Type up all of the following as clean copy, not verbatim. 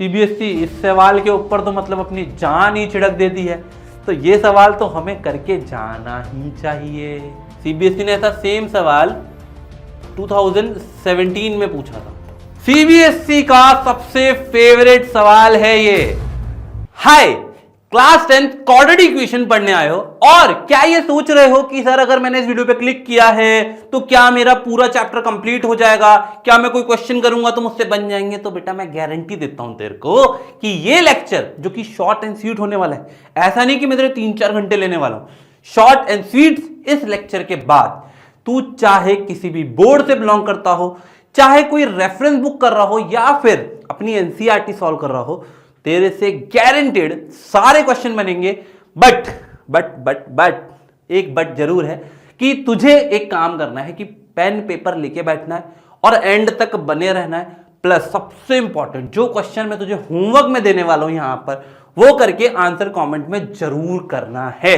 CBSE इस सवाल के ऊपर तो मतलब अपनी जान ही छिड़क देती है, तो ये सवाल तो हमें करके जाना ही चाहिए। सीबीएसई ने ऐसा सेम सवाल 2017 में पूछा था। सीबीएसई का सबसे फेवरेट सवाल है ये। हाय, क्लास 10 क्वाड्रेटिक इक्वेशन पढ़ने आए हो और क्या ये सोच रहे हो कि सर अगर मैंने इस वीडियो पे क्लिक किया है तो क्या मेरा पूरा चैप्टर कंप्लीट हो जाएगा, क्या मैं कोई क्वेश्चन करूंगा तो मुझसे बन जाएंगे? तो बेटा मैं गारंटी देता हूं तेरे को कि ये लेक्चर जो कि शॉर्ट एंड स्वीट होने वाला है, ऐसा नहीं कि मैं तेरे 3-4 घंटे लेने वाला हूं, शॉर्ट एंड स्वीट। इस लेक्चर के बाद तू चाहे किसी भी बोर्ड से बिलोंग करता हो, चाहे कोई रेफरेंस बुक कर रहा हो या फिर अपनी एनसीईआरटी सॉल्व कर रहा हो, तेरे से गारंटेड सारे क्वेश्चन बनेंगे। बट एक बट जरूर है कि तुझे एक काम करना है कि पेन पेपर लेके बैठना है और एंड तक बने रहना है। प्लस सबसे इंपॉर्टेंट जो क्वेश्चन मैं तुझे होमवर्क में देने वाला हूं यहां पर, वो करके आंसर कमेंट में जरूर करना है।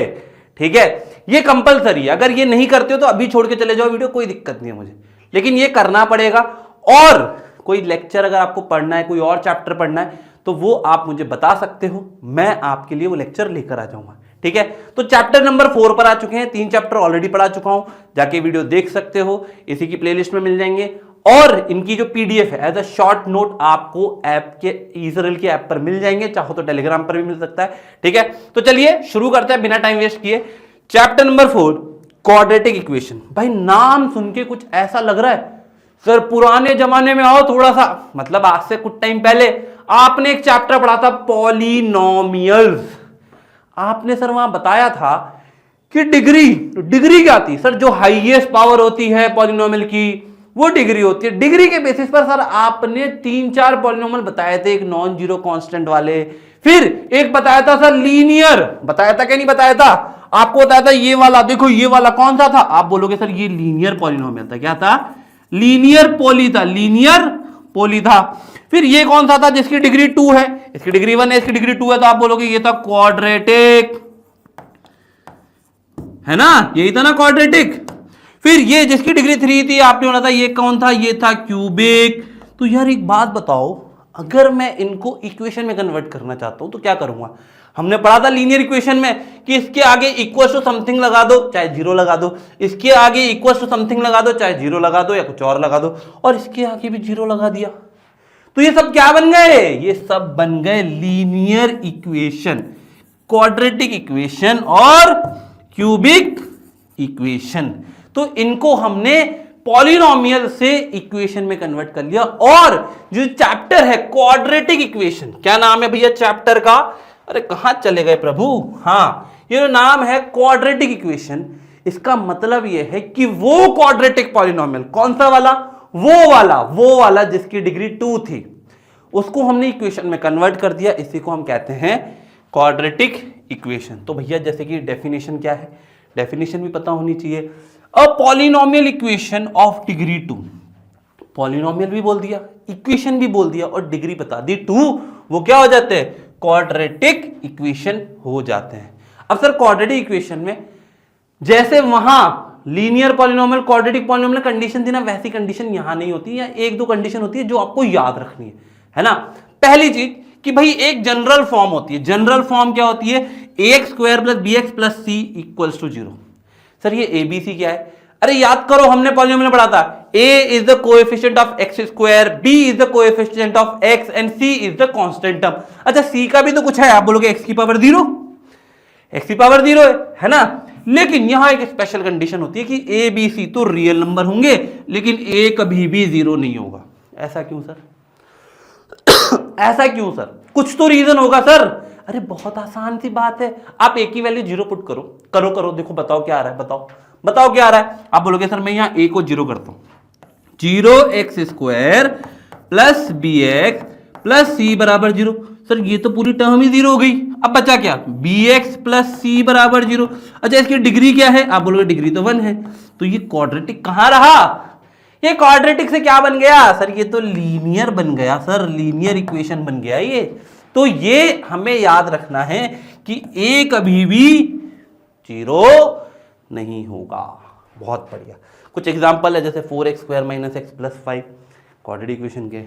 ठीक है, ये कंपलसरी है। अगर ये नहीं करते हो तो अभी छोड़ के चले जाओ वीडियो, कोई दिक्कत नहीं है मुझे, लेकिन ये करना पड़ेगा। और कोई लेक्चर अगर आपको पढ़ना है, कोई और चैप्टर पढ़ना है, तो वो आप मुझे बता सकते हो, मैं आपके लिए वो लेक्चर लेकर आ जाऊंगा। ठीक है, तो चैप्टर नंबर 4 पर आ चुके हैं। 3 चैप्टर ऑलरेडी पढ़ा चुका हूं, जाके वीडियो देख सकते हो, इसी की प्लेलिस्ट में मिल जाएंगे। और इनकी जो पीडीएफ है एज अ शॉर्ट नोट आपको ऐप के इजराइल के ऐप पर मिल जाएंगे, चाहो तो टेलीग्राम पर भी मिल सकता है। ठीक है, तो चलिए शुरू करते हैं बिना टाइम वेस्ट किए। Chapter number 4 quadratic equation. भाई नाम सुन के कुछ ऐसा लग रहा है सर पुराने जमाने में आओ थोड़ा सा, मतलब आज से कुछ टाइम पहले आपने एक चैप्टर पढ़ा था पॉलिनोमियल्स। आपने सर वहां बताया था कि डिग्री क्या थी सर? जो हाईएस्ट पावर होती है पॉलिनोमियल की वो डिग्री होती है। डिग्री के बेसिस पर सर आपने 3-4 पॉलिनोमियल बताए थे, एक नॉन जीरो कांस्टेंट वाले, फिर एक बताया था सर लीनियर, बताया था क्या नहीं बताया था? आपको बताया था ये वाला, देखो ये वाला कौन सा था? आप बोलोगे सर ये लीनियर पॉलिनोमियल था। क्या था? लीनियर पोली था, लीनियर पोली था। फिर ये कौन सा था जिसकी डिग्री 2 है? इसकी डिग्री 1 है, इसकी डिग्री 2 है, तो आप बोलोगे ये था क्वाड्रेटिक, है ना? यही था ना क्वाड्रेटिक। फिर ये जिसकी डिग्री 3 थी आपने बोला था ये कौन था? ये था क्यूबिक। तो यार एक बात बताओ, अगर मैं इनको इक्वेशन में कन्वर्ट करना चाहता हूं तो क्या करूंगा? हमने पढ़ा था लीनियर इक्वेशन में कि इसके आगे इक्वल टू समथिंग लगा दो चाहे 0 लगा दो, इसके आगे इक्वल टू समथिंग लगा दो चाहे 0 लगा दो या कुछ और लगा दो, और इसके आगे भी 0 लगा दिया। तो ये सब क्या बन गए? ये सब बन गए लीनियर इक्वेशन, क्वाड्रेटिक इक्वेशन और क्यूबिक इक्वेशन। तो इनको हमने पॉलिनोमियल से इक्वेशन में कन्वर्ट कर लिया। और जो चैप्टर है क्वाड्रेटिक इक्वेशन, क्या नाम है भैया चैप्टर का? अरे कहां चले गए प्रभु? हाँ, ये जो नाम है क्वाड्रेटिक इक्वेशन, इसका मतलब ये है कि वो क्वाड्रेटिक पॉलिनोमियल, कौन सा वाला? वो वाला जिसकी डिग्री 2 थी, उसको हमने इक्वेशन में कन्वर्ट कर दिया। इसी को हम कहते हैं क्वाड्रेटिक इक्वेशन। तो भैया जैसे कि डेफिनेशन क्या है, डेफिनेशन भी पता होनी चाहिए। A polynomial equation of degree 2, polynomial भी बोल दिया, इक्वेशन भी बोल दिया और डिग्री बता दी 2, वो क्या हो जाते हैं? क्वाड्रेटिक इक्वेशन हो जाते हैं। अब सर क्वाड्रेटिक इक्वेशन में जैसे वहां linear polynomial quadratic polynomial condition थी ना, वैसी कंडीशन यहां नहीं होती, या 1-2 कंडीशन होती है जो आपको याद रखनी है ना? पहली चीज कि भाई एक जनरल फॉर्म होती है। जनरल फॉर्म क्या होती है? ax square plus bx plus c equals to 0। Sir ये abc क्या है? अरे याद करो, हमने पॉलिनोमियल पढ़ा था, a is the coefficient of x square, b is the coefficient of x and c is the constant term. अच्छा c का भी तो कुछ है, आप बोलोगे x की पावर 0, x की पावर 0 है ना? लेकिन यहां एक स्पेशल कंडीशन होती है कि a b c तो रियल नंबर होंगे, लेकिन a कभी भी 0 नहीं होगा। ऐसा क्यों सर? ऐसा क्यों सर? कुछ तो रीजन होगा सर। अरे बहुत आसान सी बात है, आप a की वैल्यू 0 पुट करो, देखो बताओ क्या आ रहा है, बताओ क्या आ रहा है? आप बोलोगे सर मैं यहां a को 0 करता हूं, 0x square plus bx plus c बराबर 0। सर ये तो पूरी टर्म ही 0 हो गई। अब बचा क्या? bx प्लस c बराबर 0। अच्छा इसकी डिग्री क्या है? आप बोलोगे डिग्री तो 1 है। तो ये क्वाड्रेटिक कहां रहा? ये क्वाड्रेटिक से क्या बन गया सर? ये तो लीनियर बन गया सर, लीनियर इक्वेशन बन गया ये। तो ये हमें याद रखना है कि a कभी भी 0 नहीं होगा। बहुत बढ़िया। कुछ एग्जांपल है जैसे 4x square minus x plus 5 quadratic equation के,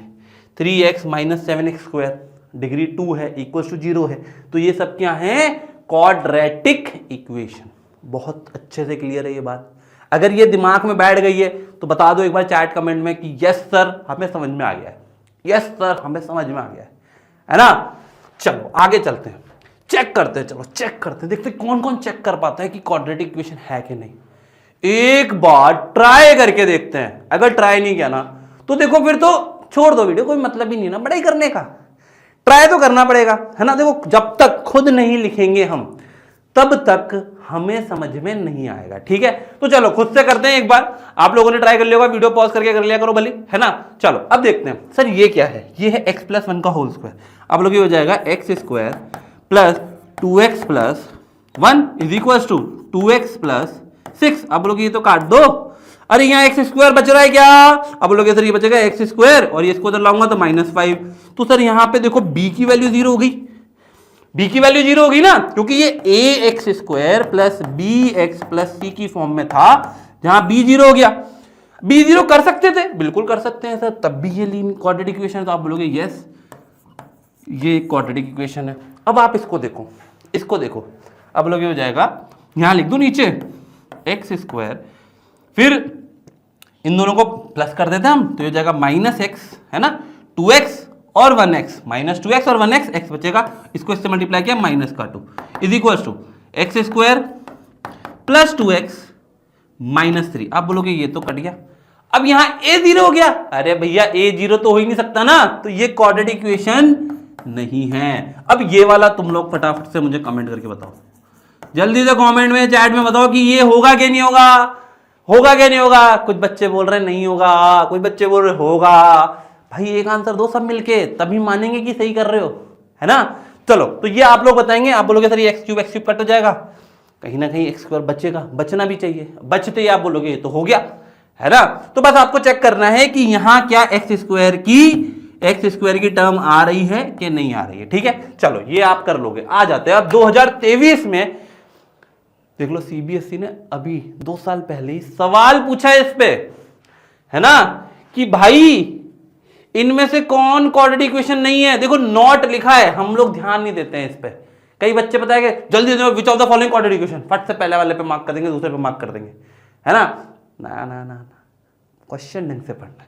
3x minus 7x square degree 2 है इक्वल टू 0 है, तो ये सब क्या है, क्वाड्रेटिक इक्वेशन। बहुत अच्छे से क्लियर है ये बात। अगर ये दिमाग में बैठ गई है तो बता दो एक बार चैट कमेंट में कि यस सर हमें समझ में आ गया है, यस सर हमें समझ में आ गया है ना। चलो आगे चलते हैं, चेक करते हैं, चलो चेक करते हैं, देखते हैं कौन कौन चेक कर पाता है कि क्वाड्रेटिक इक्वेशन है कि नहीं। एक बार ट्राई करके देखते हैं, अगर ट्राई नहीं किया ना तो देखो फिर तो छोड़ दो वीडियो, कोई मतलब ही नहीं ना पढ़ाई करने का। ट्राई तो करना पड़ेगा, है ना। देखो जब तक खुद नहीं लिखेंगे हम तब तक हमें समझ में नहीं आएगा, ठीक है। तो चलो खुद से करते हैं एक बार। आप लोगों ने ट्राई कर लिया होगा, वीडियो पॉज करके कर लिया करो भली, है ना। चलो अब देखते हैं सर ये क्या है, ये है x प्लस 1 का होल स्क्वायर। आप लोग ये हो जाएगा x square plus 2x plus 1 is equal to 2x plus 6। आप लोग ये तो काट दो, अरे यहाँ एक्स स्क्वायर बच रहा है क्या, अब लोग सर ये बचेगा एक्स स्क्वायर और ये इसको उधर लाऊंगा तो -5। तो सर यहाँ पे देखो b की वैल्यू 0 हो गई, b की वैल्यू 0 होगी ना, क्योंकि ये a x square plus b x plus c की फॉर्म में था, जहां b 0 हो गया। b 0 कर सकते थे, बिल्कुल कर सकते हैं सर, तब भी ये क्वाड्रेटिक इक्वेशन है। तो आप बोलोगे यस ये क्वाड्रेटिक इक्वेशन है। अब आप इसको देखो, इसको देखो, अब लोग ये हो जाएगा, यहां लिख दो नीचे एक्स स्क्वायर, फिर इन दोनों को प्लस कर देते हैं हम, तो ये हो जाएगा -x, है ना, 2x और 1x, -2x और 1x, x बचेगा, इसको इससे मल्टीप्लाई किया -2 is equal to x square plus 2x -3। आप बोलोगे ये तो कट गया, अब यहां a 0 हो गया। अरे भैया a 0 तो हो ही नहीं सकता ना, तो ये क्वाड्रेटिक इक्वेशन नहीं है। अब ये वाला तुम लोग फटाफट से मुझे कमेंट करके बताओ, जल्दी से कमेंट में चैट में बताओ कि ये होगा कि नहीं होगा, होगा कि नहीं होगा। कुछ बच्चे बोल रहे नहीं होगा, कुछ बच्चे बोल रहे होगा। भाई एक आंसर दो सब मिलके, तभी मानेंगे कि सही कर रहे हो, है ना। चलो तो ये आप लोग बताएंगे, आप बोलोगे सर ये x क्यूब कट हो जाएगा, कहीं ना कहीं x स्क्वायर बचेगा, बचना भी चाहिए, बचते ही आप बोलोगे ये तो हो गया, है ना। तो बस आपको चेक करना है कि यहां क्या एक्स स्क्वायर की टर्म आ रही है कि नहीं आ रही है, ठीक है। चलो ये आप कर लोगे। आ जाते हैं अब 2023 में, देख लो सीबीएसई ने अभी 2 साल पहले ही सवाल पूछा है इस पे, है ना, कि भाई इनमें से कौन क्वाड्रेटिक इक्वेशन नहीं है। देखो नॉट लिखा है, हम लोग ध्यान नहीं देते हैं इस पे। कई बच्चे बताएंगे जल्दी विच of the following quadratic equation, फट से पहले वाले पे मार्क कर देंगे, दूसरे पे मार्क कर देंगे, है ना। ना ना ना क्वेश्चन ढंग से पढ़ना है।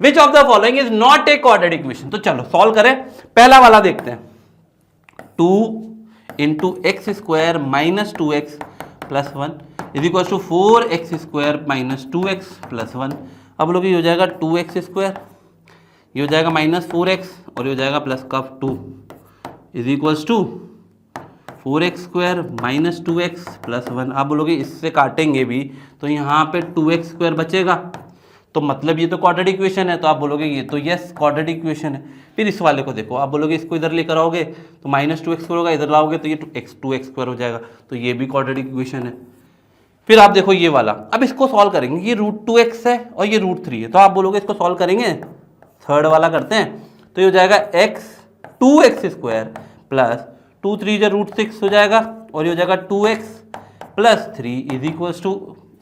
Which of the following is not a quadratic equation. तो चलो सॉल्व करें, पहला वाला देखते हैं, 2 into x square minus 2x plus 1 is equal to 4x square minus 2x plus 1। अब लोग ये हो जाएगा 2x स्क्वायर, ये हो जाएगा -4x और ये हो जाएगा प्लस का 2 is equals to 4x square minus 2x plus 1। आप बोलोगे इससे काटेंगे भी तो यहाँ पे 2x स्क्वायर बचेगा, तो मतलब ये तो क्वाड्रेटिक इक्वेशन है, तो आप बोलोगे ये तो यस क्वाड्रेटिक इक्वेशन है। फिर इस वाले को देखो, आप बोलोगे इसको इधर लेकर आओगे तो -2x स्क्वायर होगा, इधर लाओगे तो ये 2x स्क्वायर हो जाएगा, तो ये भी क्वाड्रेटिक इक्वेशन है। फिर आप देखो ये वाला, अब इसको सॉल्व करेंगे, ये √2x है और ये √3 है, तो आप बोलोगे इसको सॉल्व करेंगे, थर्ड वाला करते हैं, तो ये हो जाएगा 2x स्क्वायर प्लस 2 3 √6 हो जाएगा और ये हो जाएगा 2x plus 3 is equals to,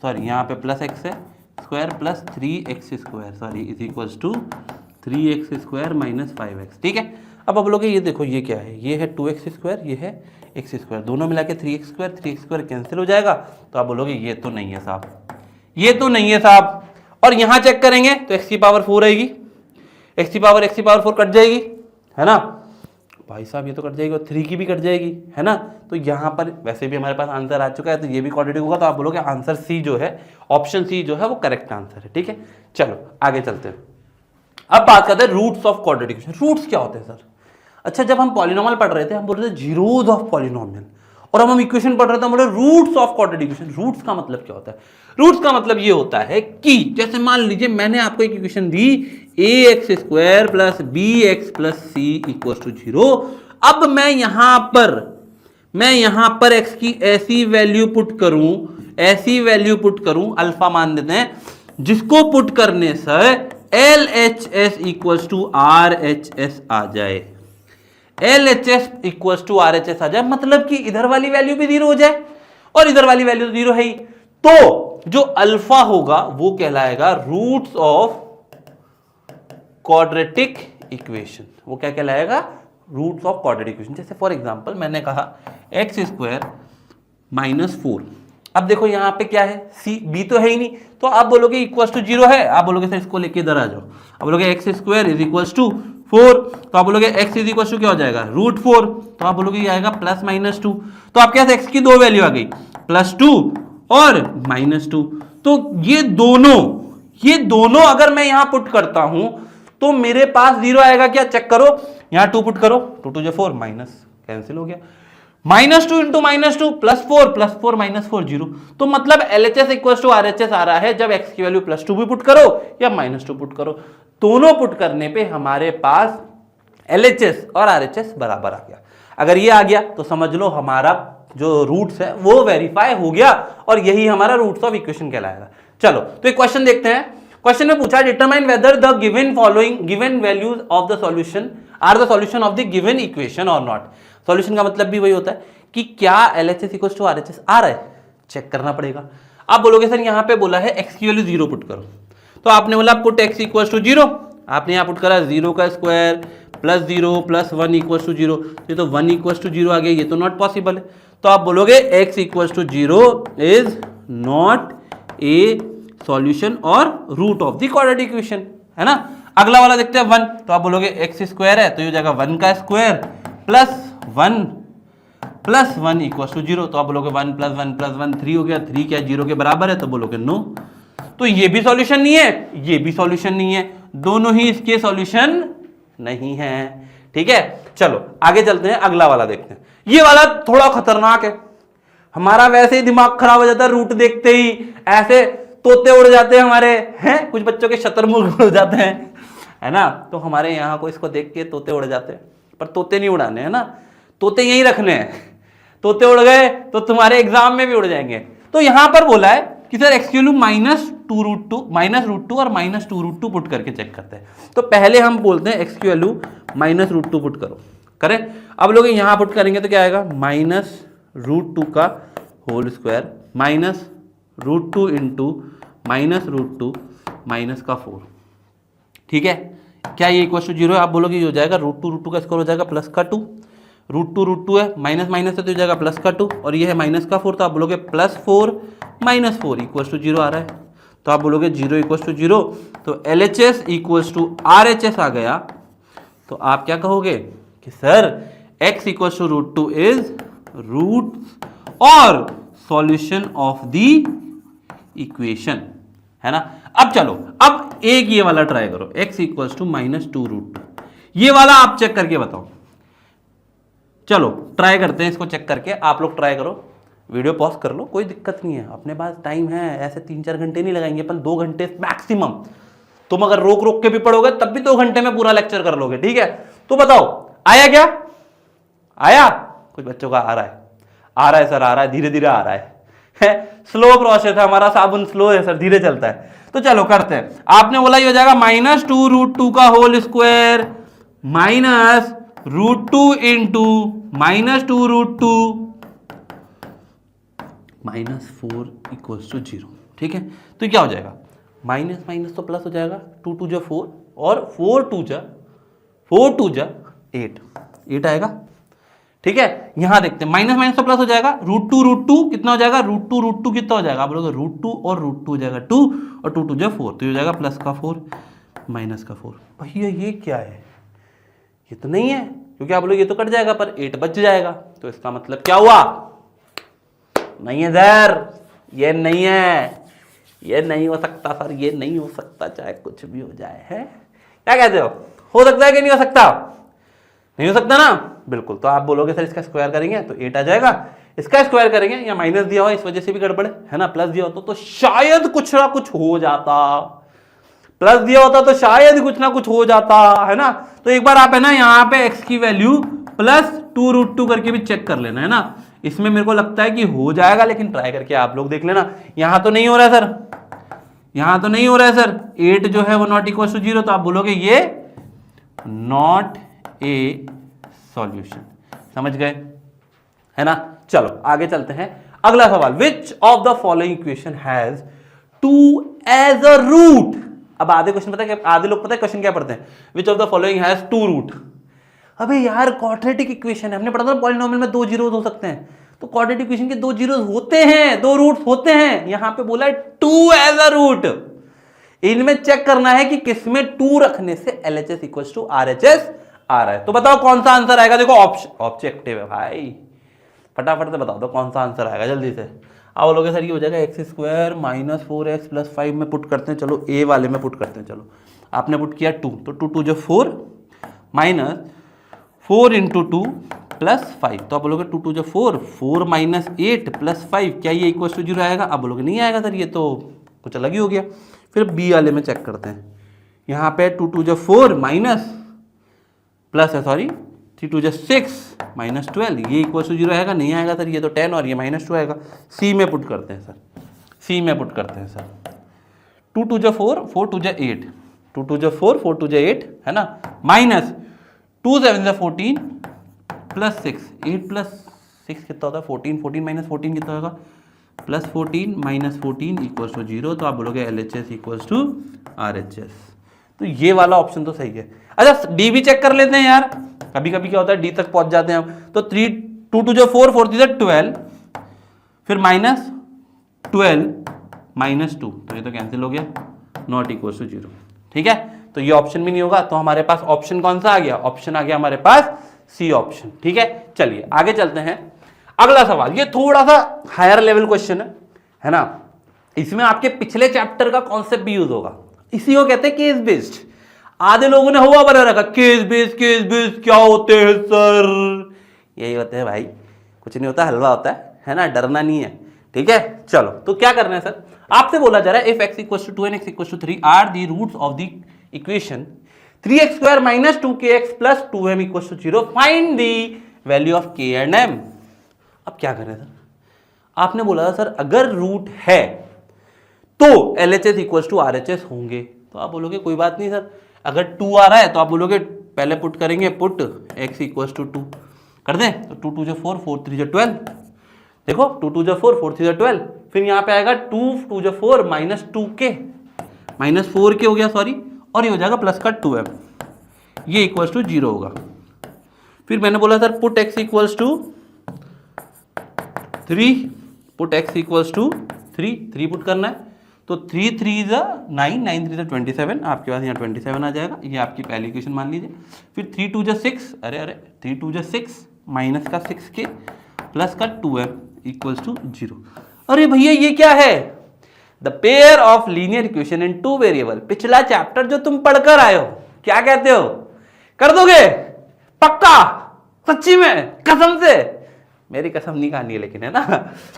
sorry यहाँ पे प्लस x है square plus 3x square, sorry is equals to 3x square minus 5x, ठीक है। अब आप लोगे ये देखो ये क्या है, ये है 2x स्क्वायर, ये है x स्क्वायर, दोनों मिला के 3x स्क्वायर कैंसिल हो जाएगा, तो आप बोलोगे ये तो नहीं है साहब, ये तो नहीं है साहब। और यहाँ चेक करेंगे तो x की पावर 4 आएगी, x की पावर 4 कट जाएगी, है ना भाई साहब, ये तो कट जाएगी और 3 की भी कट जाएगी, है ना। तो यहाँ पर वैसे भी हमारे पास आंसर आ चुका है, तो ये भी क्वाड्रेटिक होगा, तो आप बोलोगे आंसर सी जो है, ऑप्शन सी जो है वो करेक्ट आंसर है, ठीक है। चलो आगे चलते हैं, अब बात करते हैं roots of quadratic equation. Roots क्या होते हैं सर? अच्छा, जब हम पॉलिनोमियल पढ़ रहे थे हम बोल रहे थे जीरोज ऑफ पॉलिनोमियल, और हम इक्वेशन पढ़ रहे थे हम बोल रहे roots of quadratic equation. Roots का मतलब क्या होता है? रूट्स का मतलब ये होता है कि जैसे मान लीजिए मैंने आपको एक इक्वेशन दी ax square plus bx plus c equals to 0। अब मैं यहां पर x की ऐसी वैल्यू पुट करूं, अल्फा मान देते हैं, जिसको पुट करने से LHS इक्वल्स टू RHS आ जाए, LHS इक्वल्स टू RHS आ जाए, मतलब कि इधर वाली वैल्यू भी 0 हो जाए और इधर वाली वैल्यू 0 है ही, तो जो अल्फा होगा वो कहलाएगा रूट्स ऑफ क्वाड्रेटिक इक्वेशन। वो क्या कहलाएगा? Roots of quadratic equation. जैसे फॉर एग्जांपल मैंने कहा एक्स स्क्वायर माइनस 4। अब देखो यहाँ पे क्या है, सी बी तो है ही नहीं, तो आप बोलोगे इक्वल टू 0 है, आप बोलोगे सर इसको लेके इधर आ जाओ, आप बोलोगे x square is equal to 4, तो आप बोलोगे एक्स इज इक्वल टू क्या हो जाएगा √4, तो आप बोलोगे ये आएगा +-2। तो आपके पास एक्स की दो वैल्यू आ गई, +2 और -2। तो ये दोनों अगर मैं यहां पुट करता हूं तो मेरे पास 0 आएगा क्या, चेक करो, यहां 2 पुट करो, 2 2 4 माइनस कैंसिल हो गया, -2 इंटू -2 +4 +4 -4 0। तो मतलब LHS इक्वल टू RHS आ रहा है जब x की वैल्यू +2 भी पुट करो या -2 पुट करो, दोनों पुट करने पे हमारे पास LHS और RHS बराबर आ गया। अगर ये आ गया तो समझ लो हमारा जो रूट्स है वो वेरीफाई हो गया और यही हमारा रूट्स ऑफ इक्वेशन कहलाएगा। चलो तो एक क्वेश्चन देखते हैं। क्वेश्चन में पूछा determine whether the given values of the solution are the solution of the given equation और नॉट। सॉल्यूशन का मतलब भी वही होता है कि क्या LHS इक्वल टू RHS आ रहा है, चेक करना पड़ेगा। आप बोलोगे सर यहाँ पे बोला है x की वैल्यू 0 पुट करो, तो आपने बोला पुट x इक्वल टू 0, आपने यहाँ पुट करा 0 का स्क्वायर +0 + 1 इक्वल टू 0, ये तो 1 इक्वल टू 0 आ गया, ये तो नॉट पॉसिबल है। तो आप बोलोगे x equal to 0 is not a solution और root of the quadratic equation, है ना। अगला वाला देखते हैं 1, तो आप बोलोगे x स्क्वायर है तो ये हो जाएगा 1 का स्क्वायर +1 + 1 इक्वल टू 0, तो आप बोलोगे 1 + 1 + 1 3 हो गया, 3 क्या 0 के बराबर है, तो बोलोगे नो। तो ये भी सॉल्यूशन नहीं है, ये भी सॉल्यूशन नहीं है, दोनों ही इसके सॉल्यूशन नहीं है। ठीक है, चलो आगे चलते हैं, अगला वाला देखते हैं। ये वाला थोड़ा खतरनाक है, हमारा वैसे ही दिमाग खराब हो जाता है रूट देखते ही, ऐसे तोते उड़ जाते हैं हमारे, हैं कुछ बच्चों के शतरमुर्ग उड़ जाते हैं, है ना। तो हमारे यहाँ को इसको देख के तोते उड़ जाते हैं, पर तोते नहीं उड़ाने, है ना, तोते यहीं रखने हैं। तोते उड़ गए तो तुम्हारे एग्जाम में भी उड़ जाएंगे। तो यहां पर बोला है कि सर एक्स की वैल्यू -√2 और -2√2 पुट करके चेक करते हैं। तो पहले हम बोलते हैं एक्स की वैल्यू -√2 पुट करो, करें। अब लोग यहां पुट करेंगे तो क्या आएगा, -√2 का होल स्क्वायर -√2 इंटू -√2 माइनस का 4। ठीक है, क्या ये इक्वल टू 0 है, आप बोलोगे ये हो जाएगा √2 का स्क्वायर हो जाएगा +2, √2 है माइनस माइनस है तो हो जाएगा +2 और ये है -4, तो आप बोलोगे +4 -4 इक्वल टू 0 आ रहा है, तो आप बोलोगे 0 इक्वल टू 0, तो LHS इक्वल टू RHS आ गया। तो आप क्या कहोगे कि sir x equal to √2 is root और सॉल्यूशन ऑफ द इक्वेशन, है ना। अब चलो, अब एक ये वाला ट्राई करो, x इक्वल टू -2√2, ये वाला आप चेक करके बताओ। चलो ट्राई करते हैं इसको चेक करके, आप लोग ट्राई करो, वीडियो पॉज कर लो, कोई दिक्कत नहीं है, अपने पास टाइम है, ऐसे 3-4 घंटे नहीं लगाएंगे अपन, 2 घंटे मैक्सिमम। तुम अगर रोक रोक के भी पढ़ोगे तब भी 2 घंटे में पूरा लेक्चर कर लोगे, ठीक है। तो बताओ आया क्या, आया, कुछ बच्चों का आ रहा है सर, आ रहा है, धीरे धीरे आ रहा है स्लो प्रोसेस है हमारा, साबुन स्लो है सर, धीरे चलता है। तो चलो करते हैं, आपने बोला ये हो जाएगा -2√2 का whole square -√2 into -2√2 -4 equal to 0। ठीक है, तो क्या हो जाएगा, माइनस माइनस तो प्लस हो जाएगा, 2 2 जा 4 और 4 2 जा 8 आएगा। ठीक है, यहां देखते हैं, माइनस माइनस तो प्लस हो जाएगा, √2 कितना हो जाएगा, √2 कितना हो जाएगा, आप लोग √2 और √2 हो जाएगा 2 और 2 2 जा 4, तो ये हो जाएगा +4 -4। भैया ये क्या है, ये तो नहीं है, क्योंकि आप लोग ये तो कट जाएगा पर 8 बच जाएगा, तो इसका मतलब क्या हुआ, नहीं है सर, ये नहीं है, ये नहीं हो सकता सर, ये नहीं हो सकता, चाहे कुछ भी हो जाए, है क्या कहते हो सकता है कि नहीं हो सकता, नहीं हो सकता ना, बिल्कुल। तो आप बोलोगे सर इसका स्क्वायर करेंगे तो 8 आ जाएगा, इसका स्क्वायर करेंगे, या माइनस दिया हुआ इस वजह से भी गड़बड़ है ना, प्लस दिया होता तो शायद कुछ ना कुछ हो जाता, प्लस दिया होता तो शायद कुछ ना कुछ हो जाता, है ना। तो एक बार आप है ना यहाँ पे x की वैल्यू +2√2 करके भी चेक कर लेना, है ना। इसमें मेरे को लगता है कि हो जाएगा, लेकिन ट्राई करके आप लोग देख लेना। यहां तो नहीं हो रहा है सर, यहां तो नहीं हो रहा है सर, 8 जो है वो नॉट इक्वल टू 0, तो आप बोलोगे ये नॉट ए सॉल्यूशन, समझ गए, है ना। चलो आगे चलते हैं, अगला सवाल, which of the following equation has 2 as a root. अब आधे क्वेश्चन पता है, आधे लोग पता है क्वेश्चन क्या पढ़ते हैं, which of the following has 2 root. अबे यार क्वाड्रेटिक इक्वेशन है, हमने पढ़ा था पॉलिनोमियल में 2 जीरोस हो सकते हैं, तो क्वाड्रेटिक इक्वेशन के 2 जीरोस होते हैं, 2 रूट्स होते हैं। यहां पे बोला है 2 एज अ रूट। इनमें चेक करना है कि किसमें 2 रखने से LHS इक्वल टू RHS आ रहा है। तो बताओ कौन सा आंसर आएगा। देखो ऑब्जेक्टिव है भाई, फटाफट से बताओ तो कौन सा आंसर आएगा जल्दी से। अब बोलोगे सर ये हो जाएगा x square minus 4x plus 5 में पुट करते हैं। चलो ए वाले में पुट करते हैं। चलो आपने पुट किया 2, तो 2 2 जो 4 माइनस 4 इंटू 2 प्लस 5। तो आप बोलोगे 2 2 जो 4, 4 माइनस 8 प्लस 5, क्या ये इक्वल टू 0 आएगा। अब बोलोगे नहीं आएगा सर, ये तो कुछ अलग ही हो गया। फिर बी वाले में चेक करते हैं। यहाँ पे 2 2 जो 4 माइनस प्लस है, सॉरी 3 2 जो 6 माइनस 12, ये इक्वल टू 0 आएगा। नहीं आएगा सर, ये तो 10 और ये -2 आएगा। सी में पुट करते हैं सर, सी में पुट करते हैं सर। 2 2 जो 4, 4 2 जो 8, 2 2 जो 4, 4 2 जो 8 है ना, माइनस 2 7 जो 14 प्लस 6, 8 प्लस 6 कितना होता है 14, 14 माइनस 14 कितना होगा प्लस 14 माइनस 14 इक्वल्स टू 0। तो आप बोलोगे LHS इक्वल्स टू RHS। तो ये वाला ऑप्शन तो सही है। अच्छा डी भी चेक कर लेते हैं यार, कभी कभी क्या होता है डी तक पहुंच जाते हैं हम। तो 3 2 2 जो 4, 4 3 जो 12, फिर माइनस 12 माइनस 2, तो ये तो कैंसिल हो गया, नॉट इक्वल्स टू 0। ठीक है, तो ये ऑप्शन भी नहीं होगा। तो हमारे पास ऑप्शन कौन सा आ गया, ऑप्शन आ गया हमारे पास सी ऑप्शन। ठीक है, चलिए आगे चलते हैं। अगला सवाल, ये थोड़ा सा हायर लेवल क्वेश्चन है ना, इसमें आपके पिछले चैप्टर का कॉन्सेप्ट भी यूज होगा। इसी को कहते हैं केस बेस्ड। आधे लोगों ने हुआ बना रखा केस बेस्ड क्या होते हैं सर। यही होते हैं भाई, कुछ नहीं होता, हलवा होता है ना, डरना नहीं है। ठीक है, चलो तो क्या करना है सर, आपसे बोला जा रहा है if x equal to 2 and x equal to 3 are the roots of the equation 3x square minus 2kx plus 2m equal to 0, find the value of k and m। अब क्या करें सर, आपने बोला था सर अगर root है तो LHS equal to RHS होंगे। तो आप बोलोगे कोई बात नहीं सर, अगर 2 आ रहा है तो आप बोलोगे पहले पुट करेंगे, पुट x इक्वल टू 2 कर दें। तो 2 2 जो 4, 4 3 जो 12, देखो 2 2 जो 4, 4 3 जो 12, फिर यहाँ पे आएगा 2 2 जो 4 माइनस 2k माइनस 4k हो गया सॉरी, और ये हो जाएगा प्लस का 2m, ये इक्वल्स टू 0 होगा। फिर मैंने बोला sir put x equals to 3, put x equals to 3 put करना है। तो 3 3 जा 9, 9 3 जा 27, आपके पास यहाँ 27 आ जाएगा, ये आपकी पहली इक्वेशन मान लीजिए। फिर 3 2 जा 6, अरे 3 2 जा 6 माइनस का 6k प्लस का 2m इक्वल्स टू 0। अरे भैया ये क्या है, the pair of linear equation in 2 variable. पिछला चैप्टर जो तुम पढ़कर आए हो, क्या कहते हो, कर दोगे पक्का, सच्ची में, कसम से, मेरी कसम नहीं खानी है लेकिन, है ना।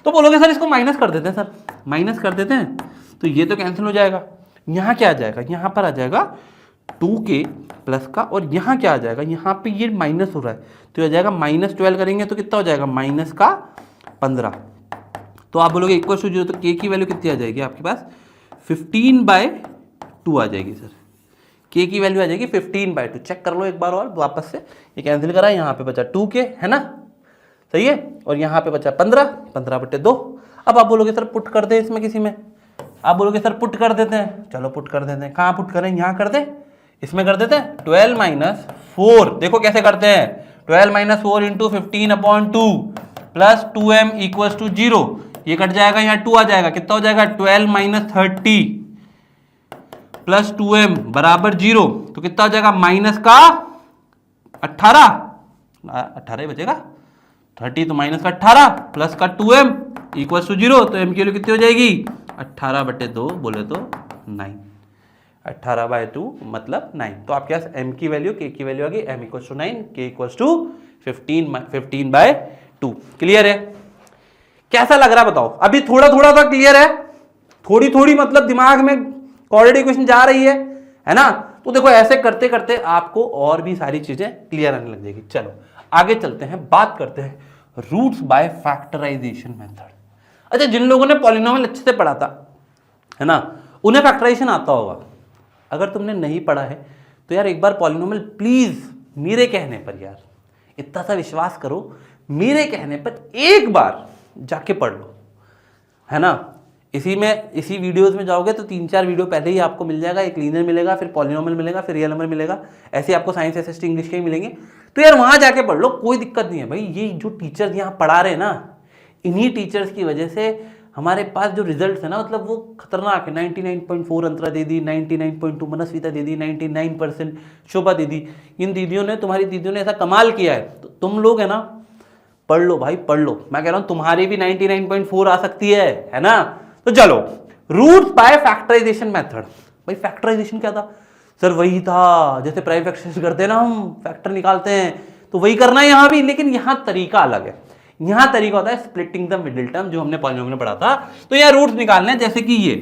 तो बोलोगे सर इसको माइनस कर देते हैं सर, माइनस कर देते हैं, तो ये तो कैंसिल हो जाएगा। यहाँ क्या आ जाएगा, यहाँ पर आ जाएगा 2k प्लस का, और यहाँ क्या आ जाएगा, यहाँ पे ये माइनस हो रहा है तो आ जाएगा -12 करेंगे तो कितना हो जाएगा माइनस का 15। तो आप बोलोगे इक्वल टू 0, तो k की वैल्यू कितनी आ जाएगी आपके पास 15/2 आ जाएगी सर। k की वैल्यू आ जाएगी 15/2। चेक कर लो एक बार और वापस से, ये कैंसिल करा, यहाँ पे बचा 2k है ना, सही है, और यहाँ पे बचा 15/2। अब आप बोलोगे सर पुट कर दे इसमें किसी में, आप बोलोगे सर पुट कर देते हैं, चलो पुट कर देते हैं। कहाँ पुट करें, यहाँ कर दे, इसमें कर देते हैं 12 माइनस 4। देखो कैसे करते हैं, 12 minus 4 into 15/2 plus 2m equals to 0, ये कट जाएगा, यहाँ 2 आ जाएगा, कितना हो जाएगा 12 माइनस 30 प्लस 2m बराबर 0, तो कितना हो जाएगा माइनस का 18 ही बचेगा, 30 तो माइनस का 18 प्लस का 2m इक्वल्स टू 0, तो m की वैल्यू कितनी हो जाएगी 18/2 बोले तो 9, 18/2 मतलब 9। तो आपके पास m की वैल्यू, k की वैल्यू आ गई, m equals to 9, k equals to 15/2। Clear है, कैसा लग रहा है बताओ, अभी थोड़ा थोड़ा सा क्लियर है, थोड़ी थोड़ी मतलब दिमाग में क्वाड्रेटिक इक्वेशन जा रही है ना। तो देखो ऐसे करते करते आपको और भी सारी चीजें क्लियर आने लग जाएगी। चलो आगे चलते हैं, बात करते हैं रूट्स बाय फैक्टराइजेशन मेथड। अच्छा जिन लोगों ने पॉलिनोमियल अच्छे से पढ़ा था है ना, उन्हें फैक्टराइजेशन आता होगा। अगर तुमने नहीं पढ़ा है तो यार एक बार पॉलिनोमियल प्लीज मेरे कहने पर, यार इतना सा विश्वास करो, मेरे कहने पर एक बार जाके पढ़ लो, है ना। इसी वीडियोस में जाओगे तो 3-4 वीडियो पहले ही आपको मिल जाएगा, एक लीनियर मिलेगा, फिर पॉलिनोमियल मिलेगा, फिर रियल नंबर मिलेगा, ऐसे आपको साइंस एसएसटी इंग्लिश के ही मिलेंगे। तो यार वहां जाके पढ़ लो, कोई दिक्कत नहीं है भाई। ये जो टीचर्स यहाँ पढ़ा रहे हैं ना, इन्हीं टीचर्स की वजह से हमारे पास जो रिजल्ट है ना, मतलब वो खतरनाक है। 99.4 अंतरा दे दी, 99.2 मनस्विता दे दी, 99% शोभा दे दी। इन दीदियों ने, तुम्हारी दीदियों ने ऐसा कमाल किया है, तो तुम लोग है ना, पढ़ लो भाई, पढ़ लो। मैं कह रहा हूं तुम्हारी भी 99.4 आ सकती है ना। तो चलो, रूट्स बाय फैक्टराइजेशन मेथड। भाई फैक्टराइजेशन क्या था सर? वही था जैसे प्राइम फैक्टराइजेशन करते हैं ना, हम फैक्टर निकालते हैं, तो वही करना है यहां भी, लेकिन यहां तरीका अलग है। यहां तरीका होता है स्प्लिटिंग द मिडिल टर्म, जो हमने पॉलिनोमियल में पढ़ा था। तो यहां रूट्स निकालने हैं, जैसे कि ये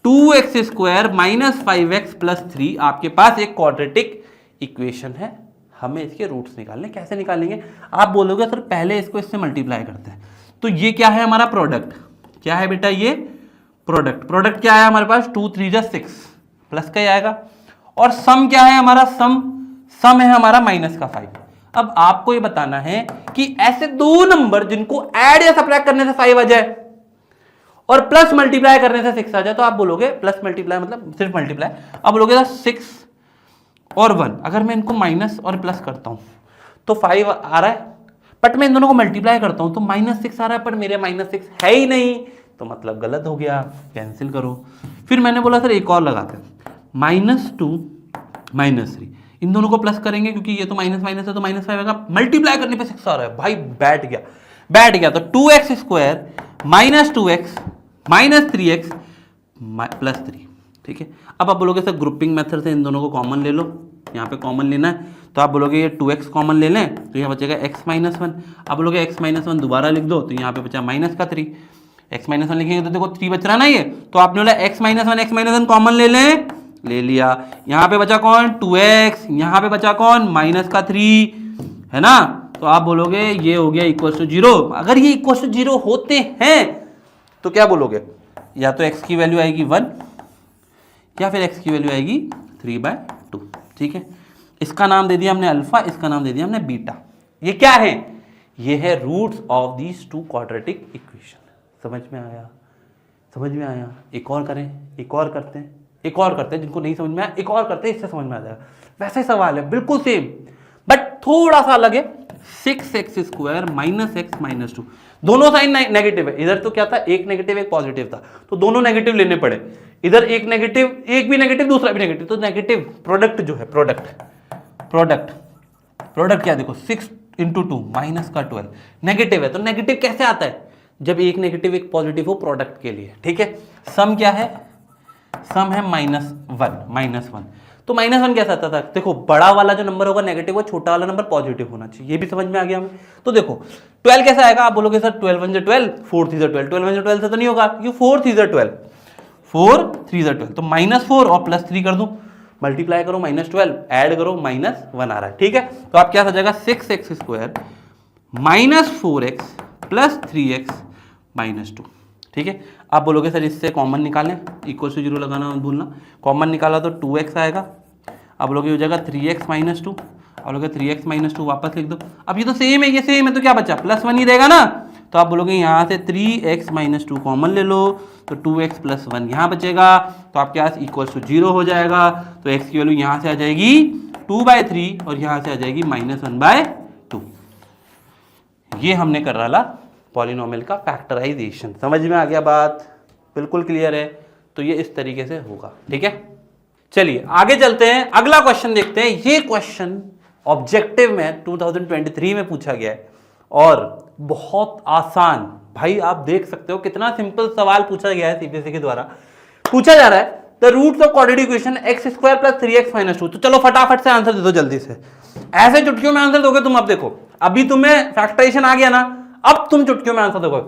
2x² माइनस 5x प्लस 3 आपके पास एक क्वाड्रेटिक इक्वेशन है, हमें इसके रूट्स निकालने। कैसे निकालेंगे? आप बोलोगे सर पहले इसको इससे मल्टीप्लाई करते हैं। तो ये क्या है हमारा प्रोडक्ट? क्या है बेटा? ये प्रोडक्ट क्या है हमारे पास? 2 3 6 प्लस का ही आएगा। और सम क्या है हमारा? सम है हमारा माइनस का 5। अब आपको ये बताना है कि ऐसे दो नंबर जिनको ऐड या सब्ट्रैक्ट करने से 5 आ जाए और प्लस मल्टीप्लाई करने से 6 आ जाए, तो आप बोलोगे प्लस मल्टीप्लाई मतलब सिर्फ मल्टीप्लाई, आप बोलोगे 6 और 1। अगर मैं इनको माइनस और प्लस करता हूं तो 5 आ रहा है, बट मैं इन दोनों को मल्टीप्लाई करता हूं तो -6 आ रहा है, पर मेरे -6 है ही नहीं, तो मतलब गलत हो गया, कैंसिल करो। फिर मैंने बोला सर एक और लगाते हैं, -2 -3, इन दोनों को प्लस करेंगे क्योंकि ये तो माइनस माइनस है, तो -5 आएगा, मल्टीप्लाई करने पे 6 आ रहा है। भाई बैठ गया। तो 2x² - 2x - 3x प्लस 3, ठीक है। अब आप बोलोगे सर ग्रुपिंग मेथड से इन दोनों को कॉमन ले लो, यहाँ पे कॉमन लेना है, तो आप बोलोगे ये 2x कॉमन ले लें, तो यहाँ बचेगा x - 1। आप बोलोगे x - 1 दोबारा लिख दो, तो यहाँ पे बचा -3। x - 1 लिखेंगे तो देखो 3 बच रहा ना ये, तो आपने बोला x - 1 कॉमन ले लें, ले लिया। यहाँ पे बचा कौन? 2x, यहाँ पे बचा कौन? -3, है ना। तो आप बोलोगे ये हो गया =0। अगर ये =0 होते हैं तो क्या बोलोगे? या तो x की वैल्यू आएगी 1 या फिर x की वैल्यू आएगी 3/2, ठीक है। इसका नाम दे दिया हमने अल्फा, इसका नाम दे दिया हमने बीटा। ये क्या है? ये है roots of these two quadratic equation. समझ में आया? एक और करें, एक और करते हैं, जिनको नहीं समझ में आया एक और करते हैं, इससे समझ में आ जाएगा। वैसे सवाल है बिल्कुल सेम, बट थोड़ा सा अलग है। 6x² - x - 2, दोनों साइन नेगेटिव है। इधर तो क्या था? एक नेगेटिव एक पॉजिटिव था, तो दोनों नेगेटिव लेने पड़े। इधर एक भी नेगेटिव दूसरा भी नेगेटिव, तो नेगेटिव प्रोडक्ट जो है, प्रोडक्ट क्या देखो, 6 × 2 -12 नेगेटिव है। तो नेगेटिव कैसे आता है? जब एक नेगेटिव एक पॉजिटिव हो प्रोडक्ट के लिए, ठीक है। सम क्या है? सम है -1। तो -1 कैसे आता था? देखो बड़ा वाला जो नंबर होगा नेगेटिव, वो छोटा वाला नंबर पॉजिटिव होना चाहिए। ये भी समझ में आ गया हमें। तो देखो 12 कैसे आएगा? आप बोलोगे सर 12 1 12, 4 3 12, 12 1 12 से तो नहीं होगा, क्योंकि 4 3 12, 4 3 12, तो -4 और +3 कर दूं, मल्टीप्लाई करो, -12 ऐड करो, -1 आ रहा है, ठीक है। तो आप क्या हो जाएगा? 6x² - 4x + 3x - 2, ठीक है। आप बोलोगे सर इससे कॉमन निकालें, =0 लगाना मत भूलना। कॉमन निकाला तो 2x आएगा। आप बोलोगे हो जाएगा 3x - 2, आप बोलोगे 3x - 2 वापस लिख दो। अब ये तो सेम है, ये सेम है, तो क्या बचा? +1 ही देगा ना। तो आप बोलोगे यहाँ से 3x - 2 कॉमन ले लो, तो 2x + 1 यहाँ बचेगा, तो आपके पास =0 हो जाएगा। तो x की वैल्यू यहाँ से आ जाएगी 2/3 और यहाँ से आ जाएगी -1/2। ये हमने कर रहा पॉलिनोमियल का फैक्टराइजेशन। समझ में आ गया बात? बिल्कुल क्लियर है। तो ये इस तरीके से होगा, ठीक है। चलिए आगे चलते हैं, अगला क्वेश्चन देखते हैं। ये क्वेश्चन ऑब्जेक्टिव में 2023 में पूछा गया है और बहुत आसान। भाई आप देख सकते हो कितना सिंपल सवाल पूछा गया है, सीबीएसई के द्वारा पूछा जा रहा है। The roots of quadratic equation x² + 3x - 2। तो चलो फटाफट से आंसर दे दो जल्दी से। ऐसे चुटकियों में आंसर दोगे तुम। अब देखो अभी तुम्हें फैक्टराइजेशन आ गया ना, अब तुम चुटकियों में आंसर दोगे।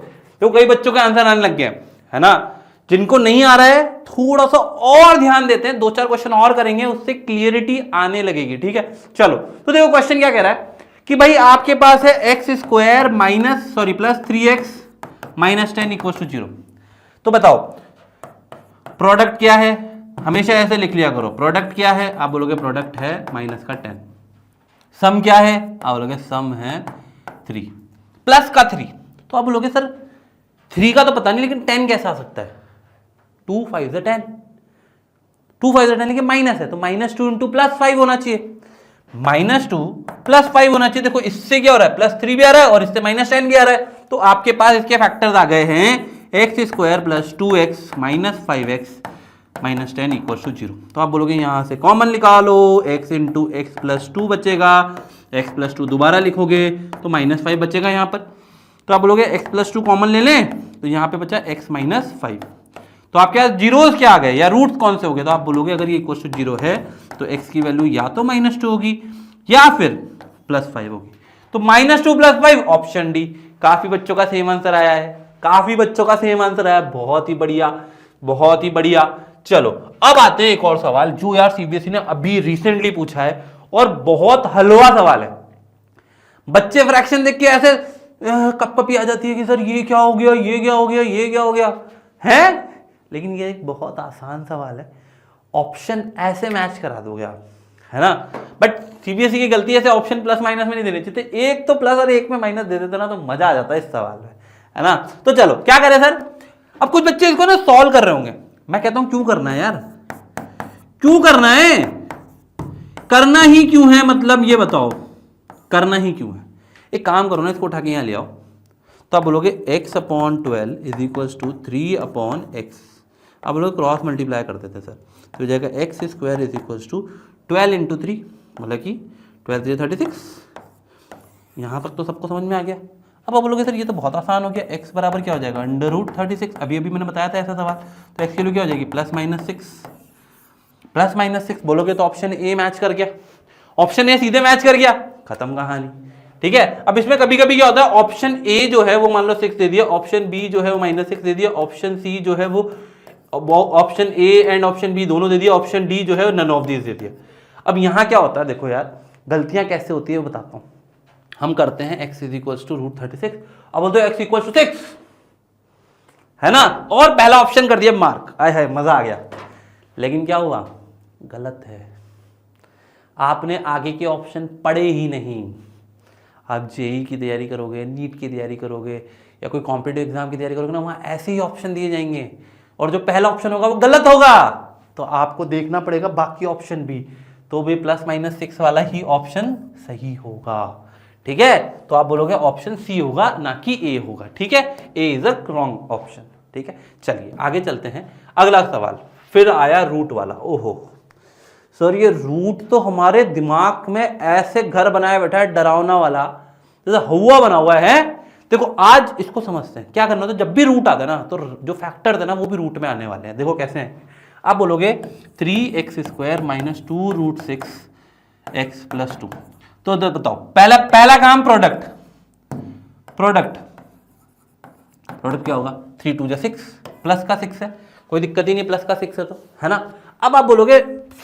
तो कई बच्चों के आंसर आने लग गए, है ना। जिनको नहीं आ रहा है थोड़ा सा और ध्यान देते हैं, 2-4 क्वेश्चन और करेंगे, उससे क्लियरिटी आने लगेगी, ठीक है। चलो तो देखो क्वेश्चन क्या कह रहा है कि भाई आपके पास है x² + 3x - 10 = 0। तो बताओ प्रोडक्ट क्या है? हमेशा ऐसे लिख लिया करो, प्रोडक्ट क्या है? आप बोलोगे प्रोडक्ट है -10। सम क्या है? आप बोलोगे सम है 3 + 3। तो आप बोलोगे सर 3 का तो पता नहीं, लेकिन 10 कैसे आ सकता है? 2 5 से 10, 2 5 से 10, लेकिन माइनस है तो -2 इंटू +5 होना चाहिए, -2 +5 होना चाहिए। देखो इससे क्या हो रहा है, +3 भी आ रहा है और इससे -10 भी आ रहा है, तो आपके पास इसके फैक्टर्स आ गए हैं x² + 2x - 5x - 10 = 0। तो आप बोलोगे यहां से कॉमन निकालो, x × x + 2 बचेगा, x + 2 दोबारा लिखोगे तो -5 बचेगा यहाँ पर। तो आप बोलोगे x + 2 कॉमन ले लें, तो यहाँ पे बचा x - 5। तो आपके पास जीरोस क्या आ गए या रूट्स कौन से हो गए? तो आप बोलोगे अगर ये = 0 है तो x की वैल्यू या तो -2 होगी या फिर +5 होगी। तो -2 + 5 ऑप्शन डी। काफी बच्चों का सेम आंसर आया है, काफी बच्चों का सेम आंसर आया, बहुत ही बढ़िया, बहुत ही बढ़िया। चलो अब आते हैं एक और सवाल जो यार सीबीएसई ने अभी रिसेंटली पूछा है और बहुत हलवा सवाल है। बच्चे फ्रैक्शन देख के ऐसे कपकपी आ जाती है कि सर ये क्या हो गया, ये क्या हो गया, ये क्या हो गया है, लेकिन ये एक बहुत आसान सवाल है। ऑप्शन ऐसे मैच करा दोगे आप, है ना। बट सीबीएसई की गलती ऐसे ऑप्शन प्लस माइनस में नहीं देने चाहिए, एक तो प्लस और एक में माइनस दे देते ना तो मजा आ जाता है इस सवाल में, है ना। तो चलो क्या करें सर, अब कुछ बच्चे इसको ना सॉल्व कर रहे होंगे। मैं कहता हूं क्यों करना है यार, क्यों करना है, करना ही क्यों है, मतलब ये बताओ करना ही क्यों है। एक काम करो ना, इसको उठा के यहां ले आओ, तो आप बोलोगे x/12 = 3/x। अब लोग क्रॉस मल्टीप्लाई कर देते सर, तो हो जाएगा x² = 12 × 3, मतलब कि 12 3 36। यहाँ तक तो सबको समझ में आ गया। अब आप बोलोगे सर ये तो बहुत आसान हो गया, x बराबर क्या हो जाएगा √36। अभी मैंने बताया था ऐसा सवाल, तो x की वैल्यू क्या हो जाएगी +-6 बोलोगे तो ऑप्शन ए मैच कर गया, ऑप्शन ए सीधे मैच कर गया, खत्म कहानी। ठीक है। अब इसमें कभी कभी क्या होता है, ऑप्शन ए जो है वो मान लो 6 दे दिया, ऑप्शन बी जो है वो -6 दे दिया, ऑप्शन सी जो है वो option A and option B दोनों दे दिया, ऑप्शन डी जो है नन ऑफ दीज दे दिया। अब यहां क्या होता है, देखो यार गलतियां कैसे होती है बताता हूं। हम करते हैं x = √36, अब बोलते हैं x = 6, है ना, और पहला ऑप्शन कर दिया मार्क, आय हाय मजा आ गया। लेकिन क्या हुआ, गलत है, आपने आगे के ऑप्शन पढ़े ही नहीं। आप जेई की तैयारी करोगे, नीट की तैयारी करोगे या कोई कॉम्पिटिटिव एग्जाम की तैयारी करोगे ना, वहां ऐसे ही ऑप्शन दिए जाएंगे और जो पहला ऑप्शन होगा वो गलत होगा, तो आपको देखना पड़ेगा बाकी ऑप्शन भी, तो भी +-6 वाला ही ऑप्शन सही होगा। ठीक है, तो आप बोलोगे ऑप्शन सी होगा ना कि ए होगा। ठीक है, ए इज अ रॉन्ग ऑप्शन। ठीक है, चलिए आगे चलते हैं। अगला सवाल फिर आया रूट वाला। ओहो सर ये रूट तो हमारे दिमाग में ऐसे घर बनाया बैठा है डरावना वाला, जैसे हवा बना हुआ है। देखो आज इसको समझते हैं, क्या करना होता है जब भी रूट आता है ना, तो जो फैक्टर थे ना वो भी रूट में आने वाले हैं। देखो कैसे हैं, आप बोलोगे 3x² - 2√6x + 2। तो बताओ पहला काम प्रोडक्ट क्या होगा, 3 2 = 6, प्लस का 6 है, कोई दिक्कत ही नहीं, प्लस का 6 है तो, है ना। अब आप बोलोगे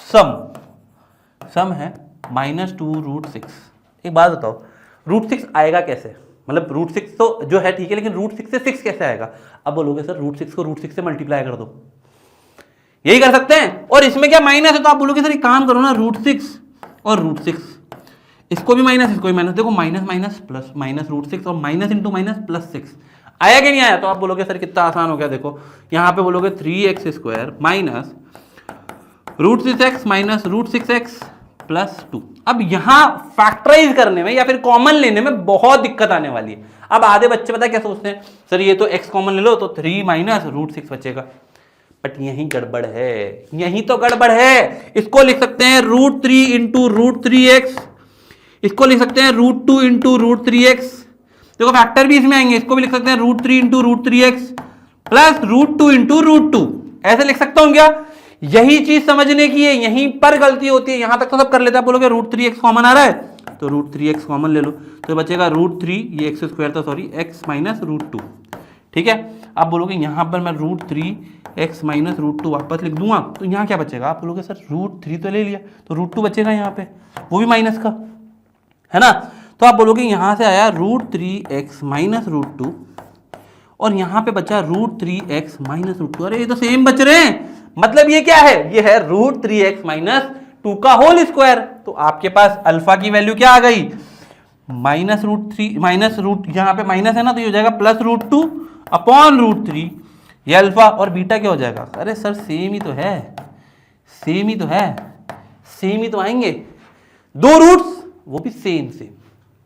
सम है -2√6। एक बात बताओ √6 आएगा कैसे, मतलब √6 तो जो है ठीक है, लेकिन √6 से 6 कैसे आएगा। अब बोलोगे सर √6 को √6 से मल्टीप्लाई कर दो, यही कर सकते हैं, और इसमें क्या माइनस है, तो आप बोलोगे सर एक काम करो ना, √6 और √6, इसको भी माइनस इसको भी माइनस, देखो माइनस माइनस प्लस, -√6 और माइनस इंटू माइनस +6 आया कि नहीं आया। तो आप बोलोगे सर कितना आसान हो गया, देखो यहां पे बोलोगे 3x² - √6x -√6x + 2। अब यहां फैक्टराइज करने में या फिर कॉमन लेने में बहुत दिक्कत आने वाली है। अब आधे बच्चे पता है क्या सोचते हैं, सर ये तो x कॉमन ले लो तो 3 - √6 बचेगा, बट यही गड़बड़ है, यही तो गड़बड़ है। इसको लिख सकते हैं √3 × √3x, इसको लिख सकते हैं √2 × √3x, देखो फैक्टर भी इसमें आएंगे, इसको भी लिख सकते हैं √3 × √3x + √2 × √2, ऐसे लिख सकता हूं क्या। यही चीज समझने की है, यहीं पर गलती होती है। यहां तक तो सब कर लेते हैं, बोलोगे √3x कॉमन आ रहा है तो √3x कॉमन ले लो, तो बचेगा √3, ये x² था सॉरी, x - √2। ठीक है, आप बोलोगे यहां पर मैं √3x - √2 वापस लिख दूंगा, तो यहां क्या बचेगा, आप बोलोगे सर √3 तो ले लिया तो √2 बचेगा यहाँ पे, वो भी माइनस का, है ना। तो आप बोलोगे यहां से आया √3x - √2 और यहां पे बचा √3x - √2, अरे ये तो सेम बच रहे हैं, मतलब ये क्या है, ये है √3x - 2 का होल स्क्वायर। तो आपके पास अल्फा की वैल्यू क्या आ गई, -√3 - यहाँ पे माइनस है ना, तो ये हो जाएगा +√2 अपॉन रूट 3, ये अल्फा और बीटा क्या हो जाएगा? अरे सर सेम ही तो है, सेम ही तो है, सेम ही तो आएंगे, दो रूट्स वो भी सेम सेम।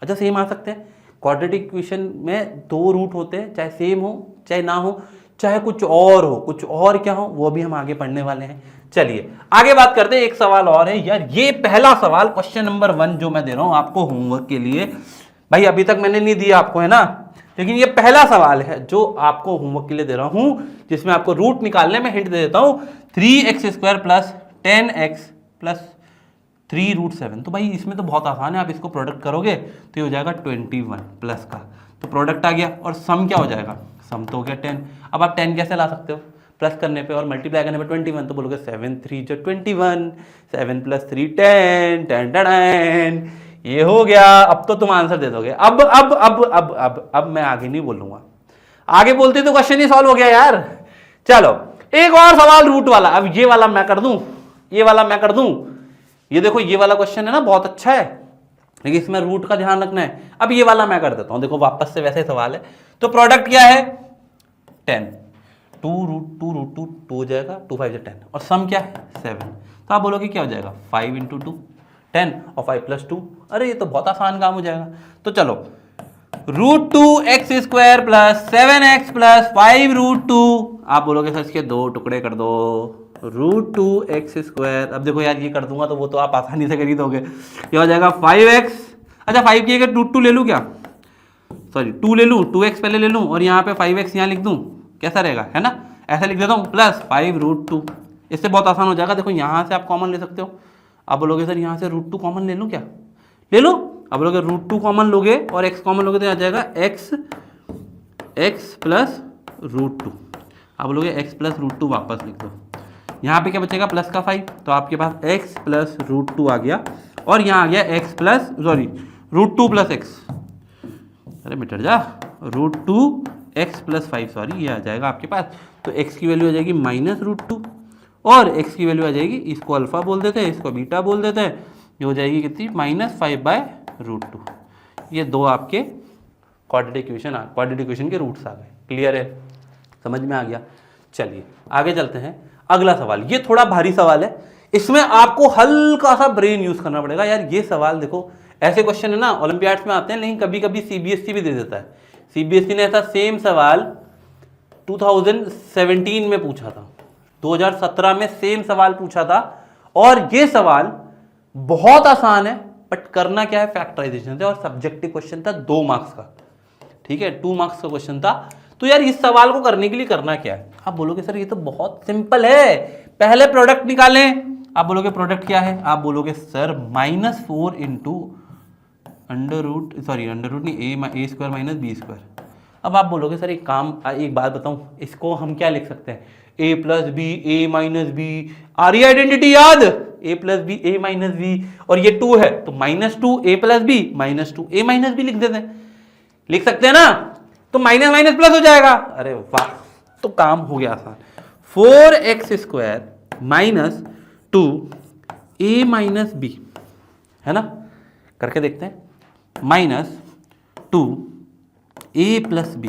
अच्छा सेम आ सकते हैं, क्वाड्रेटिक इक्वेशन में दो रूट होते हैं, चाहे सेम हो चाहे ना हो, चाहे कुछ और हो, कुछ और क्या हो वो भी हम आगे पढ़ने वाले हैं। चलिए आगे बात करते हैं। एक सवाल और है यार, ये पहला सवाल क्वेश्चन नंबर 1 जो मैं दे रहा हूं आपको होमवर्क के लिए, भाई अभी तक मैंने नहीं दिया आपको, है ना, लेकिन ये पहला सवाल है जो आपको होमवर्क के लिए दे रहा हूं, जिसमें आपको रूट निकालने में हिंट दे देता हूं। 3x² plus 10x plus 3 root 7, तो भाई इसमें तो बहुत आसान है, आप इसको प्रोडक्ट करोगे तो ये हो जाएगा 21 प्लस का, तो प्रोडक्ट आ गया, और सम क्या हो जाएगा? सम तो हो गया 10। अब आप 10 कैसे ला सकते हो? प्लस करने पे और मल्टीप्लाई करने पे 21, तो बोलोगे 7 3 जो 21, 7 प्लस 3 10, 10 10, ये हो गया। अब तो तुम आंसर दे दोगे। अब मैं आगे नहीं बोलूंगा, आगे बोलते तो क्वेश्चन ही सॉल्व हो गया यार। चलो एक और सवाल रूट वाला, अब ये वाला मैं कर दूं, ये वाला मैं कर दूं। ये देखो ये वाला क्वेश्चन है ना, बहुत अच्छा है, लेकिन इसमें रूट का ध्यान रखना है। अब ये वाला मैं कर देता हूं, देखो वापस से वैसे सवाल है। तो प्रोडक्ट क्या है? 10, 2 रूट 2 हो जाएगा, 2 5 10, और सम क्या है? 7। तो आप बोलोगे क्या हो जाएगा? 5 × 2 10 और 5 + 2। अरे ये तो बहुत आसान काम हो जाएगा। तो चलो √2x² प्लस 7x प्लस 5 √2, आप बोलोगे सर इसके दो टुकड़े कर दो, √2x²। अब देखो यार ये कर दूंगा तो वो तो आप आसानी से कर ही दोगे, ये हो जाएगा 5x। अच्छा 5 की जगह √2 ले लूँ क्या? सॉरी 2 ले लूँ, 2x पहले ले लूँ और यहाँ पे 5x यहाँ लिख दूँ, कैसा रहेगा? है ना, ऐसा लिख देता हूँ, प्लस 5 √2। इससे बहुत आसान हो जाएगा। देखो यहाँ से आप कॉमन ले सकते हो, आप बोलोगे सर यहाँ से √2 कॉमन ले लूँ क्या? ले लो। आप बोलोगे √2 कॉमन लोगे और x कॉमन लोगे तो आ जाएगा x प्लस √2। आप बोलोगे x प्लस √2 वापस लिख दो, यहाँ पे क्या बचेगा? प्लस का 5, तो आपके पास x प्लस √2 आ गया, और यहाँ आ गया x प्लस √2 प्लस x, अरे मिटर जा, √2x प्लस 5, सॉरी ये आ जाएगा आपके पास। तो x की वैल्यू आ जाएगी -√2 और x की वैल्यू आ जाएगी, इसको अल्फा बोल देते हैं, इसको बीटा बोल देते हैं, ये हो जाएगी कितनी? -5/√2। ये दो आपके क्वाड्रेटिक इक्वेशन के रूट्स आ गए। क्लियर है, समझ में आ गया? चलिए आगे चलते हैं। अगला सवाल, ये थोड़ा भारी सवाल है, इसमें आपको हल्का सा ब्रेन यूज करना पड़ेगा यार। ये सवाल देखो, ऐसे क्वेश्चन है ना ओलंपियाड्स में आते हैं, लेकिन कभी कभी सीबीएसई भी दे देता है। सीबीएसई ने ऐसा सेम सवाल 2017 में पूछा था, 2017 में सेम सवाल पूछा था, और ये सवाल बहुत आसान है, बट करना क्या है? फैक्टराइजेशन से, और सब्जेक्टिव क्वेश्चन था 2 मार्क्स का, ठीक है, 2 मार्क्स का क्वेश्चन था। तो यार इस सवाल को करने के लिए करना क्या है? आप बोलोगे सर ये तो बहुत सिंपल है, पहले प्रोडक्ट निकालें। आप बोलोगे प्रोडक्ट क्या है? आप बोलोगे सर -4 × a² - b²। अब आप बोलोगे सर एक बात बताऊं, इसको हम क्या लिख सकते हैं? a + b, a - b, आ रही है आइडेंटिटी याद? a + b, a - b, और ये 2 है तो -2 a + b, -2 a - b लिख देते हैं, लिख सकते हैं ना? तो माइनस माइनस प्लस हो जाएगा। अरे वाह, तो काम हो गया आसान। 4x² - 2a - b, है ना, करके देखते हैं। -2a + b,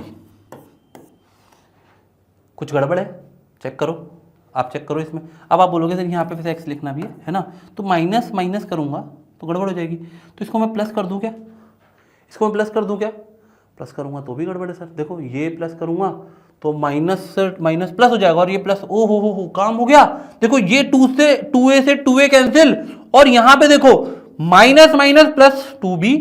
कुछ गड़बड़ है? चेक करो, आप चेक करो इसमें। अब आप बोलोगे सर यहाँ पे फिर x लिखना भी है ना, तो माइनस माइनस करूंगा तो गड़बड़ हो जाएगी, तो इसको मैं प्लस कर दूं क्या? इसको मैं प्लस कर दूं क्या? प्लस करूंगा तो भी गड़बड़ है सर। देखो ये प्लस करूंगा तो माइनस प्लस हो जाएगा, और ये प्लस, ओ हो काम हो गया। देखो ये 2a से 2a कैंसिल, और यहां पे देखो minus minus plus 2b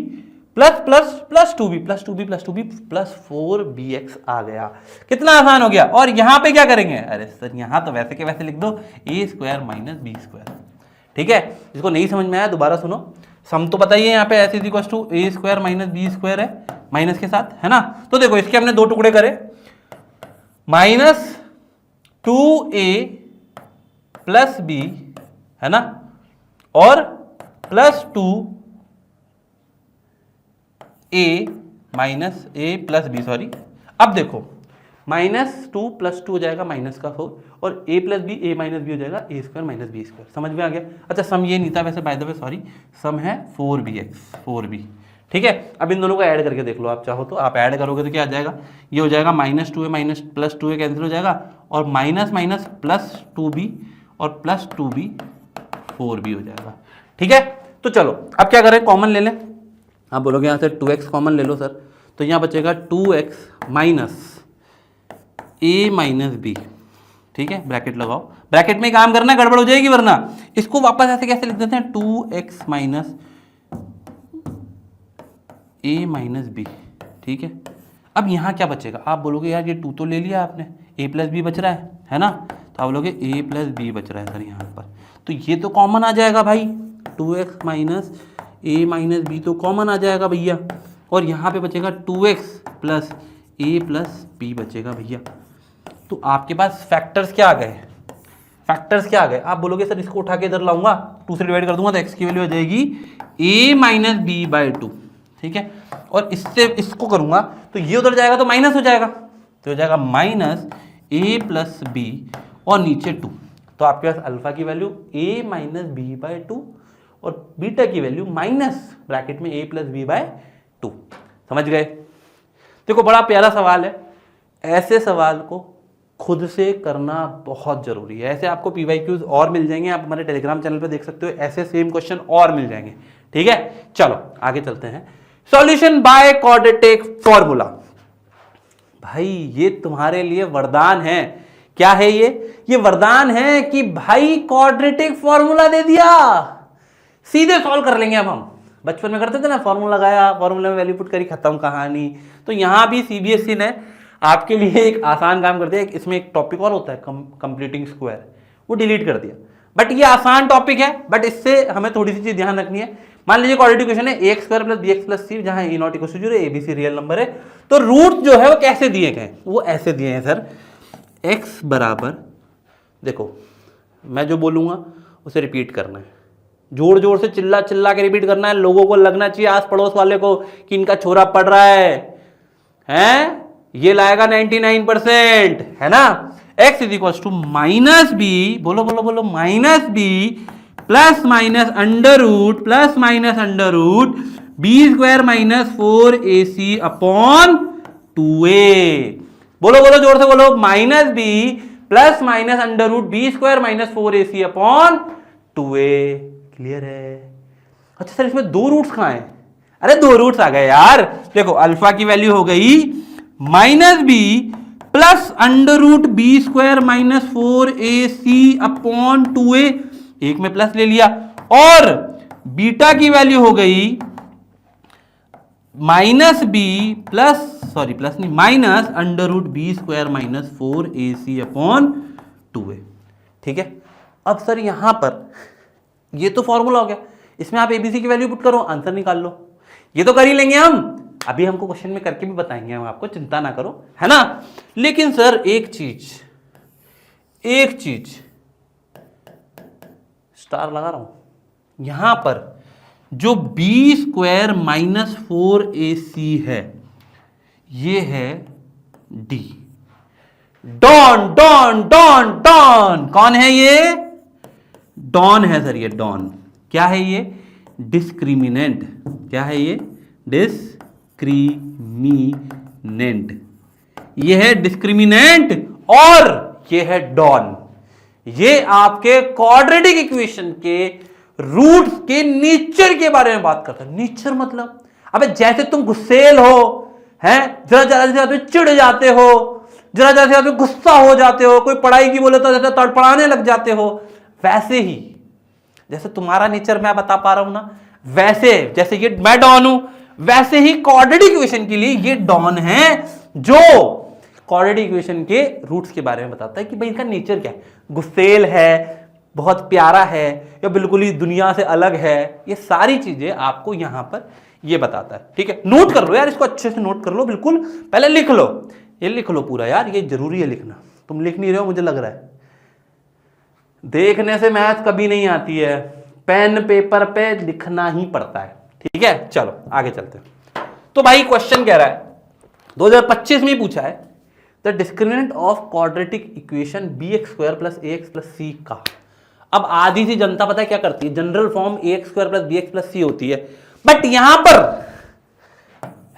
plus plus plus 2b plus 2b plus 2b plus 4bx आ गया। कितना आसान हो गया। और यहां पे क्या करेंगे? अरे सर यहां तो वैसे के वैसे लिख दो, a² - b²। ठीक है, इसको नहीं समझ में आया दोबारा सुनो। सम तो बताइए यहाँ पे s = a² - b² है, माइनस के साथ, है ना। तो देखो इसके हमने 2 टुकड़े करे, -2a + b, है ना, और +2a + b, सॉरी। अब देखो -2 + 2 हो जाएगा -4, और a + b, a - b हो जाएगा a² - b²। समझ में आ गया? अच्छा सम ये नहीं था वैसे, बाय द वे सॉरी, सम है 4b, ठीक है, अब इन दोनों को ऐड करके देख लो आप चाहो तो, आप ऐड करोगे तो क्या आ जाएगा, ये हो जाएगा -2a माइनस +2a कैंसिल हो जाएगा, और माइनस माइनस +2b और +2b 4b हो जाएगा। ठीक है, तो चलो अब क्या करें, कॉमन ले लें। आप बोलोगे यहाँ से 2x कॉमन ले लो सर, तो यहाँ बचेगा 2x minus a minus b। ठीक है, ब्रैकेट लगाओ, ब्रैकेट में काम करना है, गड़बड़ हो जाएगी वरना। इसको वापस ऐसे कैसे लिख देते हैं, 2x minus a minus b। ठीक है, अब यहाँ क्या बचेगा, आप बोलोगे यार ये 2 तो ले लिया आपने, a प्लस बी बच रहा है ना, तो आप बोलोगे a प्लस बी बच रहा है सर यहाँ पर, तो ये तो कॉमन आ जाएगा भाई, 2x minus a minus B तो कॉमन आ जाएगा भैया, और यहाँ पे बचेगा 2x plus a plus B बचेगा भैया। तो आपके पास फैक्टर्स क्या आ गए, फैक्टर्स क्या आ गए, आप बोलोगे सर इसको उठा के इधर लाऊंगा, 2 से डिवाइड कर दूंगा तो x की वैल्यू हो जाएगी a माइनस बी बाई 2। ठीक है, और इससे इसको करूंगा तो ये उधर जाएगा तो माइनस हो जाएगा, तो हो जाएगा माइनस a प्लस बी और नीचे 2, तो आपके पास अल्फा की value a minus B by 2 और बीटा की वैल्यू माइनस ब्रैकेट में a प्लस बी बाई 2। समझ गए। देखो बड़ा प्यारा सवाल है, ऐसे सवाल को खुद से करना बहुत जरूरी है। ऐसे आपको PYQs और मिल जाएंगे, आप हमारे टेलीग्राम चैनल पे देख सकते हो, ऐसे सेम क्वेश्चन और मिल जाएंगे। ठीक है, चलो आगे चलते हैं। सॉल्यूशन बाय क्वाड्रेटिक फॉर्मूला, भाई ये तुम्हारे लिए वरदान है। क्या है ये वरदान है कि भाई क्वाड्रेटिक फॉर्मूला दे दिया, सीधे सॉल्व कर लेंगे। अब हम बचपन में करते थे ना, फॉर्मूला लगाया, फॉर्मूला में वैल्यू पुट करी, खत्म कहानी। तो यहां भी CBSE ने आपके लिए एक आसान काम कर दिया, इसमें एक टॉपिक और होता है कंप्लीटिंग स्क्वायर, वो डिलीट कर दिया। बट ये आसान टॉपिक है, बट इससे हमें थोड़ी सी चीज ध्यान रखनी है। मान लीजिए क्वाड्रेटिक इक्वेशन है ax square plus bx plus c, जहां a not equal to 0, abc real number है, तो रूट जो है वो कैसे दिए गए, वो ऐसे दिए हैं सर, x बराबर, देखो मैं जो बोलूंगा उसे रिपीट करना है, जोर जोर से चिल्ला चिल्ला के रिपीट करना है, लोगों को लगना चाहिए आस पड़ोस वाले को कि इनका छोरा पढ़ रहा है? ये लाएगा 99%, है ना। x is equal to minus B, बोलो बोलो बोलो, minus B plus minus under root B square minus 4ac upon 2a। बोलो बोलो जोर से बोलो, minus B plus minus under root B square minus 4ac upon 2a। Clear है। अच्छा सर इसमें 2 रूट्स कहां हैं? अरे 2 रूट्स आ गए यार। देखो अल्फा की वैल्यू हो गई minus B plus under root B square minus 4ac upon 2a, एक में प्लस ले लिया, और बीटा की वैल्यू हो गई minus B minus under root B square minus 4ac upon 2a। ठीक है, अब सर यहां पर ये तो फॉर्मूला हो गया, इसमें आप एबीसी की वैल्यू पुट करो, आंसर निकाल लो। ये तो कर ही लेंगे हम, अभी हमको क्वेश्चन में करके भी बताएंगे हम आपको, चिंता ना करो, है ना। लेकिन सर एक चीज स्टार लगा रहा हूं, यहां पर जो बी स्क्वायर माइनस 4ac है, ये है D. Don Don Don Don, कौन है ये? डॉन है सर, ये डॉन। क्या है ये? डिस्क्रिमिनेंट। क्या है ये? डिस्क्रिमिनेंट। ये है डिस्क्रिमिनेंट और ये है डॉन। ये आपके क्वाड्रेटिक इक्वेशन के रूट्स के नेचर के बारे में बात करता है। नेचर मतलब अबे जैसे तुम गुस्सेल हो, हैं, जरा जरा चिढ़ जाते हो, जरा जरा गुस्सा हो जाते हो, कोई पढ़ाई की बोले तो जैसे तड़पड़ाने लग जाते हो, वैसे ही जैसे तुम्हारा नेचर मैं बता पा रहा हूं ना, वैसे जैसे ये मैं डॉन हूं, वैसे ही क्वाड्रेटिक इक्वेशन के लिए ये डॉन है, जो क्वाड्रेटिक इक्वेशन के रूट्स के बारे में बताता है कि भाई इनका नेचर क्या है, गुस्सेल है, बहुत प्यारा है, या बिल्कुल ही दुनिया से अलग है। ये सारी चीजें आपको यहां पर ये बताता है। ठीक है, नोट कर लो यार, इसको अच्छे से नोट कर लो, बिल्कुल पहले लिख लो, ये लिख लो पूरा यार, ये जरूरी है लिखना। तुम लिख नहीं रहे हो मुझे लग रहा है, देखने से मैथ कभी नहीं आती है, पेन पेपर पे लिखना ही पड़ता है। ठीक है, चलो आगे चलते हैं। तो भाई क्वेश्चन कह रहा है 2025 में पूछा है, the discriminant of quadratic equation bx square plus ax plus c का। अब आधी सी जनता पता है क्या करती है, general form ax square plus bx plus c होती है, बट यहां पर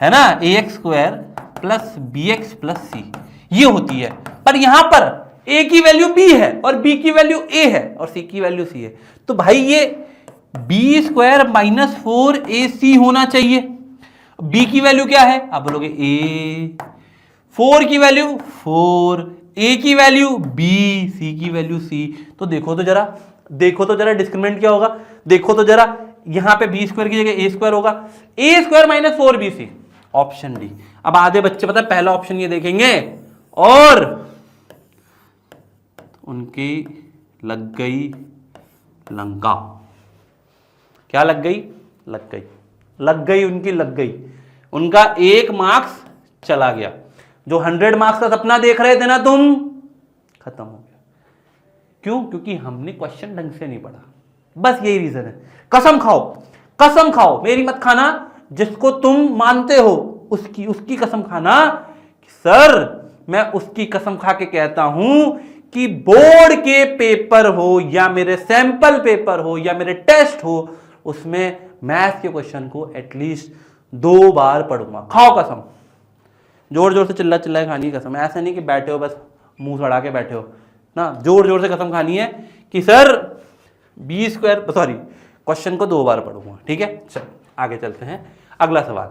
है ना, ax square plus bx plus c, ये होती है। पर यहां पर a की वैल्यू b है और b की वैल्यू a है और c की वैल्यू c है, तो भाई ये b स्क्वायर माइनस 4ac होना चाहिए। b की वैल्यू क्या है, आप बोलोगे a, 4 की वैल्यू 4, a की वैल्यू b, c की वैल्यू c। तो देखो तो जरा डिस्क्रिमिनेंट क्या होगा, देखो तो जरा, यहां पे b स्क्वायर की जगह a स्क्वायर होगा, a square minus 4bc, option D. अब आधे बच्चे पता है पहला ऑप्शन ये देखेंगे और उनकी लग गई लंका। क्या लग गई, लग गई उनकी, लग गई, उनका 1 मार्क्स चला गया। जो 100 मार्क्स का सपना देख रहे थे ना तुम, खत्म हो गया। क्यों, क्योंकि हमने क्वेश्चन ढंग से नहीं पढ़ा, बस यही रीजन है। कसम खाओ, मेरी मत खाना, जिसको तुम मानते हो उसकी कसम खाना। सर मैं उसकी कसम खा के कहता हूं कि बोर्ड के पेपर हो या मेरे सैंपल पेपर हो या मेरे टेस्ट हो, उसमें मैथ के क्वेश्चन को एटलीस्ट 2 बार पढ़ूंगा। खाओ कसम, जोर से चिल्ला खानी कसम। ऐसा नहीं कि बैठे हो बस मुंह सड़ा के बैठे हो ना, जोर से कसम खानी है कि sir B square, sorry, question को 2 बार पढ़ूंगा। ठीक है, चलो आगे चलते हैं। अगला सवाल,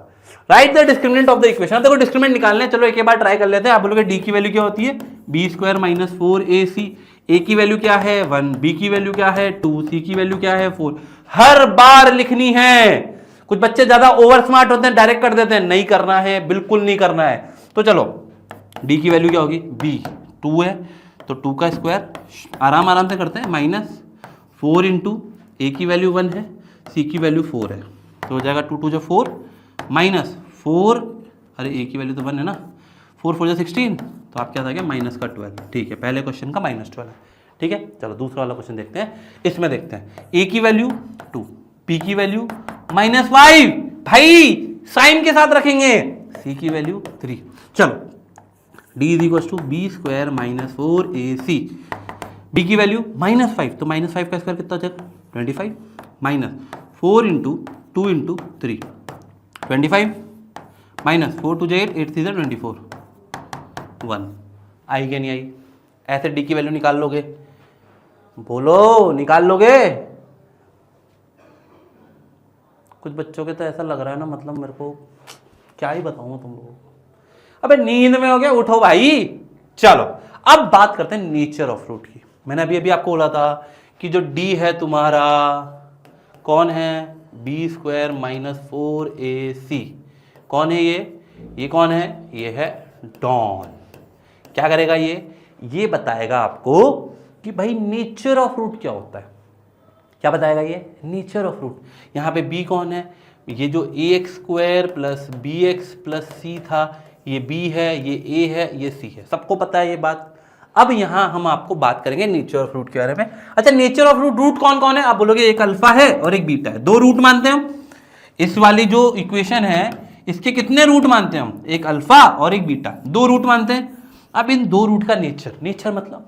right the discriminant of the equation. देखो डिस्क्रिमिनेंट निकालने, चलो एक बार ट्राई कर लेते हैं। आप बोलोगे डी की वैल्यू क्या होती है, बी स्क्वायर माइनस 4ac, ए की वैल्यू क्या है 1, बी की वैल्यू क्या है 2, सी की वैल्यू क्या है 4। हर बार लिखनी है। कुछ बच्चे ज्यादा ओवर स्मार्ट होते हैं, डायरेक्ट कर देते हैं, नहीं करना है, बिल्कुल नहीं करना है। तो चलो डी की वैल्यू क्या होगी, बी 2 है तो 2 का स्क्वायर, आराम से करते हैं, माइनस 4 इंटू ए की वैल्यू 1 है, सी की वैल्यू 4 है, तो हो जाएगा 2 2 जो 4 माइनस 4, अरे ए की वैल्यू तो 1 है ना, 4 4 जो 16, तो आप क्या था माइनस का 12। ठीक है, पहले क्वेश्चन का -12 है। ठीक है, चलो दूसरा वाला क्वेश्चन देखते हैं। इसमें देखते हैं ए की वैल्यू 2, पी की वैल्यू -5, भाई साइन के साथ रखेंगे, सी की वैल्यू 3। चलो D is equal to B square minus 4ac, B की वैल्यू -5, तो -5 का स्क्वायर कितना हो जाएगा 25, माइनस 4 इंटू 2 इंटू 3 25, माइनस 4 2 8 8 3 24 1। आई क्या नहीं आई? ऐसे डी की वैल्यू निकाल लोगे? बोलो, निकाल लोगे? कुछ बच्चों के तो ऐसा लग रहा है ना, मतलब मेरे को क्या ही बताऊं तुम लोगों को। अबे नींद में हो गया, उठो भाई। चलो अब बात करते हैं नेचर ऑफ रूट की। मैंने अभी आपको बोला था कि जो डी है तुम्हारा कौन है, बी स्क्वायर माइनस 4ac। कौन है ये कौन है, ये है डॉन। क्या करेगा ये बताएगा आपको कि भाई नेचर ऑफ रूट क्या होता है। क्या बताएगा ये, नेचर ऑफ रूट। यहाँ पे b कौन है, ये जो ax square plus bx plus c था, ये b है, ये a है, ये c है, सबको पता है ये बात। अब यहाँ हम आपको बात करेंगे नेचर ऑफ रूट के बारे में। अच्छा, नेचर ऑफ रूट कौन कौन है? आप बोलोगे एक अल्फा है और एक बीटा है, 2 रूट मानते हैं हम। इस वाली जो इक्वेशन है इसके कितने रूट मानते हैं हम? एक अल्फा और एक बीटा, 2 रूट मानते हैं। अब इन 2 रूट का नेचर मतलब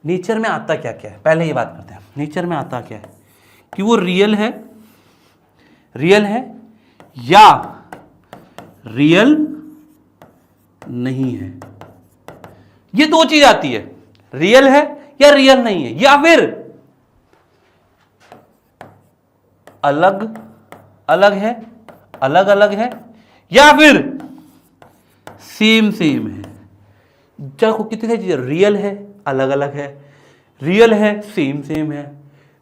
नेचर में आता क्या क्या है, पहले ये बात करते हैं। नेचर में आता क्या है कि वो रियल है या रियल नहीं है। ये 2 चीज आती है, रियल है या रियल नहीं है, या फिर अलग अलग है या फिर सेम है। देखो कितनी सारी चीजें, रियल है अलग अलग है, रियल है सेम है,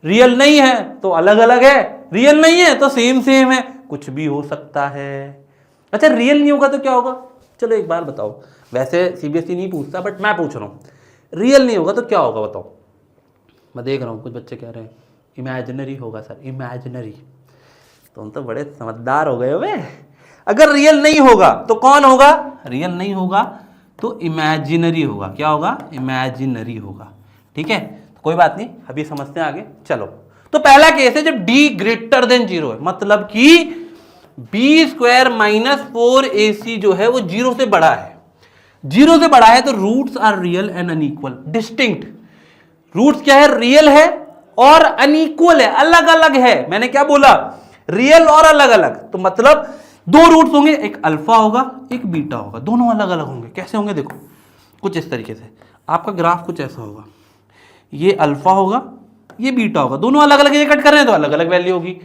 रियल नहीं है तो अलग अलग है, रियल नहीं है तो सेम है, कुछ भी हो सकता है। अच्छा, रियल नहीं होगा तो क्या होगा? चलो एक बार बताओ, वैसे सीबीएसई नहीं पूछता बट मैं पूछ रहा हूँ, रियल नहीं होगा तो क्या होगा बताओ। मैं देख रहा हूँ कुछ बच्चे कह रहे हैं इमेजिनरी होगा सर, इमेजिनरी। तुम तो बड़े समझदार हो गए हो बे। अगर रियल नहीं होगा तो कौन होगा? रियल नहीं होगा तो इमेजिनरी होगा। क्या होगा? इमेजिनरी होगा। ठीक है, तो कोई बात नहीं, अभी समझते हैं आगे। चलो, तो पहला केस है जब d ग्रेटर देन 0 है, मतलब कि बी स्क्वायर माइनस 4ac जो है वो 0 से बड़ा है। 0 से बड़ा है तो roots are real and unequal, distinct. Roots क्या है? रियल है और अनइक्वल है, अलग अलग है। मैंने क्या बोला? रियल और अलग अलग। तो मतलब दो रूट्स होंगे, एक अल्फा होगा एक बीटा होगा, दोनों अलग अलग होंगे। कैसे होंगे देखो, कुछ इस तरीके से आपका ग्राफ कुछ ऐसा होगा, ये अल्फा होगा ये बीटा होगा, दोनों अलग अलग कट कर रहे हैं तो अलग अलग वैल्यू होगी।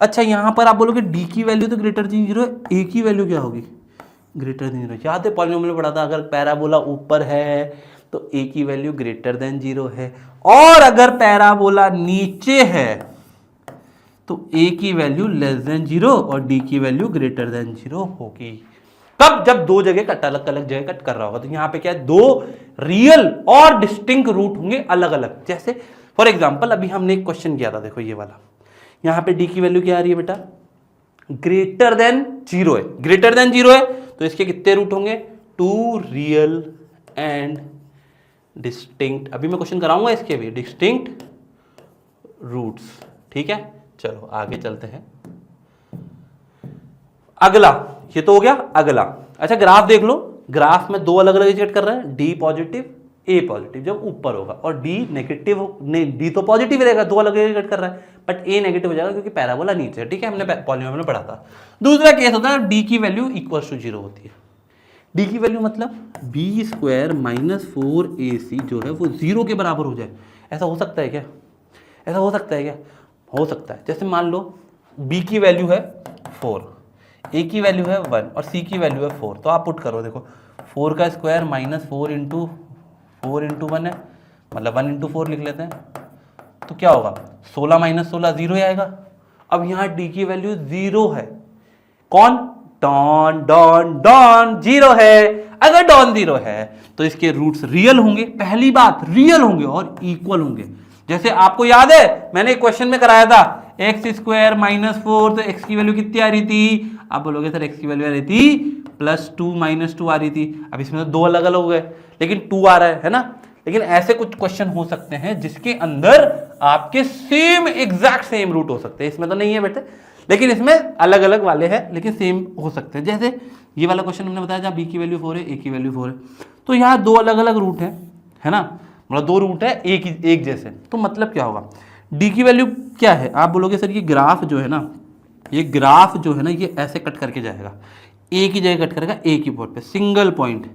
अच्छा यहां पर आप बोलोगे डी की वैल्यू तो ग्रेटर देन 0 है, ए की वैल्यू क्या होगी, ग्रेटर देन 0। याद है पॉलिनोमियल में पढ़ा था, अगर पैराबोला ऊपर है तो ए की वैल्यू ग्रेटर देन 0 है, और अगर पैराबोला नीचे है तो ए की वैल्यू लेस देन 0 और डी की वैल्यू ग्रेटर देन 0 होगी। कब, जब दो जगह कट अलग अलग जगह कट कर रहा होगा। तो यहां पे क्या है, दो रियल और डिस्टिंक्ट रूट होंगे अलग अलग। जैसे फॉर एग्जांपल अभी हमने एक क्वेश्चन किया था, देखो ये वाला, यहां पे डी की वैल्यू क्या आ रही है बेटा, ग्रेटर देन 0 है, ग्रेटर देन 0 है, तो इसके कितने रूट होंगे, 2 रियल एंड डिस्टिंक्ट। अभी मैं क्वेश्चन कराऊंगा इसके भी, डिस्टिंक्ट रूट्स। ठीक है, चलो आगे चलते हैं। अगला, ये तो हो गया अगला। अच्छा ग्राफ देख लो, ग्राफ में दो अलग अलग स्टेट कर रहे हैं, डी पॉजिटिव ए पॉजिटिव जब ऊपर होगा, और डी नेगेटिव, नहीं डी तो पॉजिटिव रहेगा, दो अलग अलग स्टेट कर रहा है, बट ए नेगेटिव हो जाएगा क्योंकि पैराबोला नीचे है। ठीक है, हमने पॉलिनोमियल में पढ़ा था। दूसरा केस होता है डी की वैल्यू इक्वल टू 0 होती है। डी की वैल्यू मतलब बी स्क्वायर माइनस 4ac जो है वो 0 के बराबर हो जाए। ऐसा हो सकता है क्या, ऐसा हो सकता है क्या, हो सकता है। जैसे मान लो b की वैल्यू है 4, a की वैल्यू है 1 और c की वैल्यू है 4, तो आप पुट करो, देखो 4 का स्क्वायर माइनस 4 इंटू 1 है, मतलब 1 इंटू 4 लिख लेते हैं, तो क्या होगा 16 माइनस 16 0 ही आएगा। अब यहाँ d की वैल्यू 0 है, कौन, डॉन डॉन डॉन 0 है। अगर डॉन 0 है तो इसके रूट्स रियल होंगे, पहली बात रियल होंगे और इक्वल होंगे। जैसे आपको याद है मैंने एक क्वेश्चन में कराया था एक्स स्क्वायर माइनस 4, तो एक्स की वैल्यू कितनी आ रही थी, आप बोलोगे सर एक्स की वैल्यू आ रही थी +2 -2 आ रही थी। अब इसमें तो दो अलग अलग हो गए, लेकिन 2 आ रहा है ना। लेकिन ऐसे कुछ क्वेश्चन हो सकते हैं जिसके अंदर आपके सेम एग्जैक्ट सेम रूट हो सकते हैं। इसमें तो नहीं है बेटे, लेकिन इसमें अलग अलग वाले हैं लेकिन सेम हो सकते हैं। जैसे ये वाला क्वेश्चन हमने बताया जहाँ बी की वैल्यू 4 है, ए की वैल्यू 4 है, तो यहाँ दो अलग अलग रूट है ना, मतलब दो रूट है एक जैसे। तो मतलब क्या होगा, डी की वैल्यू क्या है, आप बोलोगे सर ये ग्राफ जो है ना, ये ग्राफ जो है ना ये ऐसे कट करके जाएगा, ए की जगह कट करेगा, ए की पॉइंट पे सिंगल पॉइंट,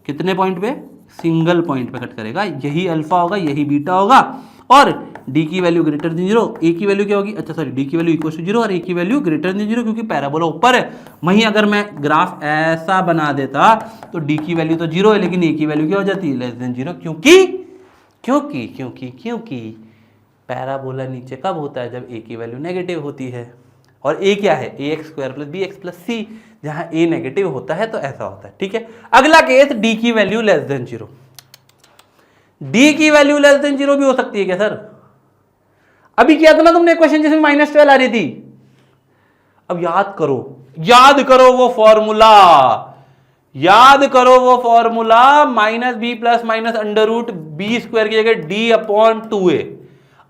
कितने पॉइंट पे, सिंगल पॉइंट पे कट करेगा, यही अल्फा होगा यही बीटा होगा, और डी की वैल्यू ग्रेटर देन 0, ए की वैल्यू क्या होगी, अच्छा सॉरी डी की वैल्यू इक्वल टू 0 और ए की वैल्यू ग्रेटर देन 0 क्योंकि पैराबोला ऊपर है। वहीं अगर मैं ग्राफ ऐसा बना देता तो डी की वैल्यू तो 0 है लेकिन ए की वैल्यू क्या हो जाती है, लेस देन 0, क्योंकि पैराबोला नीचे कब होता है, जब ए की वैल्यू नेगेटिव होती है, और ए क्या है, a x square plus b x plus c, जहां ए नेगेटिव होता है तो ऐसा होता है। ठीक है, अगला केस डी की वैल्यू लेस देन 0, डी की वैल्यू लेस देन 0 भी हो सकती है क्या सर, अभी किया था ना तुमने क्वेश्चन जिसमें -12 आ रही थी। अब याद करो वो फॉर्मूला, याद करो वो formula, -b plus minus under root B square की जगह d/2a।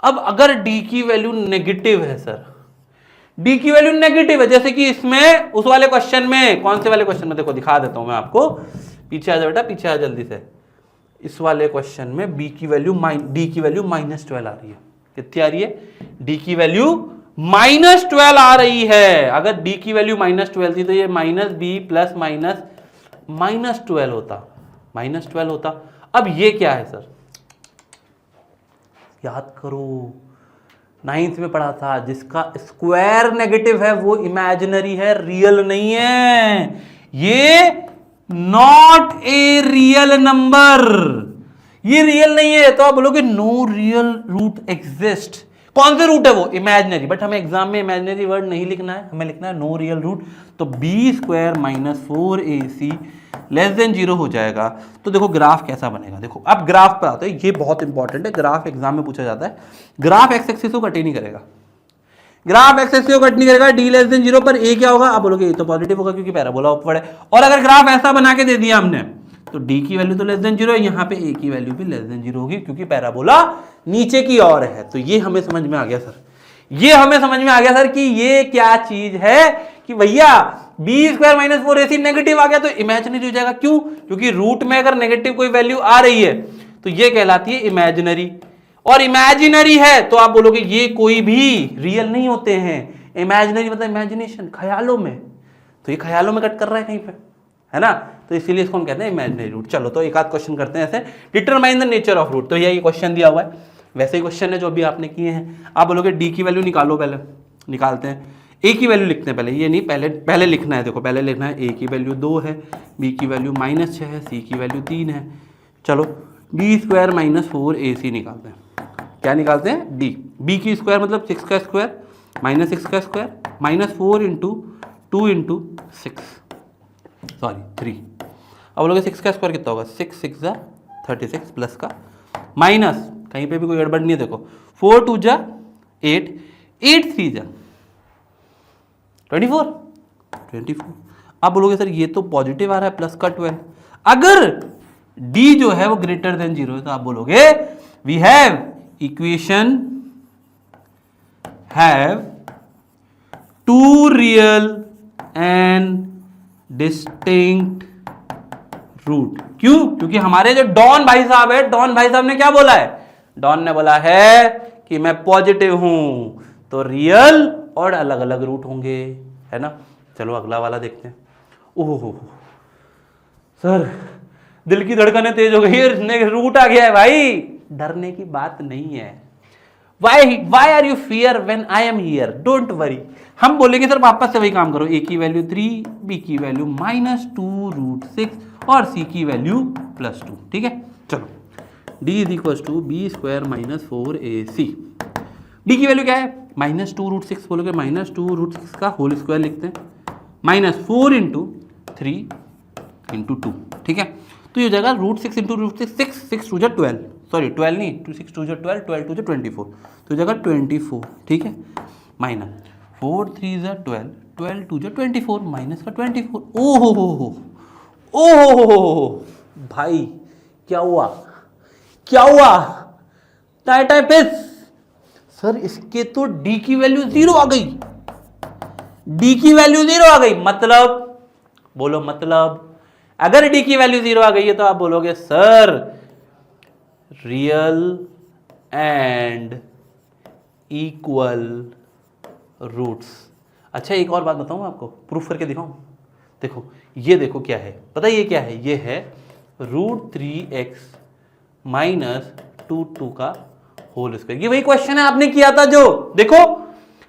अब अगर d की वैल्यू नेगेटिव है सर, d की वैल्यू नेगेटिव है, जैसे कि इसमें उस वाले क्वेश्चन में, कौन से वाले क्वेश्चन में, देखो दिखा देता हूं मैं आपको, पीछे आ जा बेटा, पीछे आ जल्दी से। इस वाले क्वेश्चन में d की वैल्यू -12 आ रही है, कितनी आ रही है, d की वैल्यू -12 आ रही है। अगर d की वैल्यू -12 थी तो ये -b प्लस माइनस -12 होता। अब ये क्या है सर, याद करो 9th में पढ़ा था, जिसका स्क्वायर नेगेटिव है वो इमेजिनरी है, रियल नहीं है, ये नॉट ए रियल नंबर, ये रियल नहीं है। तो आप बोलोगे नो रियल रूट एग्जिस्ट, कौन से रूट है वो, इमेजिनरी। बट हमें एग्जाम में इमेजिनरी वर्ड नहीं लिखना है, हमें लिखना है नो रियल रूट। तो B square minus 4ac less than 0 हो जाएगा। तो देखो ग्राफ कैसा बनेगा, देखो अब ग्राफ पर आते हैं, ये बहुत इंपॉर्टेंट है, ग्राफ एग्जाम में पूछा जाता है। ग्राफ एक्स एक्सिस को कट ही नहीं करेगा, ग्राफ एक्स एक्सिस को कट नहीं करेगा, डी लेस देन 0 पर ए क्या होगा, आप बोलोगे ए तो पॉजिटिव होगा क्योंकि पैराबोला ऊपर है। और अगर ग्राफ ऐसा बना के दे दिया हमने तो डी की वैल्यू तो लेस देन 0 है, यहाँ पे ए की वैल्यू भी लेस देन 0 होगी क्योंकि पैराबोला नीचे की ओर है। तो ये हमें समझ में आ गया सर, ये हमें समझ में आ गया सर कि ये क्या चीज है कि भैया b square minus 4ac negative आ गया तो इमेजिनरी हो जाएगा। क्यों, क्योंकि रूट में अगर नेगेटिव कोई वैल्यू आ रही है तो ये कहलाती है इमेजिनरी, और इमेजिनरी है तो आप बोलोगे ये कोई भी रियल नहीं होते हैं। इमेजिनरी मतलब इमेजिनेशन, ख्यालों में, तो ये ख्यालों में कट कर रहा है कहीं पे, है ना, तो इसीलिए इसको हम कहते हैं इमेजिनरी रूट। चलो तो एक आध क्वेश्चन करते हैं ऐसे, determine the nature of root. तो ये क्वेश्चन दिया हुआ है, वैसे ही क्वेश्चन है जो अभी आपने किए हैं। आप बोलोगे डी की वैल्यू निकालो, पहले निकालते हैं। ए की वैल्यू लिखते हैं पहले, ये नहीं पहले लिखना है, देखो पहले लिखना है ए की वैल्यू 2 है, बी की वैल्यू -6 है, सी की वैल्यू 3 है। चलो डी स्क्वायर -4ac निकालते हैं। क्या निकालते हैं? डी। बी की स्क्वायर मतलब 6 का स्क्वायर -6 का स्क्वायर -4 इंटू 2 इंटू 6 सॉरी 3। अब बोलोगे 6 का स्क्वायर कितना होगा? 6 6 जा 36 प्लस का माइनस, कहीं पे भी कोई गड़बड़ नहीं है, देखो 4 2 जा 8 8 3 जा 24। अब बोलोगे सर ये तो पॉजिटिव आ रहा है प्लस का 12, अगर डी जो है वो ग्रेटर देन 0 है तो आप बोलोगे we have equation have two real and distinct root. क्यों? क्योंकि हमारे जो डॉन भाई साहब है, डॉन भाई साहब ने क्या बोला है? डॉन ने बोला है कि मैं पॉजिटिव हूं, तो रियल और अलग अलग रूट होंगे, है ना। चलो अगला वाला देखते हैं। ओहो सर दिल की धड़कनें तेज हो गई, रूट आ गया है भाई। डरने की बात नहीं है। Why are you fear when I am here? Don't worry. हम बोलेंगे सर वापस से वही काम करो, ए की वैल्यू 3, बी की वैल्यू -2√6 और सी की वैल्यू +2। ठीक है, चलो d is equal to B square -4ac। d की वैल्यू क्या है? -2√6, बोलोगे -2√6 का होल स्क्वायर लिखते हैं, -4 इंटू 3 इंटू 2। ठीक है, तो ये हो जाएगा √6 इंटू √6, 6 2 12, सॉरी 12 नहीं, 6 2 12, 12 2 24, तो हो जाएगा 24। ठीक है, माइनस 4 3 12, 12 2 24, माइनस का 24। ओहो भाई क्या हुआ? क्या हुआ? टाई पिस सर, इसके तो d की वैल्यू 0 आ गई। d की वैल्यू 0 आ गई मतलब, बोलो मतलब, अगर d की वैल्यू 0 आ गई है तो आप बोलोगे sir real and equal roots. अच्छा एक और बात बताऊं आपको, प्रूफ करके दिखाऊं। देखो ये देखो क्या है, पता है ये क्या है? ये है √3x -2 का होल स्क्वायर। ये वही क्वेश्चन है आपने किया था जो, देखो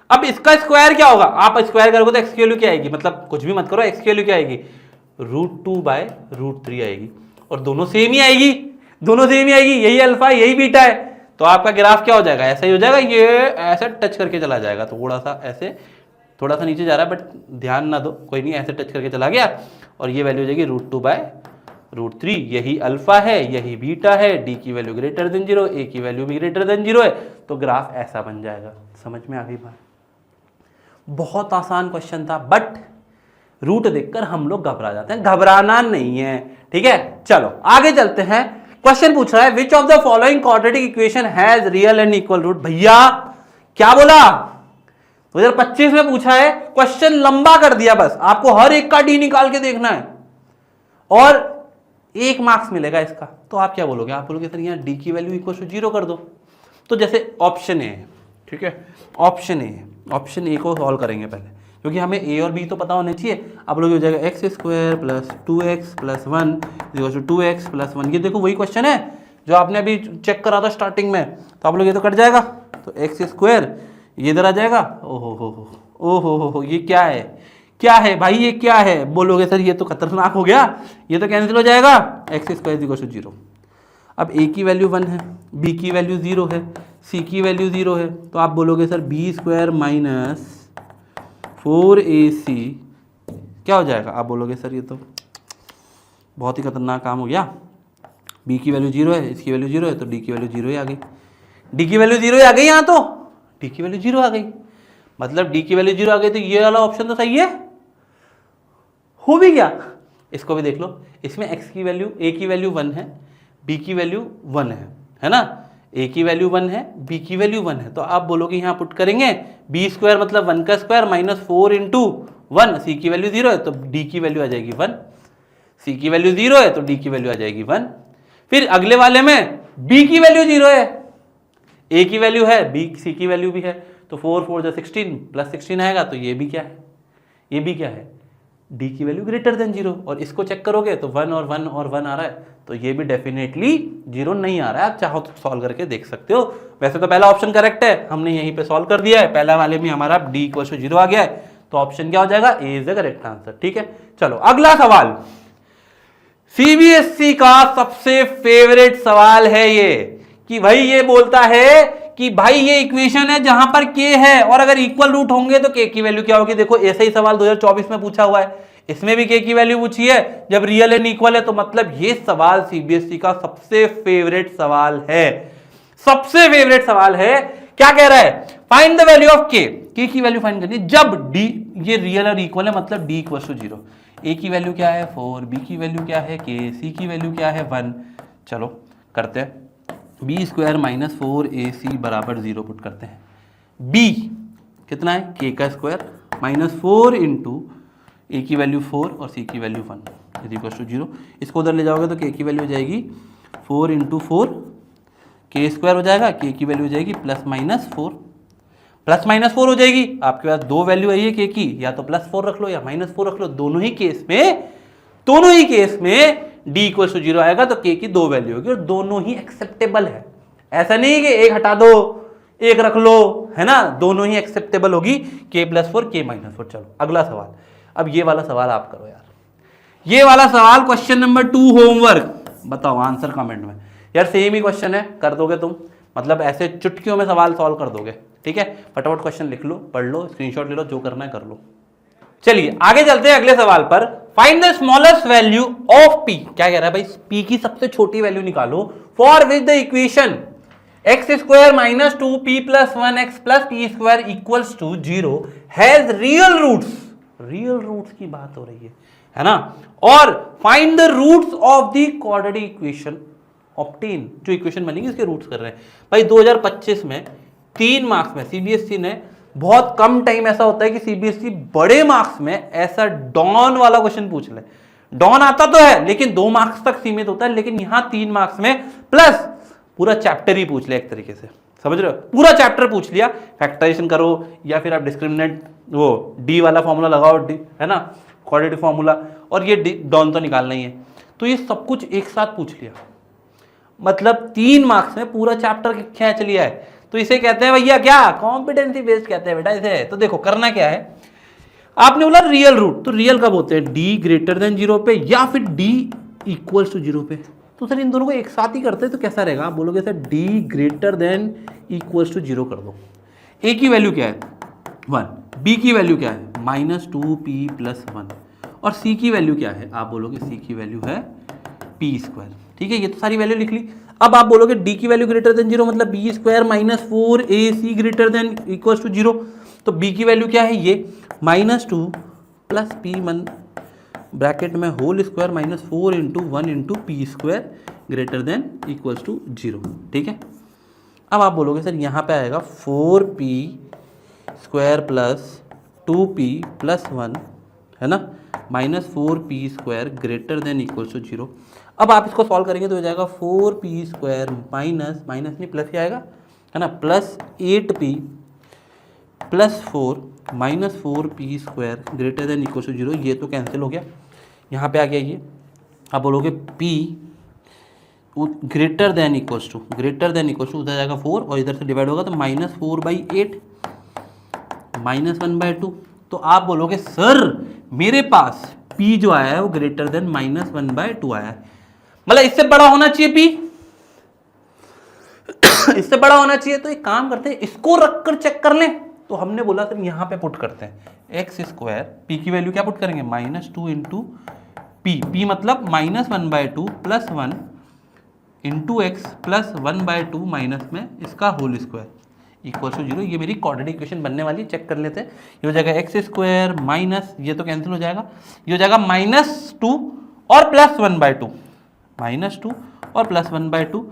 अब इसका स्क्वायर क्या होगा? आप स्क्वायर करोगे तो x की वैल्यू क्या आएगी? मतलब कुछ भी मत करो, x की वैल्यू क्या आएगी? √2/√3 आएगी, और दोनों सेम ही आएगी, दोनों सेम ही आएगी, यही अल्फा यही बीटा है। तो आपका ग्राफ क्या हो जाएगा? ऐसा ही हो जाएगा, ये ऐसे टच करके चला जाएगा, थोड़ा सा ऐसे, थोड़ा सा नीचे जा रहा है बट ध्यान ना दो, कोई नहीं, ऐसे टच करके चला गया, और ये वैल्यू हो जाएगी √2/√3। यही अल्फा है, यही बीटा है, डी की वैल्यू ग्रेटर देन 0, ए की वैल्यू भी ग्रेटर देन 0 है, तो ग्राफ ऐसा बन जाएगा। समझ में आ गई बात? बहुत आसान क्वेश्चन था, बट रूट देखकर हम लोग घबरा जाते हैं, घबराना नहीं है। ठीक है, चलो आगे चलते हैं। क्वेश्चन पूछ रहा है which of the following quadratic equation has real and equal root. भैया क्या बोला? 2025 में पूछा है, क्वेश्चन लंबा कर दिया, बस आपको हर एक का डी निकाल के देखना है और 1 मार्क्स मिलेगा इसका। तो आप क्या बोलोगे? आप बोलोगे सर यहाँ डी की वैल्यू इक्वल टू 0 कर दो। तो जैसे ऑप्शन ए है, ठीक है, ऑप्शन ए को सॉल्व करेंगे पहले, क्योंकि हमें ए और बी तो पता होने चाहिए। आप लोग हो जाएगा x² + 2x + 1 = 2x + 1। ये देखो वही क्वेश्चन है जो आपने अभी चेक करा था स्टार्टिंग में, तो आप लोग ये तो कट जाएगा, तो x² ये इधर आ जाएगा। ओहो ये क्या है? क्या है भाई, ये क्या है? बोलोगे सर ये तो खतरनाक हो गया, ये तो कैंसिल हो जाएगा, x² = 0। अब a की वैल्यू 1 है, b की वैल्यू 0 है, c की वैल्यू 0 है, तो आप बोलोगे सर b² - 4ac क्या हो जाएगा? आप बोलोगे सर ये तो बहुत ही खतरनाक काम हो गया, b की वैल्यू 0 है, इसकी वैल्यू 0 है, तो d की वैल्यू 0 ही आ गई। d की वैल्यू 0 ही आ गई, यहाँ तो d की वैल्यू 0 आ गई, मतलब d की वैल्यू 0 आ गई, तो ये वाला ऑप्शन तो सही है, हो भी गया। इसको भी देख लो, इसमें x की वैल्यू, a की वैल्यू 1 है, b की वैल्यू 1 है ना, a की वैल्यू 1 है, b की वैल्यू 1 है, तो आप बोलोगे यहाँ पुट करेंगे b² मतलब 1 का स्क्वायर -4 इंटू 1, c की वैल्यू 0 है तो d की वैल्यू आ जाएगी 1, c की वैल्यू 0 है तो d की वैल्यू आ जाएगी 1। फिर अगले वाले में b की वैल्यू 0 है, a की वैल्यू है, c की वैल्यू भी है, तो 4 4 16 + 16 आएगा, तो ये भी क्या है? ये भी क्या है? डी की वैल्यू ग्रेटर देन 0, और इसको चेक करोगे तो 1 और 1 और 1 आ रहा है, तो ये भी डेफिनेटली 0 नहीं आ रहा है। आप चाहो तो सॉल्व करके देख सकते हो। वैसे तो पहला ऑप्शन करेक्ट है, हमने यहीं पे सॉल्व कर दिया है, पहला वाले में हमारा डी इक्वल टू 0 आ गया है, तो ऑप्शन क्या हो जाएगा, ए इज द करेक्ट आंसर। ठीक है, चलो अगला सवाल, सीबीएसई का सबसे फेवरेट सवाल है ये, कि भाई ये बोलता है कि भाई ये इक्वेशन है जहां पर के है और अगर इक्वल रूट होंगे तो के की वैल्यू क्या होगी। देखो ऐसा ही सवाल 2024 में पूछा हुआ है, इसमें भी के की वैल्यू पूछी है जब रियल एंड इक्वल है, तो मतलब ये सवाल सीबीएसई का सबसे फेवरेट सवाल है, सबसे फेवरेट सवाल है। क्या कह रहा है, फाइंड द वैल्यू ऑफ के की वैल्यू फाइंड करनी जब डी ये रियल और इक्वल है, मतलब डी इक्वल टू 0। ए की वैल्यू क्या है 4, बी की वैल्यू क्या है के, सी की वैल्यू क्या है 1। चलो करते हैं, बी स्क्वायर माइनस 4ac बराबर 0 पुट करते हैं। बी कितना है, के का स्क्वायर माइनस 4 इंटू ए की वैल्यू 4 और सी की वैल्यू 1 इज इक्वल टू 0। इसको उधर ले जाओगे तो के की वैल्यू हो जाएगी 4 इंटू 4, के स्क्वायर हो जाएगा, के की वैल्यू हो जाएगी प्लस माइनस 4 हो जाएगी। आपके पास दो वैल्यू आई है के की, या तो प्लस 4 रख लो या माइनस 4 रख लो, दोनों ही केस में डी इक्वल टू 0 आएगा तो के की दो वैल्यू होगी और दोनों ही एक्सेप्टेबल है। ऐसा नहीं कि एक हटा दो एक रख लो, है ना, दोनों ही एक्सेप्टेबल होगी, के प्लस 4 के माइनस 4। चलो अगला सवाल, अब ये वाला सवाल आप करो यार, ये वाला सवाल क्वेश्चन नंबर 2 होमवर्क, बताओ आंसर कमेंट में। यार सेम ही क्वेश्चन है, कर दोगे तुम, मतलब ऐसे चुटकियों में सवाल सॉल्व कर दोगे। ठीक है, फटाफट क्वेश्चन लिख लो, पढ़ लो, स्क्रीनशॉट ले लो, जो करना है कर लो। चलिए आगे चलते हैं अगले सवाल पर। Find the smallest value of P. क्या कह रहा है भाई, पी की सबसे छोटी वैल्यू निकालो for which the equation x square minus 2p plus 1x plus P square equals to 0 has real roots. Real roots की बात हो रही है ना, और find the roots of the quadratic equation obtain. जो इक्वेशन बनेगी इसके रूट्स कर रहे हैं भाई। 2025 में 3 मार्क्स में सीबीएसई ने, बहुत कम टाइम ऐसा होता है कि सीबीएसई बड़े मार्क्स में ऐसा डॉन वाला क्वेश्चन पूछ ले। डॉन आता तो है लेकिन 2 मार्क्स तक सीमित होता है, लेकिन यहां 3 मार्क्स में प्लस पूरा चैप्टर ही पूछ लिया एक तरीके से, समझ रहे हो, पूरा चैप्टर पूछ लिया। फैक्टराइजेशन करो या फिर आप डिस्क्रिमिनेंट वो डी वाला फॉर्मूला लगाओ, डी है ना, क्वाड्रेटिक फॉर्मूला, और ये डॉन तो निकालना ही है, तो ये सब कुछ एक साथ पूछ लिया, मतलब 3 मार्क्स में पूरा चैप्टर खींच लिया है। तो इसे कहते हैं भैया क्या, कॉम्पिटेंसी बेस्ड कहते हैं बेटा इसे। तो देखो करना क्या है, आपने बोला रियल रूट, तो रियल कब होते हैं, डी ग्रेटर देन 0 पे या फिर डी इक्वल्स टू 0 पे। तो सर इन दोनों को एक साथ ही करते हैं तो कैसा रहेगा, आप बोलोगे sir D greater than equals to 0 कर दो। ए की वैल्यू क्या है 1, बी की वैल्यू क्या है माइनस 2p प्लस 1, और सी की वैल्यू क्या है, आप बोलोगे सी की वैल्यू है पी स्क्वायर। ठीक है, ये तो सारी वैल्यू लिख ली। अब आप बोलोगे डी की वैल्यू ग्रेटर देन 0 मतलब B square minus 4ac greater than equals to 0। तो बी की वैल्यू क्या है, ये -2 प्लस p1 ब्रैकेट में whole square minus 4 into 1 into P square greater than equals to 0। ठीक है, अब आप बोलोगे सर यहाँ पे आएगा 4p square plus 2p plus 1, है ना, minus 4p square greater than equals to 0। अब आप इसको सॉल्व करेंगे तो हो जाएगा 4p स्क्वायर माइनस नहीं प्लस ही आएगा, है ना, plus 8p plus 4 minus 4p square greater than equals to 0। ये तो कैंसिल हो गया, यहाँ पे आ गया ये। आप बोलोगे p greater than equals to उधर जाएगा 4 और इधर से डिवाइड होगा तो -4/8 -1/2। तो आप बोलोगे सर मेरे पास p जो आया है वो ग्रेटर देन -1/2 आया है, मतलब इससे बड़ा होना चाहिए p, इससे बड़ा होना चाहिए। तो एक काम करते हैं, इसको रखकर चेक कर लें। तो हमने बोला सर यहाँ पे पुट करते हैं एक्स स्क्वायर, पी की वैल्यू क्या पुट करेंगे -2 इंटू पी मतलब -1/2 plus 1 into x plus 1/2 minus में इसका होल स्क्वायर इक्वल टू 0। ये मेरी क्वाड्रेटिक इक्वेशन बनने वाली है, चेक कर लेते हैं। ये हो जाएगा एक्स स्क्वायर माइनस, ये तो कैंसिल हो जाएगा, ये हो जाएगा -2 और प्लस 1/2, -2 और प्लस 1/2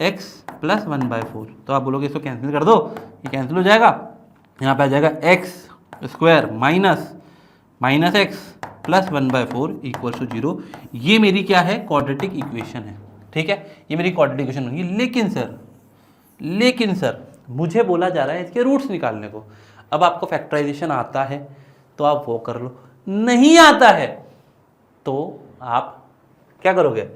एक्स प्लस 1/4। तो आप बोलोगे इसको कैंसिल कर दो, ये कैंसिल हो जाएगा, यहाँ पे आ जाएगा x square minus x plus 1/4 equal to 0। ये मेरी क्या है, क्वाड्रेटिक इक्वेशन है। ठीक है, ये मेरी क्वाड्रेटिक इक्वेशन होगी। लेकिन सर मुझे बोला जा रहा है इसके रूट्स निकालने को। अब आपको फैक्टराइजेशन आता है तो आप वो कर लो, नहीं आता है तो आप क्या करोगे,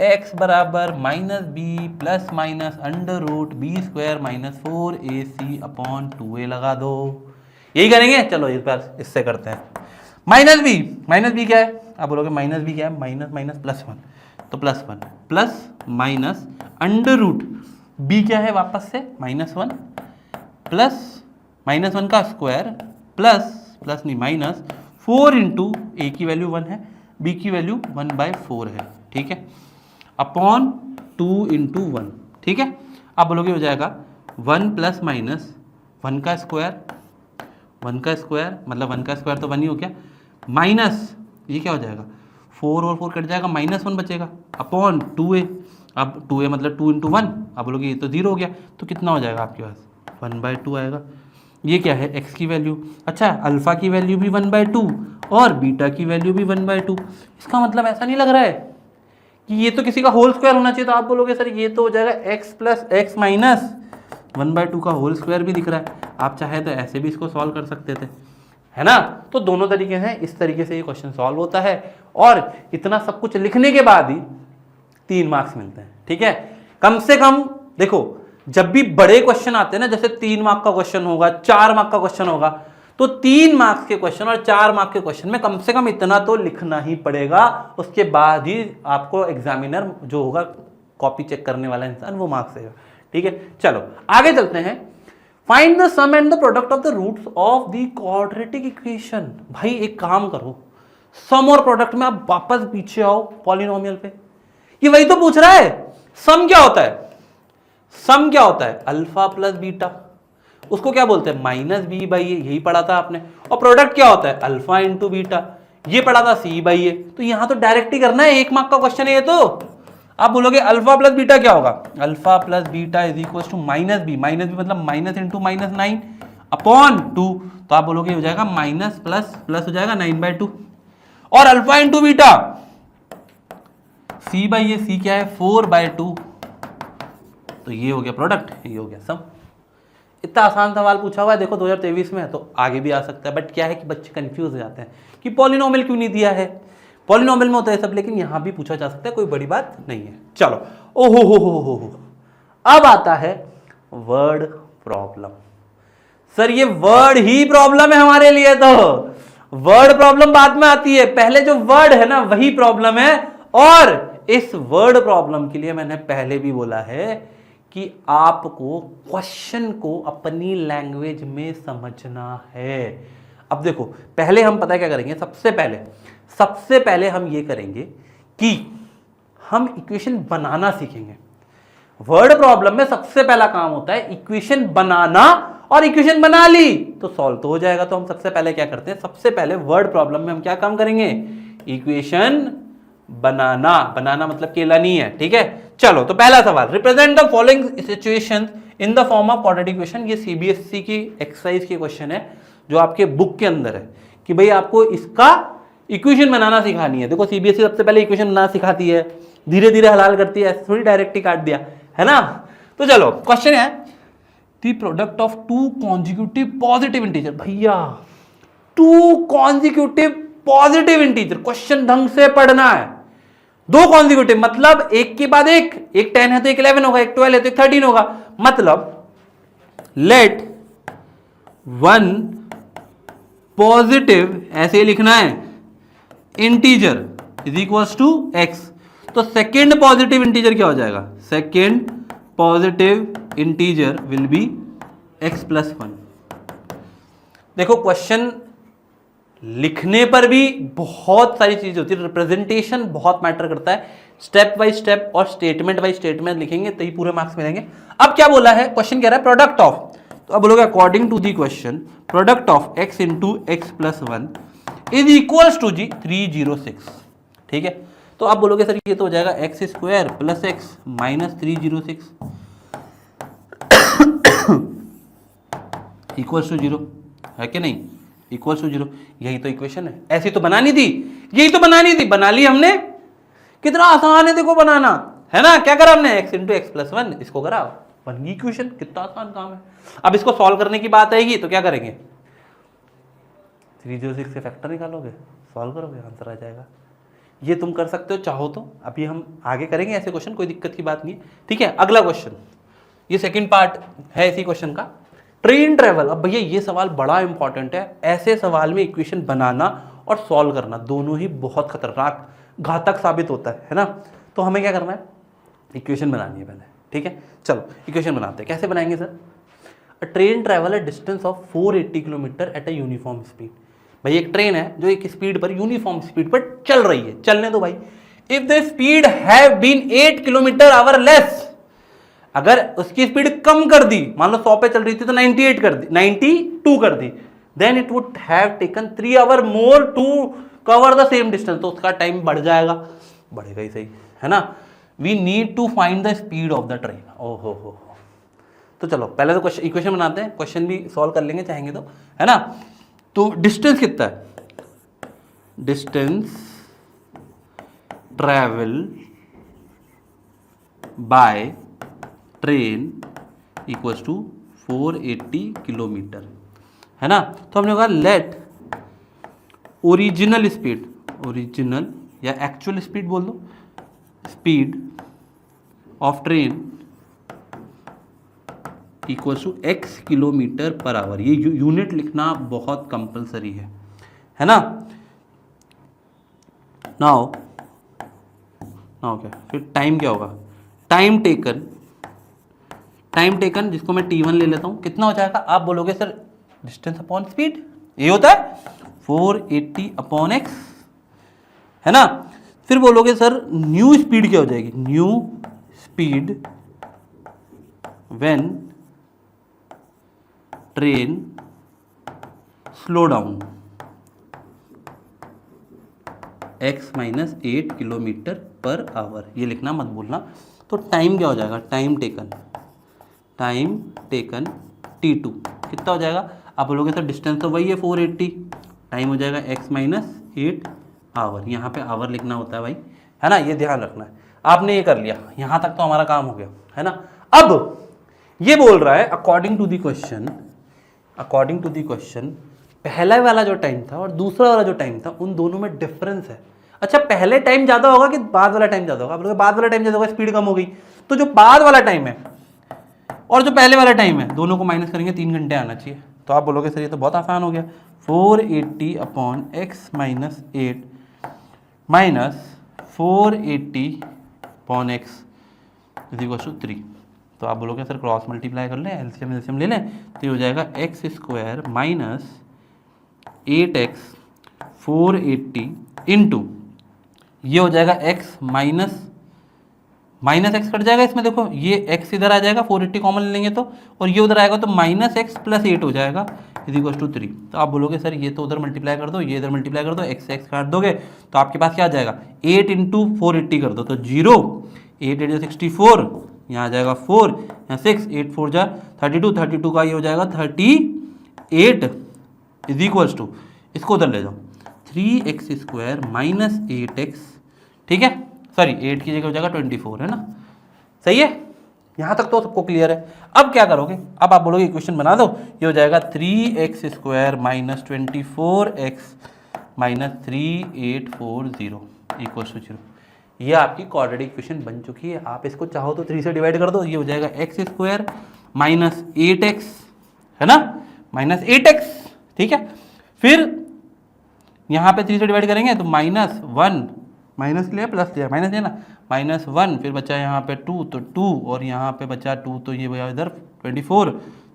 x बराबर minus B plus minus under root B square minus 4ac upon 2a लगा दो। यही करेंगे। चलो इस बार इससे करते हैं। माइनस बी क्या है, आप बोलोगे माइनस बी क्या है, माइनस माइनस प्लस 1, तो plus 1 plus minus under root B क्या है वापस से माइनस 1 प्लस माइनस 1 का स्क्वायर प्लस नहीं माइनस 4 इंटू ए की वैल्यू 1 है, बी की वैल्यू 1/4 है, ठीक है, अपॉन 2 इंटू 1, ठीक है। आप बोलोगे हो जाएगा 1 प्लस माइनस 1 का स्क्वायर मतलब 1 का स्क्वायर तो 1 ही हो गया, माइनस ये क्या हो जाएगा 4 और 4 कट जाएगा, माइनस 1 बचेगा अपॉन 2a। अब 2a मतलब 2 इंटू 1, आप बोलोगे ये तो 0 हो गया, तो कितना हो जाएगा आपके पास 1/2 आएगा। ये क्या है x की वैल्यू, अच्छा अल्फा की वैल्यू भी 1/2 और बीटा की वैल्यू भी 1/2। इसका मतलब ऐसा नहीं लग रहा है कि ये तो किसी का होल स्क्वायर होना चाहिए, तो आप बोलोगे सर ये तो हो जाएगा x प्लस एक्स माइनस 1/2 का होल स्क्वायर भी दिख रहा है। आप चाहे तो ऐसे भी इसको सॉल्व कर सकते थे, है ना। तो दोनों तरीके हैं, इस तरीके से ये क्वेश्चन सॉल्व होता है और इतना सब कुछ लिखने के बाद ही 3 मार्क्स मिलते हैं, ठीक है। कम से कम देखो जब भी बड़े क्वेश्चन आते हैं ना, जैसे 3 मार्क का क्वेश्चन होगा, 4 मार्क का क्वेश्चन होगा, तो 3 मार्क्स के क्वेश्चन और 4 मार्क के क्वेश्चन में कम से कम इतना तो लिखना ही पड़ेगा। उसके बाद ही आपको एग्जामिनर जो होगा कॉपी चेक करने वाला इंसान वो मार्क्स देगा, ठीक है। चलो आगे चलते हैं। Find the sum and the product of the roots of the quadratic equation. भाई एक काम करो, सम और प्रोडक्ट में आप वापस पीछे आओ पॉलिनोमियल पे, ये वही तो पूछ रहा है। सम क्या होता है, सम क्या होता है अल्फा प्लस बीटा, उसको क्या बोलते हैं माइनस बी बाई ए, यही पढ़ा था आपने। और प्रोडक्ट क्या होता है अल्फा इंटू बीटा, ये पढ़ा था सी बाई ए। तो यहां तो डायरेक्ट ही करना है, 1 मार्क का क्वेश्चन है ये। तो आप बोलोगे अल्फा प्लस बीटा क्या होगा, alpha plus beta is equal to minus B मतलब माइनस इंटू माइनस 9 अपॉन 2। तो आप बोलोगे हो जाएगा माइनस प्लस प्लस हो जाएगा 9/2 और alpha into beta C by ए, सी क्या है 4/2, तो ये हो गया प्रोडक्ट, ये हो गया सम। इतना आसान सवाल पूछा हुआ है देखो 2023 में, तो आगे भी आ सकता है। बट क्या है कि बच्चे कंफ्यूज हो जाते हैं कि पॉलिनोमियल क्यों नहीं दिया है, पॉलिनोमियल में होता है सब, लेकिन यहां भी पूछा जा सकता है, कोई बड़ी बात नहीं है। चलो ओहो हो, अब आता है वर्ड प्रॉब्लम। सर ये वर्ड ही प्रॉब्लम है हमारे लिए, तो वर्ड प्रॉब्लम बाद में आती है, पहले जो वर्ड है ना वही प्रॉब्लम है। और इस वर्ड प्रॉब्लम के लिए मैंने पहले भी बोला है कि आपको क्वेश्चन को अपनी लैंग्वेज में समझना है। अब देखो पहले हम पता है क्या करेंगे, सबसे पहले हम ये करेंगे कि हम इक्वेशन बनाना सीखेंगे। वर्ड प्रॉब्लम में सबसे पहला काम होता है इक्वेशन बनाना, और इक्वेशन बना ली तो सॉल्व तो हो जाएगा। तो हम सबसे पहले क्या करते हैं, सबसे पहले वर्ड प्रॉब्लम में हम क्या काम करेंगे, इक्वेशन बनाना मतलब केला नहीं है, ठीक है। चलो तो पहला सवाल, represent the following situations in the form of quadratic equation. ये सीबीएसई की एक्सरसाइज की क्वेश्चन है जो आपके बुक के अंदर है कि भाई आपको इसका इक्वेशन बनाना सिखानी है। देखो सीबीएसई सबसे पहले इक्वेशन बनाना सिखाती है, धीरे धीरे हलाल करती है, थोड़ी डायरेक्ट ही काट दिया है ना। तो चलो क्वेश्चन है the product of 2 consecutive positive integer. भैया 2 कॉन्जिक्यूटिव पॉजिटिव इंटीजर, क्वेश्चन ढंग से पढ़ना है। 2 कॉन्जिक्यूटिव मतलब एक के बाद एक 10 है तो एक 11 होगा, एक 12 है तो एक 13 होगा। मतलब लेट 1 पॉजिटिव, ऐसे ही लिखना है, integer is equals to x. तो सेकेंड पॉजिटिव इंटीजर क्या हो जाएगा, second positive integer will be x plus 1। देखो क्वेश्चन लिखने पर भी बहुत सारी चीजें होती है, रिप्रेजेंटेशन बहुत मैटर करता है। स्टेप बाय स्टेप और स्टेटमेंट बाय स्टेटमेंट लिखेंगे तो ही पूरे मार्क्स मिलेंगे। अब क्या बोला है, क्वेश्चन कह रहा है प्रोडक्ट ऑफ, तो अब बोलोगे according to the question product of x into x plus 1 is equals to g 306, ठीक है। तो आप बोलोगे सर ये तो हो जाएगा x square plus x minus 306 equals to 0 है कि नहीं, इक्वल्स टू 0। यही तो इक्वेशन है, ऐसी तो बनानी थी, यही तो बनानी थी, बना ली हमने। कितना आसान है देखो बनाना, है ना। क्या करा हमने, x इंटू एक्स प्लस 1, इसको करा, बन गई इक्वेशन। कितना आसान काम है। अब इसको सॉल्व करने की बात आएगी तो क्या करेंगे, 306 से फैक्टर निकालोगे, सॉल्व करोगे, आंसर आ जाएगा। ये तुम कर सकते हो चाहो तो, अभी हम आगे करेंगे ऐसे क्वेश्चन, कोई दिक्कत की बात नहीं है। ठीक है, अगला क्वेश्चन, ये सेकंड पार्ट है इसी क्वेश्चन का, ट्रेन ट्रेवल। अब भैया ये सवाल बड़ा इंपॉर्टेंट है, ऐसे सवाल में इक्वेशन बनाना और सॉल्व करना दोनों ही बहुत खतरनाक घातक साबित होता है ना। तो हमें क्या करना है, इक्वेशन बनानी है पहले। ठीक है, चलो इक्वेशन बनाते हैं। कैसे बनाएंगे sir? A train travel a distance of 480 kilometre at a uniform speed. भाई एक ट्रेन है जो एक स्पीड पर, यूनिफॉर्म स्पीड पर चल रही है, चलने दो भाई। If the speed have been 8 kilometre hour less, अगर उसकी स्पीड कम कर दी, मान लो 100 पे चल रही थी तो 98 कर दी, 92 कर दी, then it would have taken 3 hour more to cover the same distance. तो उसका टाइम बढ़ जाएगा, बढ़ेगा ही सही है ना। We need to find the speed of the train. ओहो हो। तो चलो पहले तो क्वेश्चन इक्वेशन बनाते हैं, क्वेश्चन भी सॉल्व कर लेंगे चाहेंगे तो, है ना। तो डिस्टेंस कितना है? Distance travel by train equals to 480 kilometre, है ना। तो हमने कहा लेट ओरिजिनल स्पीड, ओरिजिनल या एक्चुअल स्पीड बोल दो, speed of train equals to x kilometre per hour. ये यूनिट लिखना बहुत कंपलसरी है ना। नाउ क्या, फिर टाइम क्या होगा? टाइम टेकन जिसको मैं T1 ले लेता हूं, कितना हो जाएगा? आप बोलोगे सर डिस्टेंस अपॉन स्पीड, ये होता है 480 अपॉन एक्स, है ना। फिर बोलोगे सर न्यू स्पीड क्या हो जाएगी? New speed when train slow down x minus 8 kilometre per hour, ये लिखना मत भूलना। तो टाइम क्या हो जाएगा? टाइम टेकन T2 कितना हो जाएगा? आप बोलोगे सर डिस्टेंस तो वही है 480, टाइम हो जाएगा x माइनस 8 आवर। यहाँ पे आवर लिखना होता है भाई, है ना, ये ध्यान रखना है। आपने ये कर लिया, यहाँ तक तो हमारा काम हो गया, है ना। अब ये बोल रहा है अकॉर्डिंग टू द क्वेश्चन पहला वाला जो टाइम था और दूसरा वाला जो टाइम था उन दोनों में डिफरेंस है। अच्छा, पहले टाइम ज़्यादा होगा कि बाद वाला टाइम ज़्यादा होगा? आप लोग बाद वाला टाइम ज़्यादा होगा, स्पीड कम हो गई। तो जो बाद वाला टाइम है और जो पहले वाला टाइम है, दोनों को माइनस करेंगे, 3 घंटे आना चाहिए। तो आप बोलोगे सर ये तो बहुत आसान हो गया, 480 upon x minus 8 minus 480 upon x is equal to 3। तो आप बोलोगे सर क्रॉस मल्टीप्लाई कर लें, एलसीएम ले लें, तो ये हो जाएगा x square minus 8x 480 into ये हो जाएगा x माइनस एक्स कट जाएगा इसमें, देखो ये x इधर आ जाएगा, 480 कॉमन ले लेंगे तो, और ये उधर आएगा तो माइनस एक्स प्लस 8 हो जाएगा इज इक्वल टू 3। तो आप बोलोगे सर ये तो उधर मल्टीप्लाई कर दो, ये इधर मल्टीप्लाई कर दो, x काट दोगे तो आपके पास क्या आ जाएगा? 8 इंटू 480 कर दो तो 0, 8 8 64, यहाँ आ जाएगा 4, यहाँ 6, 8 4 जा 32 का ये हो जाएगा 38 इज इक्वल्स टू, इसको उधर ले जाओ, 3x स्क्वायर माइनस 8x, ठीक है, सॉरी 8 की जगह हो जाएगा 24, है ना। सही है, यहाँ तक तो सबको क्लियर है। अब क्या करोगे? अब आप बोलोगे इक्वेशन बना दो, ये हो जाएगा 3x square minus 24x minus 3840 equal to 0। ये आपकी क्वाड्रेटिक इक्वेशन बन चुकी है। आप इसको चाहो तो 3 से डिवाइड कर दो, ये हो जाएगा x स्क्वायर माइनस 8x, है ना, माइनस 8x, ठीक है। फिर यहाँ पे 3 से डिवाइड करेंगे तो -1, माइनस लिया प्लस लिया, माइनस लिया ना, -1, फिर बचा यहाँ पे 2 तो 2, और यहाँ पे बचा 2 तो ये बचा इधर 24।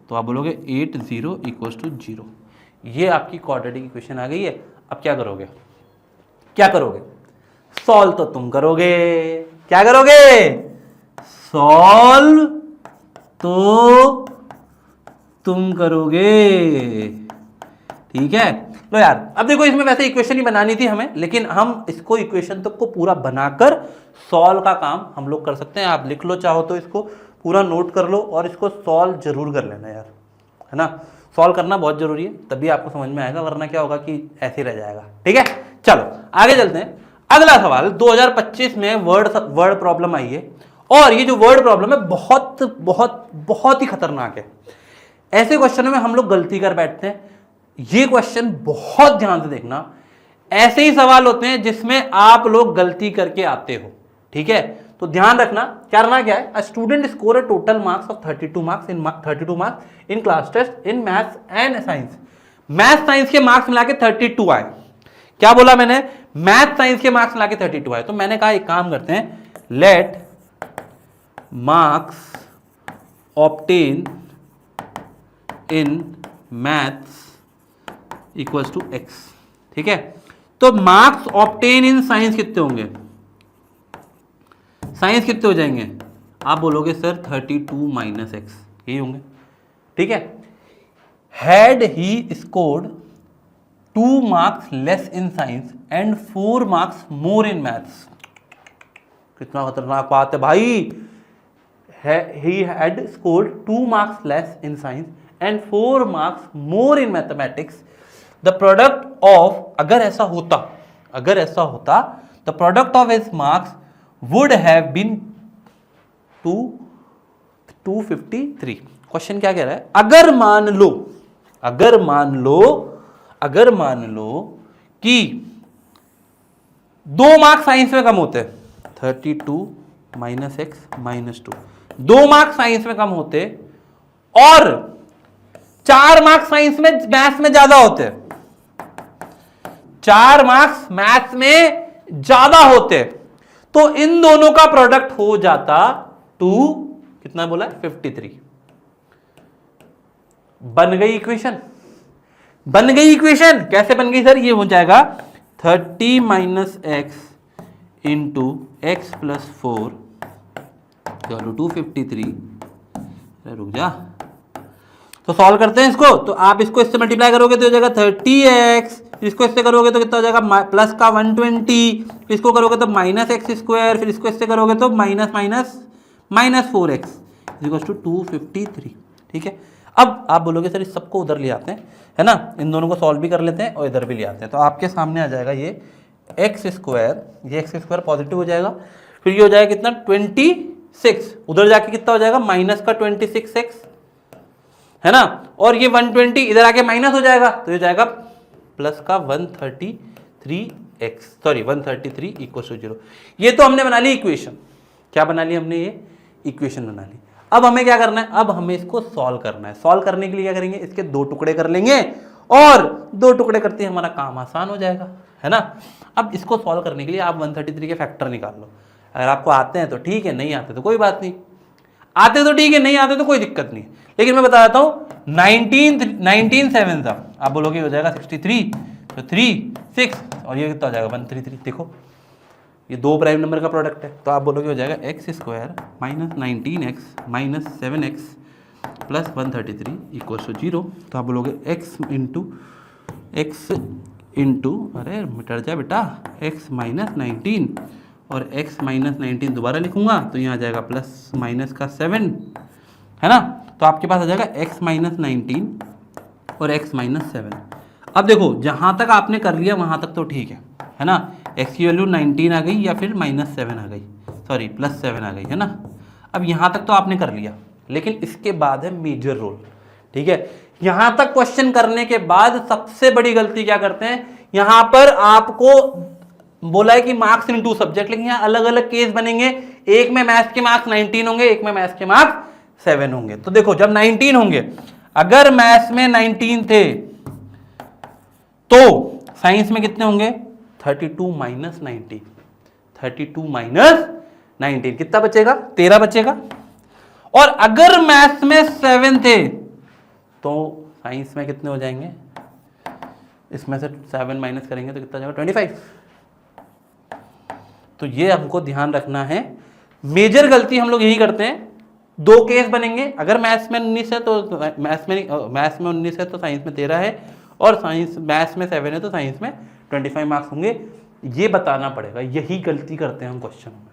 तो आप बोलोगे 80 इक्वल्स टू 0। ये आपकी क्वाड्रेटिक इक्वेशन आ गई है। अब क्या करोगे? सॉल्व तो तुम करोगे। क्या करोगे? सॉल्व तो तुम करोगे, ठीक है। लो यार, अब देखो इसमें वैसे इक्वेशन ही बनानी थी हमें, लेकिन हम इसको इक्वेशन तक को पूरा बनाकर सॉल्व का काम हम लोग कर सकते हैं। आप लिख लो चाहो तो, इसको पूरा नोट कर लो और इसको सॉल्व जरूर कर लेना यार, है ना। सॉल्व करना बहुत जरूरी है, तभी आपको समझ में आएगा, वरना क्या होगा कि ऐसे रह जाएगा, ठीक है। चलो आगे चलते हैं। अगला सवाल 2025 में वर्ड प्रॉब्लम आई है, और ये जो वर्ड प्रॉब्लम है बहुत बहुत बहुत ही खतरनाक है। ऐसे क्वेश्चनों में हम लोग गलती कर बैठते हैं। ये क्वेश्चन बहुत ध्यान से देखना, ऐसे ही सवाल होते हैं जिसमें आप लोग गलती करके आते हो, ठीक है। तो ध्यान रखना, करना क्या है, a student score a total marks of 32 marks in class test in maths and science. Math science के मार्क्स मिला के 32 आए। क्या बोला मैंने, मैथ साइंस के मार्क्स मिला के 32 आए। तो मैंने कहा एक काम करते हैं, let marks obtain in maths equals to x, ठीक है। तो मार्क्स ऑब्टेन इन साइंस कितने होंगे, साइंस कितने हो जाएंगे, आप बोलोगे सर 32 माइनस एक्स, यही होंगे, ठीक है। Had he scored 2 marks less in science and 4 marks more in maths. कितना खतरनाक बात है भाई, he had scored 2 marks less in science and 4 marks more in mathematics. The product of, अगर ऐसा होता the product of his marks would have been 253। Question क्या कह रहा है, अगर मान लो कि 2 मार्क्स साइंस में कम होते, 32 minus x minus 2, 2 marks science में कम होते और 4 मार्क्स साइंस में मैथ्स में ज्यादा होते, 4 मार्क्स मैथ्स में ज्यादा होते, तो इन दोनों का प्रोडक्ट हो जाता 2, कितना बोला 53। बन गई इक्वेशन। कैसे बन गई सर, ये हो जाएगा 30 minus x into x plus 4 चलो 253। रुक जा, तो सॉल्व करते हैं इसको। तो आप इसको इससे मल्टीप्लाई करोगे तो हो जाएगा 30x, इसको इससे करोगे तो कितना हो जाएगा प्लस का 120, इसको करोगे तो माइनस एक्स स्क्वायर, फिर इसको इससे करोगे तो माइनस 4x इक्वल्स टू 253, ठीक है। अब आप बोलोगे सर इस सबको उधर ले आते हैं, है ना, इन दोनों को सॉल्व भी कर लेते हैं और इधर भी ले आते हैं। तो आपके सामने आ जाएगा ये एक्स स्क्वायर पॉजिटिव हो जाएगा, फिर ये हो जाएगा कितना 26, उधर जाके कितना हो जाएगा माइनस का 26x, है ना, और ये 120 इधर आके माइनस हो जाएगा, तो ये जाएगा प्लस का 133 इक्वल टू 0। ये तो हमने बना ली इक्वेशन, क्या बना ली हमने, ये इक्वेशन बना ली। अब हमें क्या करना है, अब हमें इसको सॉल्व करना है। सॉल्व करने के लिए क्या करेंगे, इसके 2 टुकड़े कर लेंगे और 2 टुकड़े करते ही हमारा काम आसान हो जाएगा, है ना। अब इसको सॉल्व करने के लिए आप 133 के फैक्टर निकाल लो। अगर आपको आते हैं तो ठीक है, नहीं आते तो कोई बात नहीं, आते तो ठीक है, नहीं आते तो कोई दिक्कत नहीं। लेकिन मैं बता देता हूँ 19 7 था, आप बोलोगे हो जाएगा 63, तो 3 6 और ये कितना हो जाएगा 133। देखो ये 2 प्राइम नंबर का प्रोडक्ट है, तो आप बोलोगे हो जाएगा x square minus 19x minus 7x plus 133 equal to 0। तो आप बोलोगे x इंटू अरे मिट जाए बेटा, x माइनस 19 और x माइनस 19 दोबारा लिखूंगा तो यहाँ आ जाएगा प्लस माइनस का 7, है ना। तो आपके पास आ जाएगा x माइनस 19 और x माइनस 7। अब देखो जहाँ तक आपने कर लिया वहाँ तक तो ठीक है ना। x की वैल्यू 19 आ गई या फिर माइनस 7 आ गई, सॉरी प्लस 7 आ गई, है ना। अब यहाँ तक तो आपने कर लिया, लेकिन इसके बाद है मेजर रोल, ठीक है। यहाँ तक क्वेश्चन करने के बाद सबसे बड़ी गलती क्या करते हैं, यहाँ पर आपको बोला है कि मार्क्स इन 2 सब्जेक्ट, लेकिन यहाँ अलग अलग केस बनेंगे। एक में मैथ्स के मार्क्स 19 होंगे, एक में मैथ्स के मार्क्स 7 होंगे। तो देखो जब 19 होंगे, अगर मैथ्स में 19 थे तो साइंस में कितने होंगे 32 माइनस 19, 32 माइनस 19 कितना बचेगा 13 बचेगा। और अगर मैथ्स में 7 थे तो साइंस में कितने हो जाएंगे, इसमें से 7 माइनस करेंगे तो कितना जाएगा 25। तो ये हमको ध्यान रखना है। मेजर गलती हम लोग यही करते हैं, 2 केस बनेंगे। अगर मैथ्स में 19 है तो मैथ्स में 19 है तो साइंस में 13 है, और साइंस मैथ्स में 7 है तो साइंस में 25 मार्क्स होंगे। ये बताना पड़ेगा, यही गलती करते हैं हम क्वेश्चन में।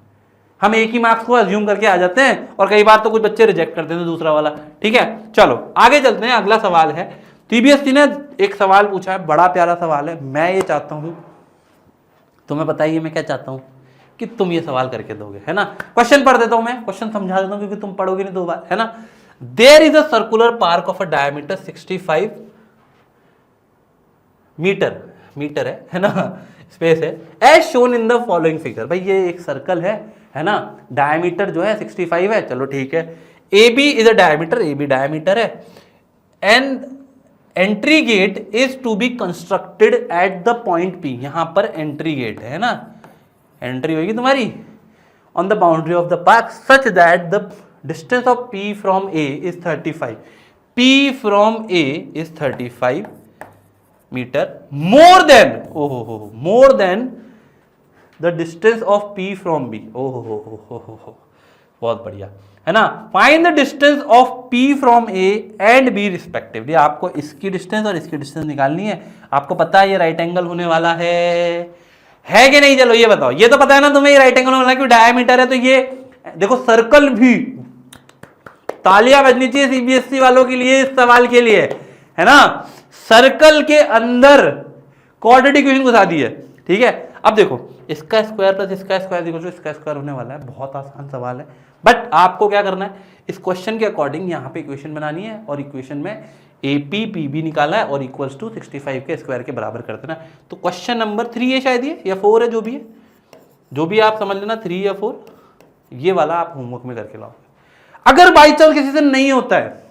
हम एक ही मार्क्स को अज्यूम करके आ जाते हैं और कई बार तो कुछ बच्चे रिजेक्ट करते हैं दूसरा वाला, ठीक है। चलो आगे चलते हैं, अगला सवाल है। सीबीएसई ने एक सवाल पूछा है, बड़ा प्यारा सवाल है। मैं ये चाहता हूं, तुम्हें बताइए मैं क्या चाहता हूं कि तुम ये सवाल करके दोगे, है ना। क्वेश्चन पढ़ देता हूं, मैं क्वेश्चन समझा देता हूं क्योंकि तुम पढ़ोगे नहीं 2 बार, है ना। There is a circular park of a diameter 65 metre metre है ना, स्पेस है। As shown in the following figure, भाई ये एक सर्कल है ना, डायमीटर जो है 65 है, चलो ठीक है। A B is a diameter, A B diameter है, and entry gate is to be constructed at the point P, यहां पर एंट्री गेट है ना, एंट्री होगी तुम्हारी on the boundary of the park such that the distance of P from A is 35, P from A is 35 metre, more than more than the distance of P from B, हो बहुत बढ़िया है ना। Find the distance of P from A and B respectively, आपको इसकी distance और इसकी distance निकालनी है। आपको पता है ये राइट एंगल होने वाला है कि नहीं, चलो ये बताओ, ये तो पता है ना तुम्हें ये राइट एंगल होने वाला है, क्योंकि डायमीटर है। तो ये देखो सर्कल भी, तालियां बजनी चाहिए सीबीएसई वालों के लिए इस सवाल के लिए, है ना। सर्कल के अंदर क्वाड्रेटिक इक्वेशन घुसा दी है, ठीक है। अब देखो इसका स्क्वायर प्लस इसका स्क्वायर इक्वल टू इसका स्क्वायर होने वाला है, बहुत आसान सवाल है। बट आपको क्या करना है, इस क्वेश्चन के अकॉर्डिंग यहाँ पे इक्वेशन बनानी है, और इक्वेशन में ए पी पी बी निकाला है और इक्वल्स टू 65 के स्क्वायर के बराबर कर देना। तो क्वेश्चन नंबर 3 है शायद ये, या 4 है, जो भी है, जो भी आप समझ लेना 3 या 4, ये वाला आप होमवर्क में करके लाओगे। अगर बाई चांस किसी से नहीं होता है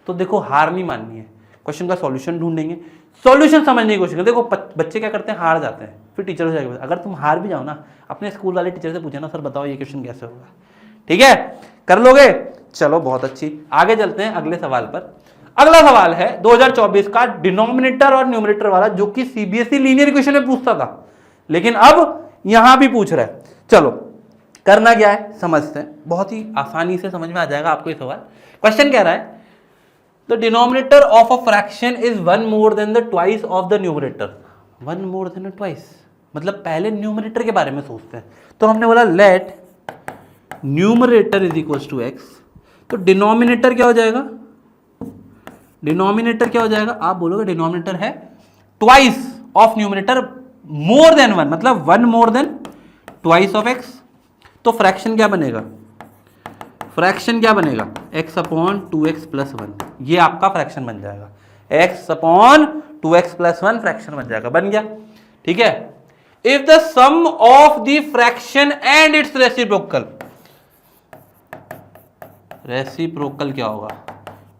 तो देखो हार नहीं माननी है, क्वेश्चन का सॉल्यूशन ढूंढेंगे, सॉल्यूशन समझने की कोशिश करें। देखो बच्चे क्या करते हैं, हार जाते हैं, फिर टीचर हो जाएगा। अगर तुम हार भी जाओ ना, अपने स्कूल वाले टीचर से पूछे ना, सर बताओ ये क्वेश्चन कैसे होगा, ठीक है, कर लोगे, चलो बहुत अच्छी। आगे चलते हैं अगले सवाल पर। अगला सवाल है 2024 का डिनोमिनेटर और न्यूमरेटर वाला, जो कि सीबीएसई लीनियर इक्वेशन में पूछता था, लेकिन अब यहां भी पूछ रहा है। चलो करना क्या है समझते हैं, बहुत ही आसानी से समझ में आ जाएगा आपको ये सवाल। क्वेश्चन कह रहा है the denominator of a fraction is 1 more than the twice of the numerator. 1 more than twice मतलब पहले न्यूमरेटर के बारे में सोचते हैं। तो हमने बोला let numerator is equal to x, तो डिनोमिनेटर क्या हो जाएगा, डिनोमिनेटर क्या हो जाएगा, आप बोलोगे डिनोमिनेटर है twice of numerator more than 1, मतलब 1 more than twice of x. तो फ्रैक्शन क्या बनेगा, फ्रैक्शन क्या बनेगा, x अपॉन 2x प्लस 1, ये आपका फ्रैक्शन बन जाएगा, x upon 2x plus 1 fraction बन जाएगा, बन गया, ठीक है। If the sum of the fraction and its reciprocal, reciprocal क्या होगा,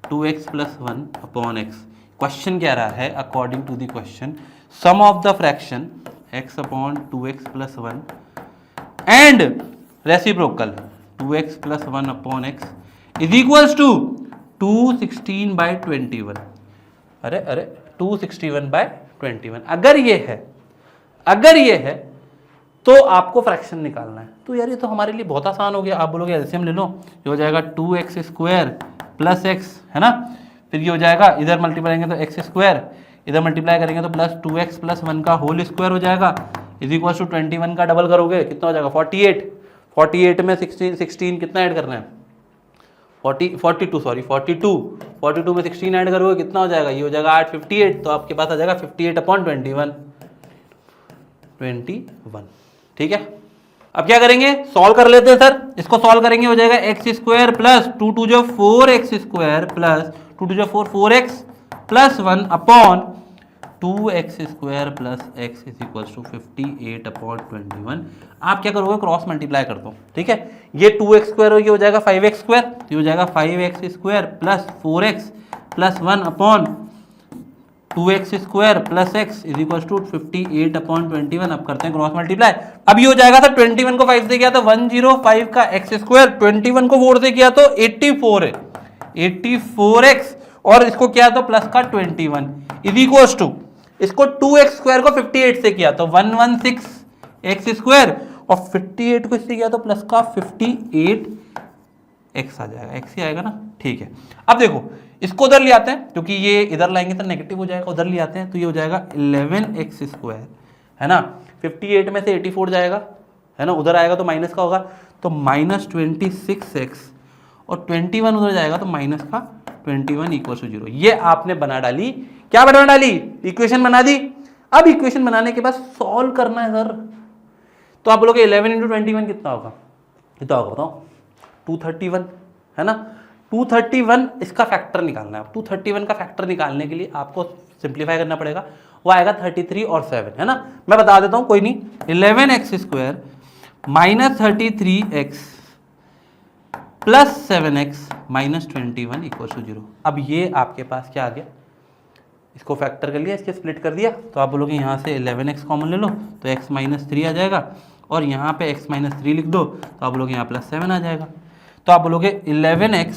2x plus 1 upon x। Question कह रहा है according to the question sum of the fraction x upon 2x plus 1 and reciprocal 2x plus 1 upon x is equals to 216/21। अरे 261/21। अगर ये है तो आपको फ्रैक्शन निकालना है। तो यार ये तो हमारे लिए बहुत आसान हो गया। आप बोलोगे एलसीएम ले लो, ये हो जाएगा 2x स्क्वायर प्लस x, है ना, फिर ये हो जाएगा, इधर मल्टीप्लाई करेंगे तो x स्क्वायर, इधर मल्टीप्लाई करेंगे तो प्लस 2x प्लस 1 का होल स्क्वायर हो जाएगा, इज इक्वल टू 21 का डबल करोगे कितना हो जाएगा 48। 48 में 16 कितना ऐड करना है 42 में 16 ऐड करोगे कितना हो जाएगा, ये हो जाएगा 858। तो आपके पास आ जाएगा 58/21, ठीक है। अब क्या करेंगे, सॉल्व कर लेते हैं सर। इसको सॉल्व करेंगे, हो जाएगा एक्स स्क्वायर प्लस 2 2 जो 4x स्क्वायर प्लस 2 2 जो 4x plus 1 upon 2x square plus x is equal to 58/21। आप क्या करोगे, क्रॉस मल्टीप्लाई कर दो, ठीक है। ये 2x स्क्वायर हो जाएगा 5x स्क्वायर, तो हो जाएगा 5x square plus 4x plus 1 upon 2x square plus x is equal to 58/21। अब करते हैं क्रॉस मल्टीप्लाई। अब ये हो जाएगा था 21 को 5 से किया तो 105 का x स्क्वायर, 21 को 4 से किया तो 84 है, 84x, और इसको किया तो प्लस का 21 इज इक्वल टू, इसको 2x स्क्वायर को 58 से किया तो 116x स्क्वायर, और 58 को इससे किया तो प्लस का 58x आ जाएगा, x ही आएगा ना, ठीक है। अब देखो इसको उधर ले आते हैं, क्योंकि ये इधर लाएंगे तो नेगेटिव हो जाएगा, उधर ले आते हैं तो ये हो जाएगा 11x स्क्वायर, है ना। 58 में से 84 जाएगा, है ना, उधर आएगा तो माइनस का होगा, तो माइनस 26x, और 21 उधर जाएगा तो माइनस का 21 इक्वल टू 0। ये आपने बना डाली, क्या बना डाली, इक्वेशन बना दी। अब इक्वेशन बनाने के बाद सॉल्व करना है सर। तो आप बोलोगे 11 × 21 कितना होगा, कितना होगा बताओ, 231, है ना। 231 इसका फैक्टर निकालना है। 231 का फैक्टर निकालने के लिए आपको सिंप्लीफाई करना पड़ेगा, वो आएगा 33 और 7, है ना। मैं बता देता हूं, कोई नहीं, 11x² minus 33x plus 7x minus 21 equal to 0। अब ये आपके पास क्या आ गया, इसको फैक्टर कर लिया, इसके स्प्लिट कर दिया, तो आप बोलोगे यहाँ से 11x कॉमन ले लो तो x माइनस 3 आ जाएगा, और यहाँ पे x माइनस 3 लिख दो तो आप बोलोगे यहाँ प्लस 7 आ जाएगा। तो आप बोलोगे 11x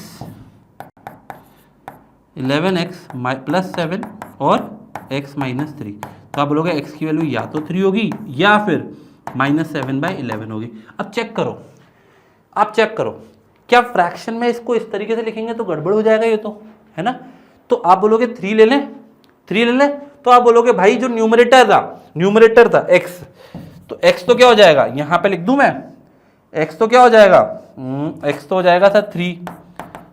प्लस 7 और x माइनस 3, तो आप बोलोगे x की वैल्यू या तो 3 होगी या फिर माइनस 7/11 होगी। अब चेक करो, आप चेक करो, क्या फ्रैक्शन में इसको इस तरीके से लिखेंगे तो गड़बड़ हो जाएगा ये तो, है ना। तो आप बोलोगे 3 ले लें, 3 ले लें, तो आप बोलोगे भाई जो न्यूमरेटर था x, तो x तो क्या हो जाएगा, यहां पे लिख दूं मैं, x तो क्या हो जाएगा, x तो हो जाएगा सर 3,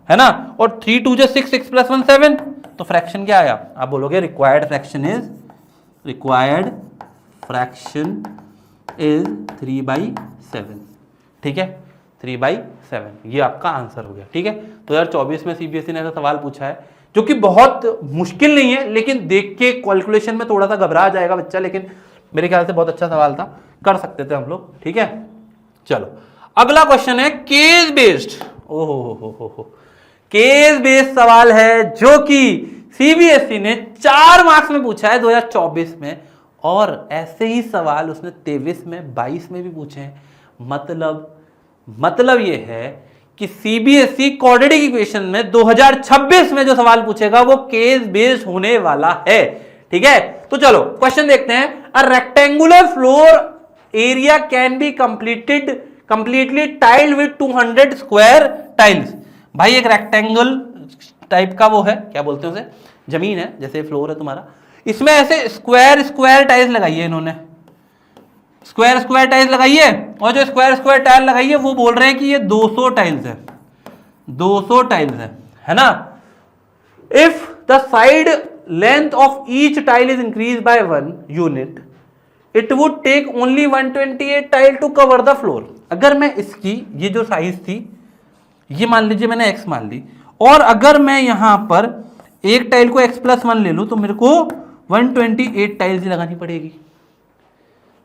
है ना, और 3 2 जा 6, 6 प्लस 1 7, तो फ्रैक्शन क्या आया, आप बोलोगे रिक्वायर्ड फ्रैक्शन इज 3/7, ठीक है, 3/7, ये आपका आंसर हो गया, ठीक है। 2024 में सीबीएसई ने ऐसा सवाल पूछा है जो कि बहुत मुश्किल नहीं है, लेकिन देख के कैलकुलेशन में थोड़ा सा घबरा जाएगा बच्चा, लेकिन मेरे ख्याल से बहुत अच्छा सवाल था, कर सकते थे हम लोग, ठीक है। चलो अगला क्वेश्चन है केस बेस्ड, ओहो केस बेस्ड सवाल है जो कि सीबीएसई ने 4 मार्क्स में पूछा है 2024 में, और ऐसे ही सवाल उसने 23 में 22 में भी पूछे हैं। मतलब ये है कि सीबीएसई क्वाड्रेटिक इक्वेशन में 2026 में जो सवाल पूछेगा वो केस बेस्ड होने वाला है, ठीक है। तो चलो क्वेश्चन देखते हैं। A rectangular floor area can be completely tiled with 200 square tiles. भाई एक रेक्टेंगल टाइप का वो है, क्या बोलते हैं उसे, जमीन है, जैसे फ्लोर है तुम्हारा, इसमें ऐसे स्क्वायर टाइल्स लगाई है इन्होंने, स्क्वायर टाइल्स लगाई है, और जो स्क्वायर टाइल लगाई है वो बोल रहे हैं कि ये 200 टाइल्स है, 200 टाइल्स है ना। If the side length of each tile is increase by 1 unit it would take only 128 tile to cover the floor. अगर मैं इसकी ये जो साइज थी ये मान लीजिए मैंने x मान ली, और अगर मैं यहां पर एक टाइल को x प्लस 1 ले लूं तो मेरे को 128 टाइल्स लगानी पड़ेगी।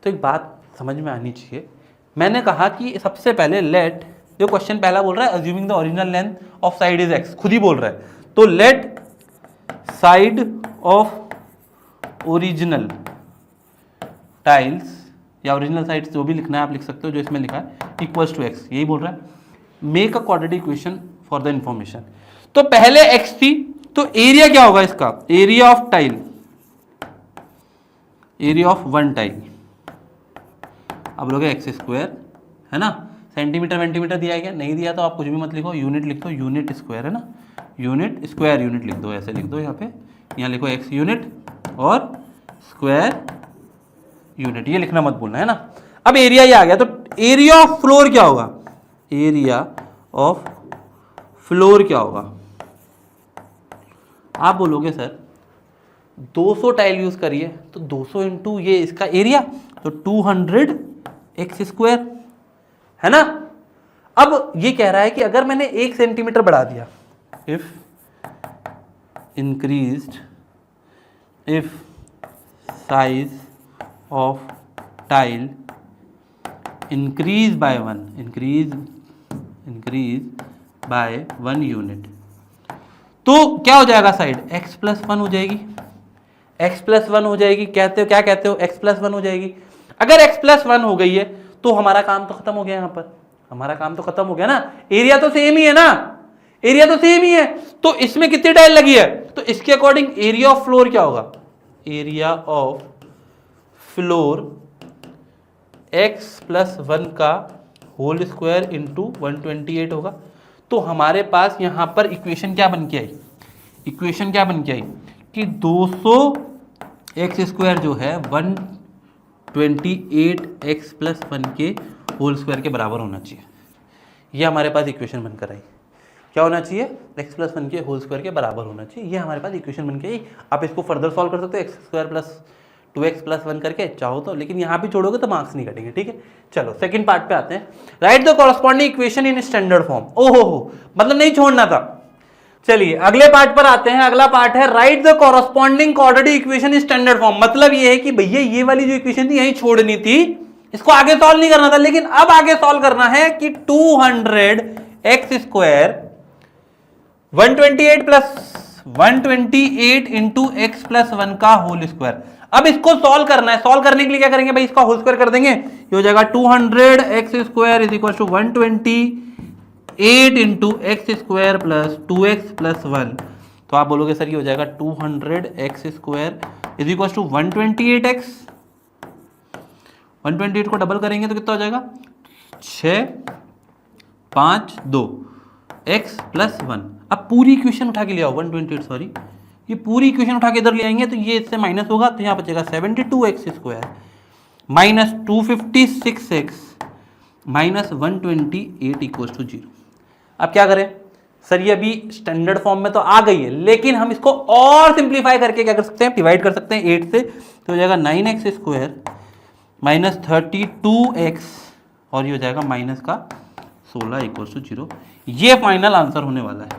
तो एक बात समझ में आनी चाहिए, मैंने कहा कि सबसे पहले लेट, जो क्वेश्चन पहला बोल रहा है assuming the original length of side is x, खुद ही बोल रहा है, तो let side of original tiles या ओरिजिनल साइड जो भी लिखना है आप लिख सकते हो, जो इसमें लिखा है इक्वल्स टू x, यही बोल रहा है। Make a quadratic equation for the information. तो पहले x थी, तो एरिया क्या होगा इसका, area of tile, area of 1 tile, अब लोगे x², है ना। सेंटीमीटर दिया है क्या, नहीं दिया तो आप कुछ भी मत लिखो, यूनिट लिख दो, यूनिट स्क्वायर, है ना, यूनिट स्क्वायर यूनिट लिख दो, ऐसे लिख दो, यहाँ पे यहाँ लिखो x यूनिट और स्क्वायर यूनिट, ये लिखना मत भूलना, है ना। अब एरिया ये आ गया, तो एरिया ऑफ फ्लोर क्या होगा, एरिया ऑफ फ्लोर क्या होगा, आप बोलोगे सर 200 टाइल यूज करिए, तो 200 इंटू ये इसका एरिया, तो 200x², है ना। अब ये कह रहा है कि अगर मैंने 1 सेंटीमीटर बढ़ा दिया, if size of tile increase by 1 unit, तो क्या हो जाएगा, साइड x प्लस 1 हो जाएगी, x प्लस 1 हो जाएगी, कहते हो क्या कहते हो, x प्लस 1 हो जाएगी। अगर x प्लस 1 हो गई है तो हमारा काम तो खत्म हो गया, यहां पर हमारा काम तो खत्म हो गया ना, एरिया तो सेम ही है ना, एरिया तो सेम ही है, तो इसमें कितनी टाइल लगी है, तो इसके अकॉर्डिंग एरिया ऑफ फ्लोर क्या होगा, area of floor x plus 1 का होल स्क्वायर इंटू 128 होगा। तो हमारे पास यहां पर इक्वेशन क्या बन के आई, इक्वेशन क्या बन के आई कि 200x² जो है 128x प्लस 1 के होल स्क्वायर के बराबर होना चाहिए। ये हमारे पास इक्वेशन बनकर आई, क्या होना चाहिए, x प्लस 1 के होल स्क्वायर के बराबर होना चाहिए, ये हमारे पास इक्वेशन बन के आई। आप इसको फर्दर सॉल्व कर सकते हो x² प्लस 2x प्लस 1 करके चाहो तो, लेकिन यहाँ भी छोड़ोगे तो मार्क्स नहीं कटेंगे, ठीक है। चलो सेकंड पार्ट पे आते हैं। Right the corresponding equation in standard form. ओहो, मतलब नहीं छोड़ना था, चलिए अगले पार्ट पर आते हैं। अगला पार्ट है right the corresponding quadratic equation in standard form. मतलब ये है कि भैया ये वाली जो इक्वेशन थी यहीं छोड़नी थी, इसको आगे सॉल्व नहीं करना था, लेकिन अब आगे सॉल्व करना है कि 200x² 128 plus 128 into x plus 1 का होल स्क्वायर। अब इसको सॉल्व करना है। सॉल्व करने के लिए क्या करेंगे भाई, इसका होल स्क्वायर कर देंगे। ये हो जाएगा 200x² is equal to 128 into x square plus 2x plus 1। तो आप बोलोगे सर ये हो जाएगा 200x² is equal to 128x। 128 को डबल करेंगे तो कितना हो जाएगा 6 5 2 x प्लस 1। अब पूरी इक्वेशन उठा के ले आओ 128, सॉरी ये पूरी इक्वेशन उठा के इधर ले आएंगे तो ये इससे माइनस होगा, तो यहाँ बचेगा 72x² minus 256x minus 128 equal to 0। अब क्या करें सर, ये अभी स्टैंडर्ड फॉर्म में तो आ गई है, लेकिन हम इसको और सिंप्लीफाई करके क्या कर सकते हैं, डिवाइड कर सकते हैं 8 से। तो हो जाएगा 9x² माइनस 32x और ये हो जाएगा माइनस का 16 इक्वल टू 0। ये फाइनल आंसर होने वाला है,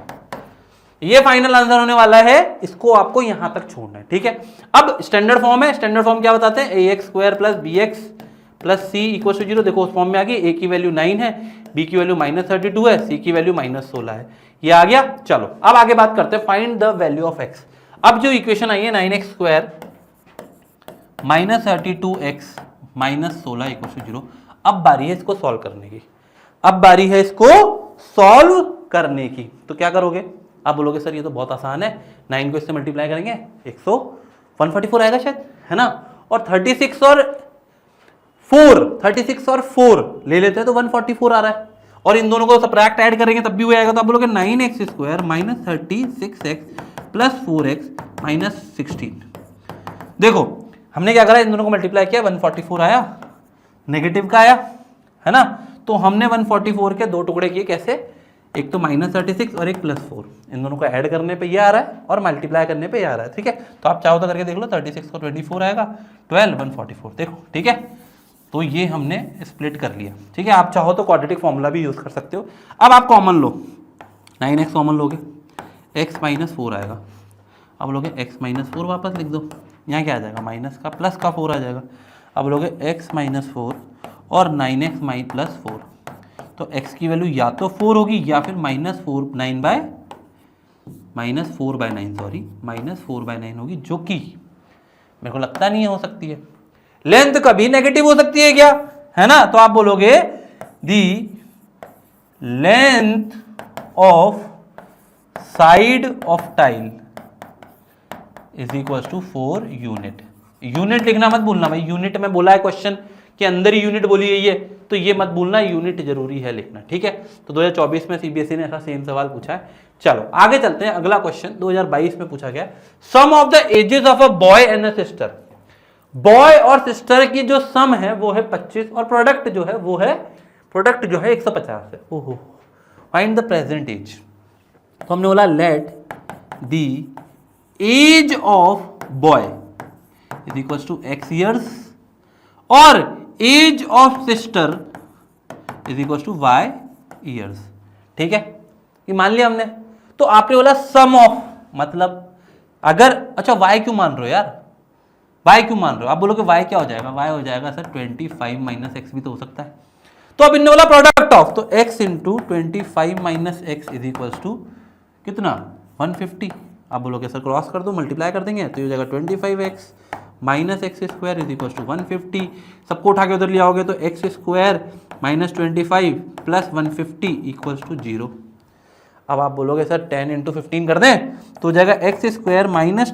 ये फाइनल आंसर होने वाला है। इसको आपको यहां तक छोड़ना है, ठीक है। अब स्टैंडर्ड फॉर्म है, स्टैंडर्ड फॉर्म क्या बताते हैं, ax² plus bx plus c equal to 0। देखो उस फॉर्म में आ गई, a की वैल्यू 9 है, b की वैल्यू -32 है, c की वैल्यू -16 है, ये आ गया। चलो अब आगे बात करते हैं find the value of x। अब जो इक्वेशन आई है 9x² -32x -16 इक्वल टू 0, अब बारी है इसको सॉल्व करने की। अब बारी है इसको सॉल्व करने की। तो क्या करोगे, आप बोलोगे सर ये तो बहुत आसान है, 9 को इससे मल्टीप्लाई करेंगे 144 आएगा शायद, है ना। और 36 और 4 ले लेते हैं तो 144 आ रहा है, और इन दोनों को सबट्रैक्ट ऐड करेंगे तब भी वो आएगा। तो आप बोलोगे 9x² minus 36x plus 4x minus 16। देखो हमने क्या करा, इन दोनों को मल्टीप्लाई किया, 144 आया, नेगेटिव का आया, है ना। तो हमने 144 के दो टुकड़े किए, कैसे, एक तो -36 और एक +4। इन दोनों को ऐड करने पे ये आ रहा है और मल्टीप्लाई करने पे ये आ रहा है, ठीक है। तो आप चाहो तो करके देख लो, 36 को 24 आएगा, 12 144, देखो ठीक है। तो ये हमने स्प्लिट कर लिया, ठीक है। आप चाहो तो क्वाड्रेटिक फॉर्मूला भी यूज कर सकते हो। अब आप कॉमन लो, 9x कॉमन लोगे, x -4 आएगा। अब लोगे x -4 वापस लिख दो, यहाँ क्या आ जाएगा, माइनस का प्लस का 4 आ जाएगा। अब लोगे x -4 और 9x + 4, तो x की वैल्यू या तो 4 होगी या फिर -4/9 होगी, जो कि मेरे को लगता नहीं है हो सकती है। लेंथ कभी नेगेटिव हो सकती है क्या, है ना। तो आप बोलोगे the length of side of tile is equal to 4 unit. Unit लिखना मत भूलना भाई, यूनिट में बोला है क्वेश्चन के अंदर ही यूनिट बोली गई है, तो ये मत भूलना, यूनिट जरूरी है लिखना, ठीक है। तो 2024 में सीबीएसई ने ऐसा सेम सवाल पूछा है। चलो आगे चलते हैं, अगला क्वेश्चन 2022 में पूछा गया, sum of the ages of a boy and a sister. Boy और सिस्टर की जो सम है वो है 25 और प्रोडक्ट जो है 150 है। ओहो, फाइंड द प्रेजेंट एज। तो हमने बोला let the age of boy is equal to x years और age of sister is equal to y years, ठीक है। ये मान लिया हमने। तो आपने बोला सम ऑफ, मतलब अगर, अच्छा y क्यों मान रहे हो यार, y क्यों मान रहे हो, आप बोलोगे y क्या हो जाएगा, y हो जाएगा सर 25 - x भी तो हो सकता है। तो अब इन्होंने बोला प्रोडक्ट ऑफ, तो x into 25 - x is equal to कितना 150। आप बोलोगे सर क्रॉस कर दो, मल्टीप्लाई कर देंगे, तो ये हो जाएगा 25x - x² is equal to 150। सबको उठा के उधर ले आओगे तो x² - 25 प्लस 150 इक्वल टू 0। अब आप बोलोगे सर 10 इंटू 15 कर दें, तो हो जाएगा x² -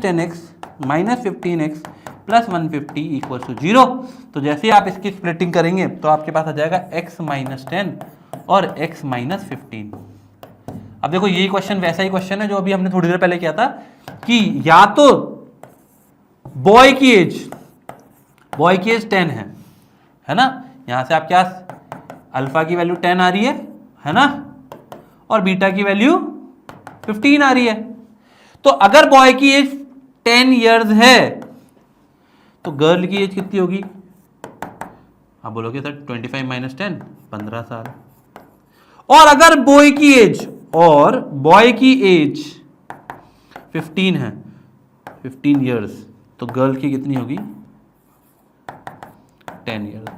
10x - 15x plus 150 equal to 0। तो जैसे ही आप इसकी स्प्लिटिंग करेंगे तो आपके पास आ जाएगा x - 10 और x - 15। अब देखो यही क्वेश्चन वैसा ही क्वेश्चन है जो अभी हमने थोड़ी देर पहले किया था, कि या तो बॉय की एज 10 है ना, यहां से आप क्या, अल्फा की वैल्यू 10 आ रही है ना, और बीटा की वैल्यू 15 आ रही है। तो अगर बॉय की एज 10 इयर्स है तो गर्ल की एज कितनी होगी, आप बोलोगे सर 25 - 10 15 साल। और अगर बॉय की एज 15 है, 15 ईयर्स, तो गर्ल की कितनी होगी 10 ईयर्स।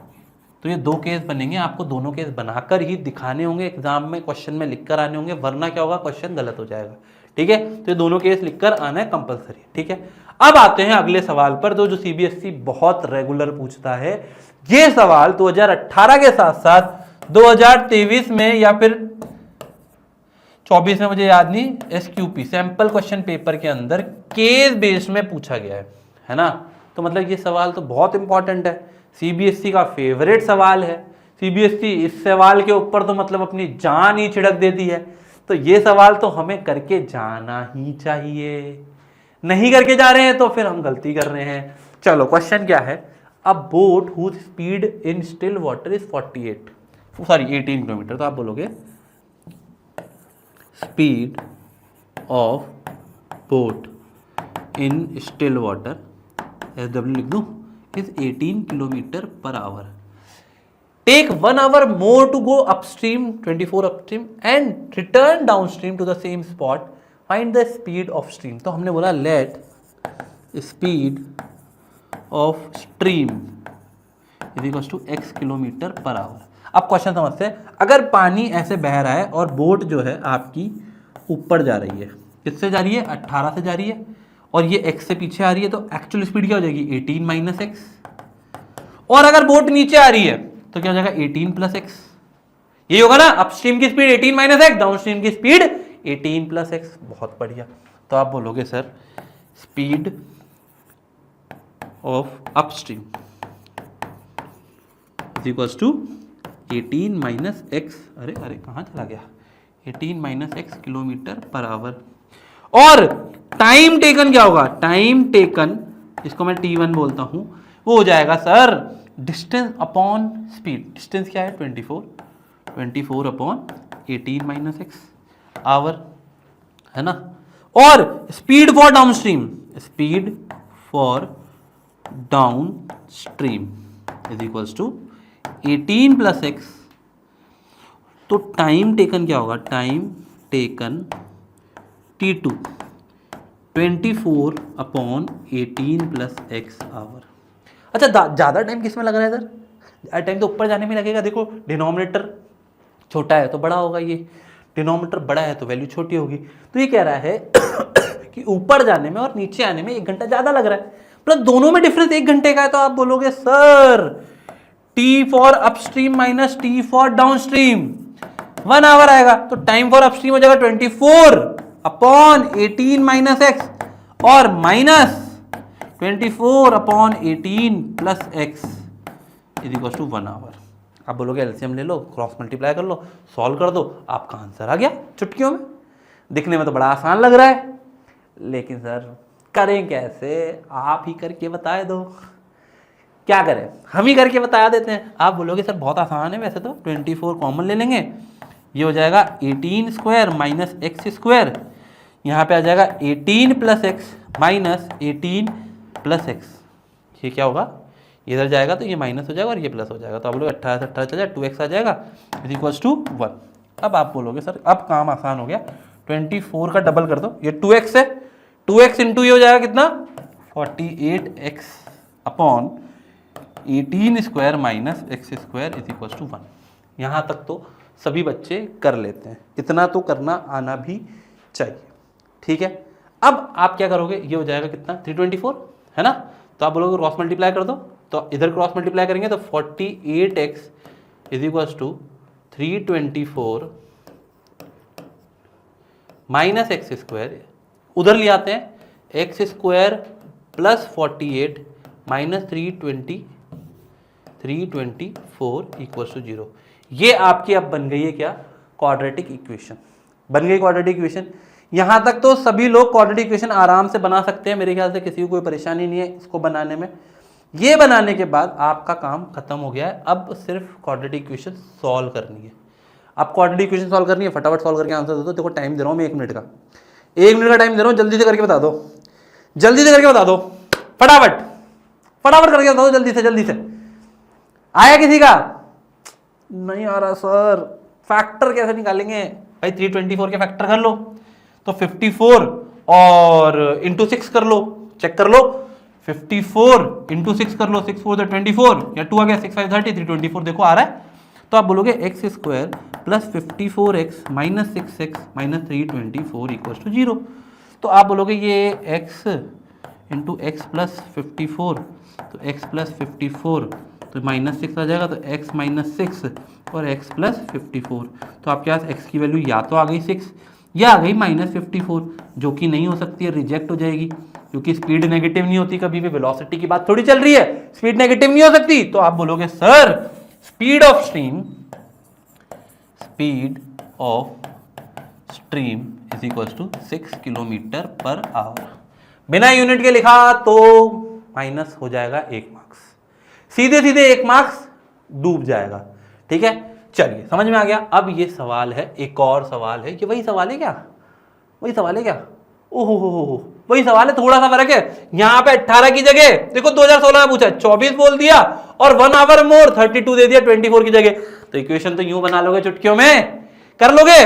तो ये दो केस बनेंगे, आपको दोनों केस बनाकर ही दिखाने होंगे, एग्जाम में क्वेश्चन में लिखकर आने होंगे, वरना क्या होगा क्वेश्चन गलत हो जाएगा। ठीक है, तो ये दोनों केस लिखकर आना है कंपलसरी। ठीक है, अब आते हैं अगले सवाल पर, जो सीबीएसई बहुत रेगुलर पूछता है। ये सवाल 2018 के साथ साथ 2023 में या फिर 24 में, मुझे याद नहीं, एसक्यूपी सैंपल क्वेश्चन पेपर के अंदर केस बेस्ड में पूछा गया है ना। तो मतलब ये सवाल तो बहुत इंपॉर्टेंट है, सीबीएसई का फेवरेट सवाल है। सीबीएसई इस सवाल के ऊपर तो मतलब अपनी जान ही छिड़क देती है। तो ये सवाल तो हमें करके जाना ही चाहिए, नहीं करके जा रहे हैं तो फिर हम गलती कर रहे हैं। चलो क्वेश्चन क्या है, a boat whose speed in still water is 18 kilometre. तो आप बोलोगे speed of boat in still water, SW लिख दूं, is 18 kilometre per hour. Take 1 hour more to go upstream, 24 upstream, and return downstream to the same spot. Find the speed of stream. तो हमने बोला let speed of stream is equals to x kilometre per our. अब question समझते हैं, अगर पानी ऐसे बह रहा है और बोट जो है आपकी ऊपर जा रही है, किससे जा रही है 18 से जा रही है, और ये x से पीछे आ रही है, तो एक्चुअल स्पीड क्या हो जाएगी 18 माइनस एक्स। और अगर बोट नीचे आ रही है तो क्या हो जाएगा 18 प्लस एक्स। यही होगा ना, अपस्ट्रीम की स्पीड 18 माइनस एक्स, डाउनस्ट्रीम की स्पीड 18 प्लस एक्स। बहुत बढ़िया। तो आप बोलोगे sir speed of upstream is equals to 18 minus x, अरे कहां चला गया, 18 minus x kilometre per hour. और टाइम टेकन क्या होगा, टाइम टेकन, इसको मैं T1 बोलता हूं, वो हो जाएगा sir distance upon speed. Distance क्या है 24 अपॉन 18 माइनस एक्स आवर, है ना। और speed for downstream, speed for downstream is equals to 18 plus x. तो टाइम टेकन क्या होगा, time taken T2 24 upon 18 plus x hour. अच्छा, ज़्यादा टाइम किस में लग रहा है सर, ज़्यादा टाइम तो ऊपर जाने में लगेगा। देखो डिनोमिनेटर छोटा है तो बड़ा होगा, ये डिनोमिनेटर बड़ा है तो वैल्यू छोटी होगी। तो ये कह रहा है कि ऊपर जाने में और नीचे आने में 1 घंटा ज़्यादा लग रहा है, प्लस दोनों में डिफरेंस 1 घंटे का है। तो आप बोलोगे sir T for upstream minus T for downstream 1 hour आएगा। तो टाइम फॉर अपस्ट्रीम हो जाएगा 24 अपॉन 18 माइनस एक्स और minus 24 upon 18 plus x is equal to 1 hour. आप बोलोगे एलसीएम ले लो, क्रॉस मल्टीप्लाई कर लो, सॉल्व कर दो, आपका आंसर आ गया चुटकियों में। दिखने में तो बड़ा आसान लग रहा है, लेकिन सर करें कैसे, आप ही करके बता दो। क्या करें, हम ही करके बता देते हैं। आप बोलोगे सर बहुत आसान है, वैसे तो 24 कॉमन ले लेंगे, ये हो जाएगा 18 स्क्वायर माइनस एक्स स्क्वायर, यहाँ पे आ जाएगा 18 plus x minus 18 plus x. ये क्या होगा, इधर जाएगा तो ये माइनस हो जाएगा और ये प्लस हो जाएगा। तो आप बोलोगे 18 से 18 चल जाए, 2x आ जाएगा इज इक्वल्स टू 1। अब आप बोलोगे सर अब काम आसान हो गया, 24 का डबल कर दो, ये 2x है, 2x इंटू ये हो जाएगा कितना 48x upon 18 square minus x square is equals to 1। यहाँ तक तो सभी बच्चे कर लेते हैं, इतना तो करना आना भी चाहिए। ठीक है, अब आप क्या करोगे, ये हो जाएगा कितना 324, है ना। तो आप बोलोगे क्रॉस मल्टीप्लाई कर दो, तो इधर क्रॉस मल्टीप्लाई करेंगे तो 48x is equals to 324 minus x square, उधर ले आते हैं x square plus 48 minus 324 equals to 0। ये आपकी अब बन गई है क्या, क्वाड्रेटिक इक्वेशन बन गई। क्वाड्रेटिक इक्वेशन यहां तक तो सभी लोग क्वाड्रेटिक इक्वेशन आराम से बना सकते हैं, मेरे ख्याल से किसी को कोई परेशानी नहीं है इसको बनाने में। ये बनाने के बाद आपका काम खत्म हो गया है, अब सिर्फ क्वाड्रेटिक इक्वेशन सॉल्व करनी है। अब क्वाड्रेटिक इक्वेशन सॉल्व करनी है, फटाफट सॉल्व करके आंसर दे दो। देखो टाइम दे रहा हूं मैं 1 मिनट का, 1 मिनट का टाइम दे रहा हूं, जल्दी से करके बता दो, जल्दी से करके बता दो, फटाफट फटाफट करके बता दो, जल्दी से जल्दी से। आया किसी का, नहीं आ रहा सर। फैक्टर कैसे निकालेंगे भाई, 324 के फैक्टर कर लो, तो 54 और इंटू 6 कर लो, चेक कर लो, 54 इंटू 6 कर लो, 6 4 24 या 2 आ गया, 6 5 30 324 देखो आ रहा है। तो आप बोलोगे x square plus 54x minus 6x minus 324 equals to 0। तो आप बोलोगे ये x इंटू एक्स प्लस 54, तो x प्लस 54 तो माइनस 6 आ जाएगा, तो x माइनस 6 और x प्लस 54। तो आपके पास x की वैल्यू या तो आ गई 6 या आ गई माइनस 54, जो कि नहीं हो सकती है, रिजेक्ट हो जाएगी, क्योंकि स्पीड नेगेटिव नहीं होती कभी भी, वेलोसिटी की बात थोड़ी चल रही है, स्पीड नेगेटिव नहीं हो सकती। तो आप बोलोगे sir speed of stream is equal to 6 kilometre per hour. बिना यूनिट के लिखा तो माइनस हो जाएगा 1 मार्क्स, सीधे सीधे 1 मार्क्स डूब जाएगा। ठीक है, चलिए समझ में आ गया। अब ये सवाल है, एक और सवाल है, ये वही सवाल है क्या, वही सवाल है क्या, ओहो वही सवाल है, थोड़ा सा फर्क है। यहां पे 18 की जगह देखो 2016 में पूछा 24 बोल दिया और 1 आवर मोर 32 दे दिया 24 की जगह। तो इक्वेशन तो यूं बना लोगे चुटकियों में, कर लोगे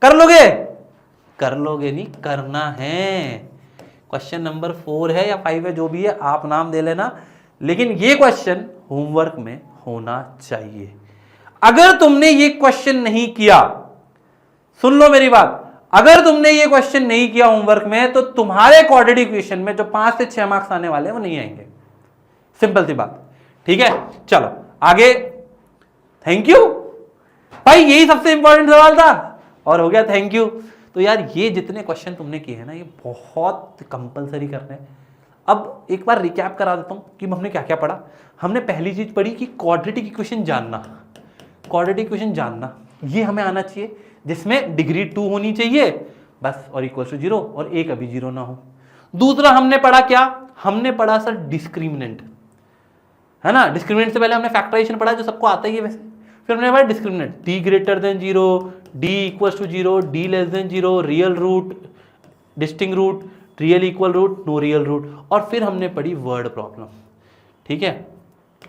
कर लोगे कर लोगे नहीं, करना है। क्वेश्चन नंबर 4 है या 5 है, जो भी है आप नाम दे लेना, लेकिन ये क्वेश्चन होमवर्क में होना चाहिए। अगर तुमने ये क्वेश्चन नहीं किया, सुन लो मेरी बात, अगर तुमने ये क्वेश्चन नहीं किया होमवर्क में, तो तुम्हारे क्वाड्रेटिक इक्वेशन में जो 5 से 6 मार्क्स आने वाले हैं वो नहीं आएंगे, सिंपल सी बात। ठीक है, चलो आगे। थैंक यू भाई, यही सबसे इंपॉर्टेंट सवाल था और हो गया, थैंक यू। तो यार ये जितने क्वेश्चन तुमने किए हैं ना, ये बहुत कंपलसरी करने हैं। अब एक बार रिकैप करा देता हूं कि हमने क्या क्या पढ़ा। हमने पहली चीज पढ़ी कि क्वाड्रेटिक इक्वेशन जानना, क्वाड्रेटिक इक्वेशन जानना ये हमें आना चाहिए, जिसमें डिग्री 2 होनी चाहिए बस, और इक्वल टू 0, और एक अभी 0 ना हो। दूसरा हमने पढ़ा क्या, हमने पढ़ा सर डिस्क्रिमिनेंट, है ना। डिस्क्रिमिनेंट से पहले हमने फैक्टराइजेशन पढ़ा, जो सबको आता ही है वैसे। फिर हमने पढ़ा discriminant, D greater than 0, D equal to 0, D less than 0, real root, distinct root, real equal root, no real root. और फिर हमने पढ़ी वर्ड प्रॉब्लम। ठीक है,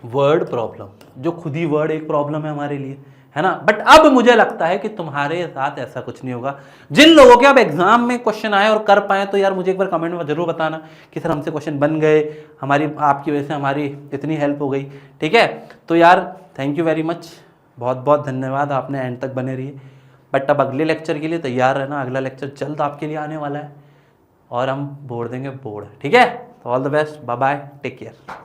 वर्ड प्रॉब्लम, जो खुद ही वर्ड एक प्रॉब्लम है हमारे लिए, है ना। बट अब मुझे लगता है कि तुम्हारे साथ ऐसा कुछ नहीं होगा। जिन लोगों के अब एग्जाम में क्वेश्चन आए और कर पाए, तो यार मुझे एक बार कमेंट में जरूर बताना कि सर हमसे क्वेश्चन बन गए, हमारी आपकी वजह से हमारी इतनी हेल्प हो गई। ठीक है, तो यार थैंक यू वेरी मच, बहुत बहुत धन्यवाद, आपने एंड तक बने रहिए। बट अब अगले लेक्चर के लिए तैयार रहना, अगला लेक्चर जल्द आपके लिए आने वाला है और हम बोर्ड देंगे बोर्ड। ठीक है, all the best, bye bye, take care.